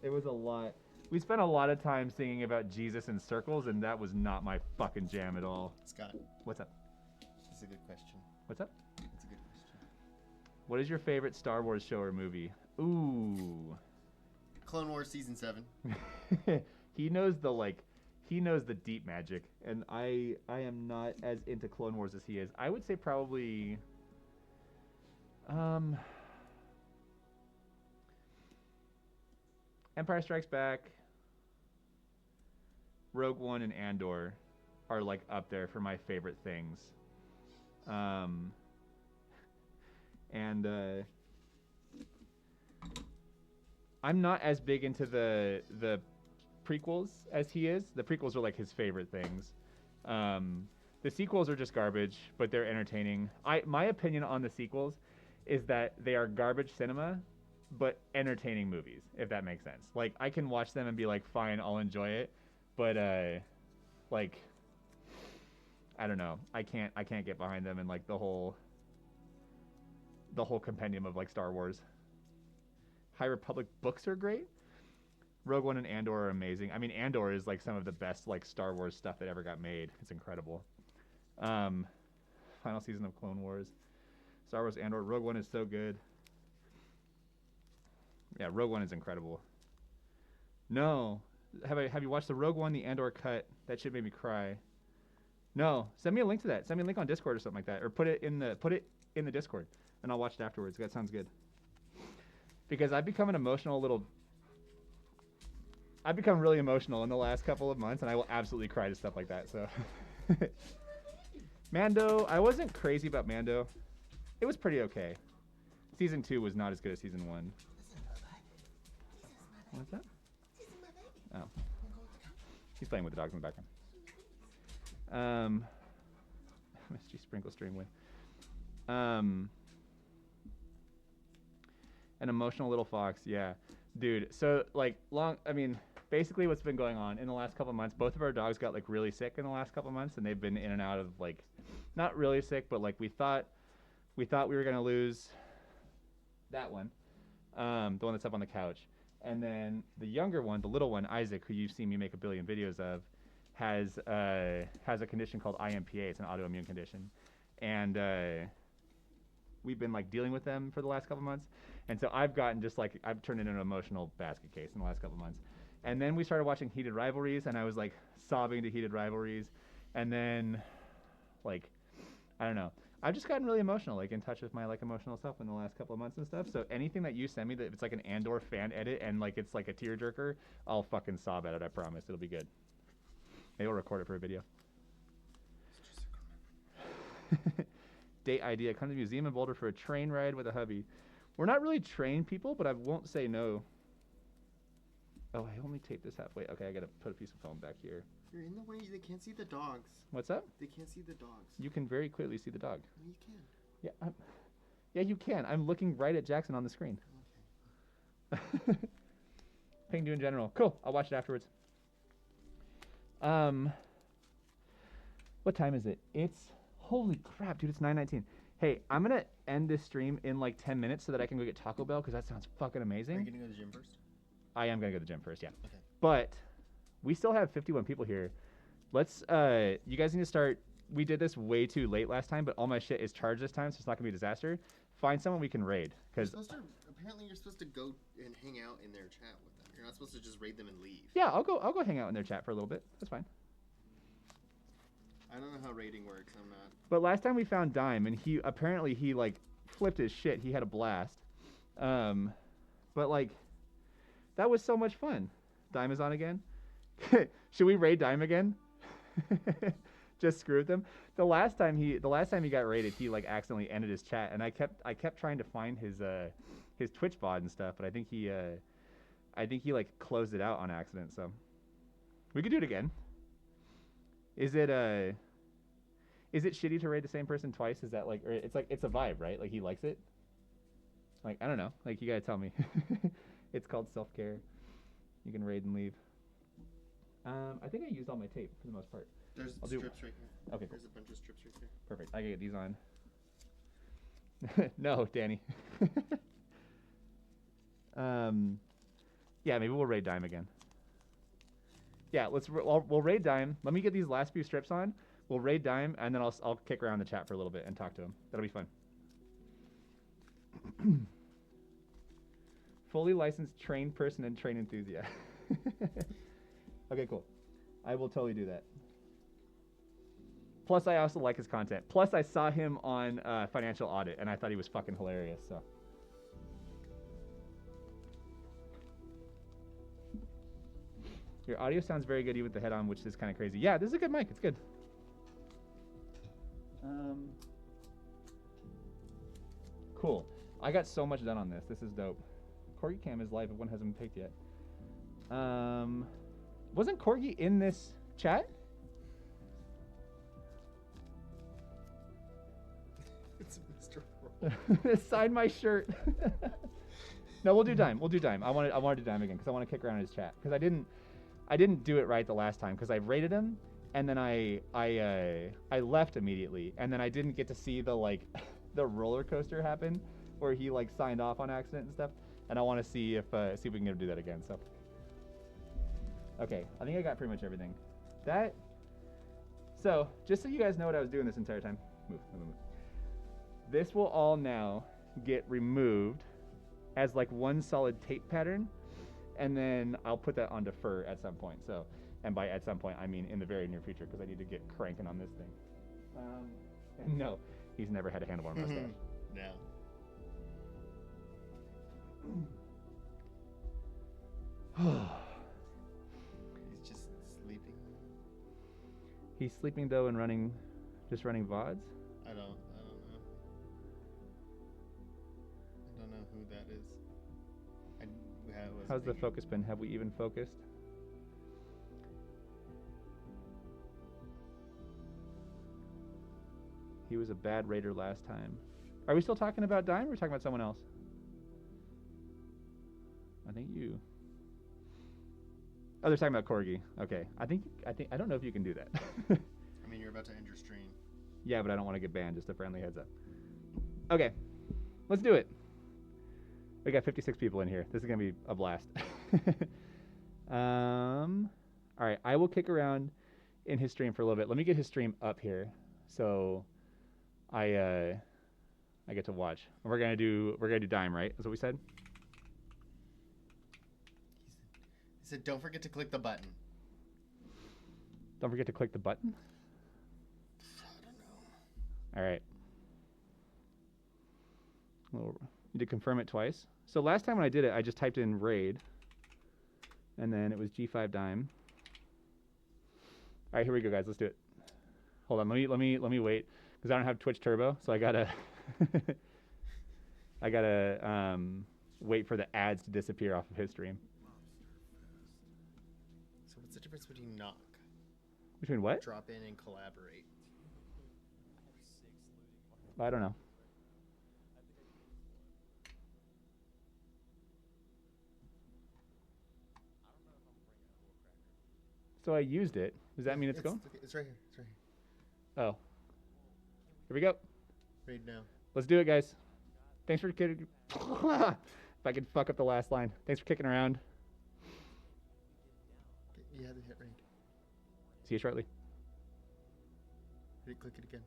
It was a lot. We spent a lot of time singing about Jesus in circles, and that was not my fucking jam at all. Scott, What's up? that's a good question. What's up? That's a good question. What is your favorite Star Wars show or movie? Ooh. Clone Wars Season 7. He knows the deep magic, and I am not as into Clone Wars as he is. I would say probably Empire Strikes Back, Rogue One, and Andor are like up there for my favorite things. I'm not as big into the prequels as he is. The prequels are like his favorite things. The sequels are just garbage, but they're entertaining. My opinion on the sequels is that they are garbage cinema, but entertaining movies, if that makes sense. Like, I can watch them and be like, fine, I'll enjoy it, but like, I don't know. I can't get behind them and like the whole compendium of like Star Wars. High Republic books are great. Rogue One and Andor are amazing. I mean, Andor is like some of the best like Star Wars stuff that ever got made. It's incredible. Final season of Clone Wars. Star Wars Andor. Rogue One is so good. Yeah, Rogue One is incredible. No. Have you watched the Rogue One, the Andor cut? That shit made me cry. No. Send me a link to that. Send me a link on Discord or something like that. Or put it in the Discord and I'll watch it afterwards. That sounds good. Because I've become really emotional in the last couple of months, and I will absolutely cry to stuff like that. So, Mando, I wasn't crazy about Mando. It was pretty okay. Season 2 was not as good as Season 1. What's that? Oh. He's playing with the dogs in the background. Misty Sprinkle Streamway. An emotional little fox, yeah. Dude, so like basically what's been going on in the last couple of months, both of our dogs got like really sick in the last couple of months, and they've been in and out of like, not really sick, but like we thought we were gonna lose that one, the one that's up on the couch. And then the younger one, the little one, Isaac, who you've seen me make a billion videos of, has a condition called IMPA. It's an autoimmune condition. And we've been like dealing with them for the last couple months. And so I've turned into an emotional basket case in the last couple months. And then we started watching Heated Rivalries, and I was like sobbing to Heated Rivalries. And then like, I don't know. I've just gotten really emotional, like in touch with my like emotional stuff in the last couple of months and stuff. So anything that you send me that if it's like an Andor fan edit and like it's like a tearjerker, I'll fucking sob at it. I promise. It'll be good. Maybe we'll record it for a video. Date idea: come to the museum in Boulder for a train ride with a hubby. We're not really train people, but I won't say no. Oh, I only taped this halfway. Okay, I gotta put a piece of foam back here. You're in the way. They can't see the dogs. What's up? They can't see the dogs. You can very clearly see the dog. No, you can. Yeah, yeah, you can. I'm looking right at Jackson on the screen. Okay. Ping in general. Cool. I'll watch it afterwards. What time is it? It's holy crap, dude. It's 9:19. Hey, I'm gonna end this stream in like 10 minutes so that I can go get Taco Bell because that sounds fucking amazing. Are you gonna go to the gym first? I am gonna go to the gym first, yeah. Okay. But we still have 51 people here. Let's you guys need to start. We did this way too late last time, but all my shit is charged this time, so it's not gonna be a disaster. Find someone we can raid, because Apparently you're supposed to go and hang out in their chat with them. You're not supposed to just raid them and leave. yeah, I'll go hang out in their chat for a little bit. That's fine. I don't know how raiding works. I'm not. But last time we found Dime, and he like flipped his shit. He had a blast. But like, that was so much fun. Dime is on again. Should we raid Dime again? Just screw with them. The last time he got raided, he like accidentally ended his chat, and I kept trying to find his Twitch VOD and stuff, but I think he like closed it out on accident. So we could do it again. Is it shitty to raid the same person twice? Is that like, or it's like, it's a vibe, right? Like he likes it. Like, I don't know. Like, you gotta tell me. It's called self-care. You can raid and leave. I think I used all my tape for the most part. There's strips right here. Okay, cool. There's a bunch of strips right here. Perfect. I can get these on. No, Danny. Yeah, maybe we'll raid Dime again. Yeah, we'll raid Dime. Let me get these last few strips on. We'll raid Dime, and then I'll kick around the chat for a little bit and talk to him. That'll be fun. Fully licensed trained person and train enthusiast. Okay, cool. I will totally do that. Plus, I also like his content. Plus, I saw him on Financial Audit, and I thought he was fucking hilarious. So. Your audio sounds very good even with the head on, which is kind of crazy. Yeah, this is a good mic. It's good. Cool. I got so much done on this. This is dope. Corgi Cam is live if one hasn't been picked yet. Wasn't Corgi in this chat? It's Mr. Roll. Sign my shirt. No, we'll do Dime. We'll do Dime. I want to do Dime again because I want to kick around his chat because I didn't do it right the last time because I rated him and then I left immediately and then I didn't get to see the like the roller coaster happen where he like signed off on accident and stuff, and I want to see if we can get him to do that again. So okay, I think I got pretty much everything. So just so you guys know what I was doing this entire time. Move. This will all now get removed as like one solid tape pattern, and then I'll put that onto fur at some point. So, and by at some point I mean in the very near future because I need to get cranking on this thing. And no, he's never had a handlebar mustache. No. He's just sleeping. He's sleeping though and just running VODs. I don't know. that is. How's the focus been? Have we even focused? He was a bad raider last time. Are we still talking about Dime or are we talking about someone else? I think you. Oh, they're talking about Corgi. Okay. I don't know if you can do that. I mean, you're about to end your stream. Yeah, but I don't want to get banned. Just a friendly heads up. Okay. Let's do it. We got 56 people in here. This is going to be a blast. All right. I will kick around in his stream for a little bit. Let me get his stream up here so I get to watch. We're gonna do Dime, right? That's what we said. He said, "Don't forget to click the button." Don't forget to click the button. I don't know. All right. Well, you did confirm it twice. So last time when I did it, I just typed in raid, and then it was G5 Dime. All right, here we go, guys. Let's do it. Hold on. Let me wait because I don't have Twitch Turbo, so I gotta wait for the ads to disappear off of his stream. So what's the difference between knock? Between what? Drop in and collaborate. I don't know. So I used it. Does that mean it's going? Okay, it's right here. It's right here. Oh. Here we go. Raid now. Let's do it, guys. Thanks for kicking. If I could fuck up the last line. Thanks for kicking around. You had to hit raid. See you shortly. Click it again.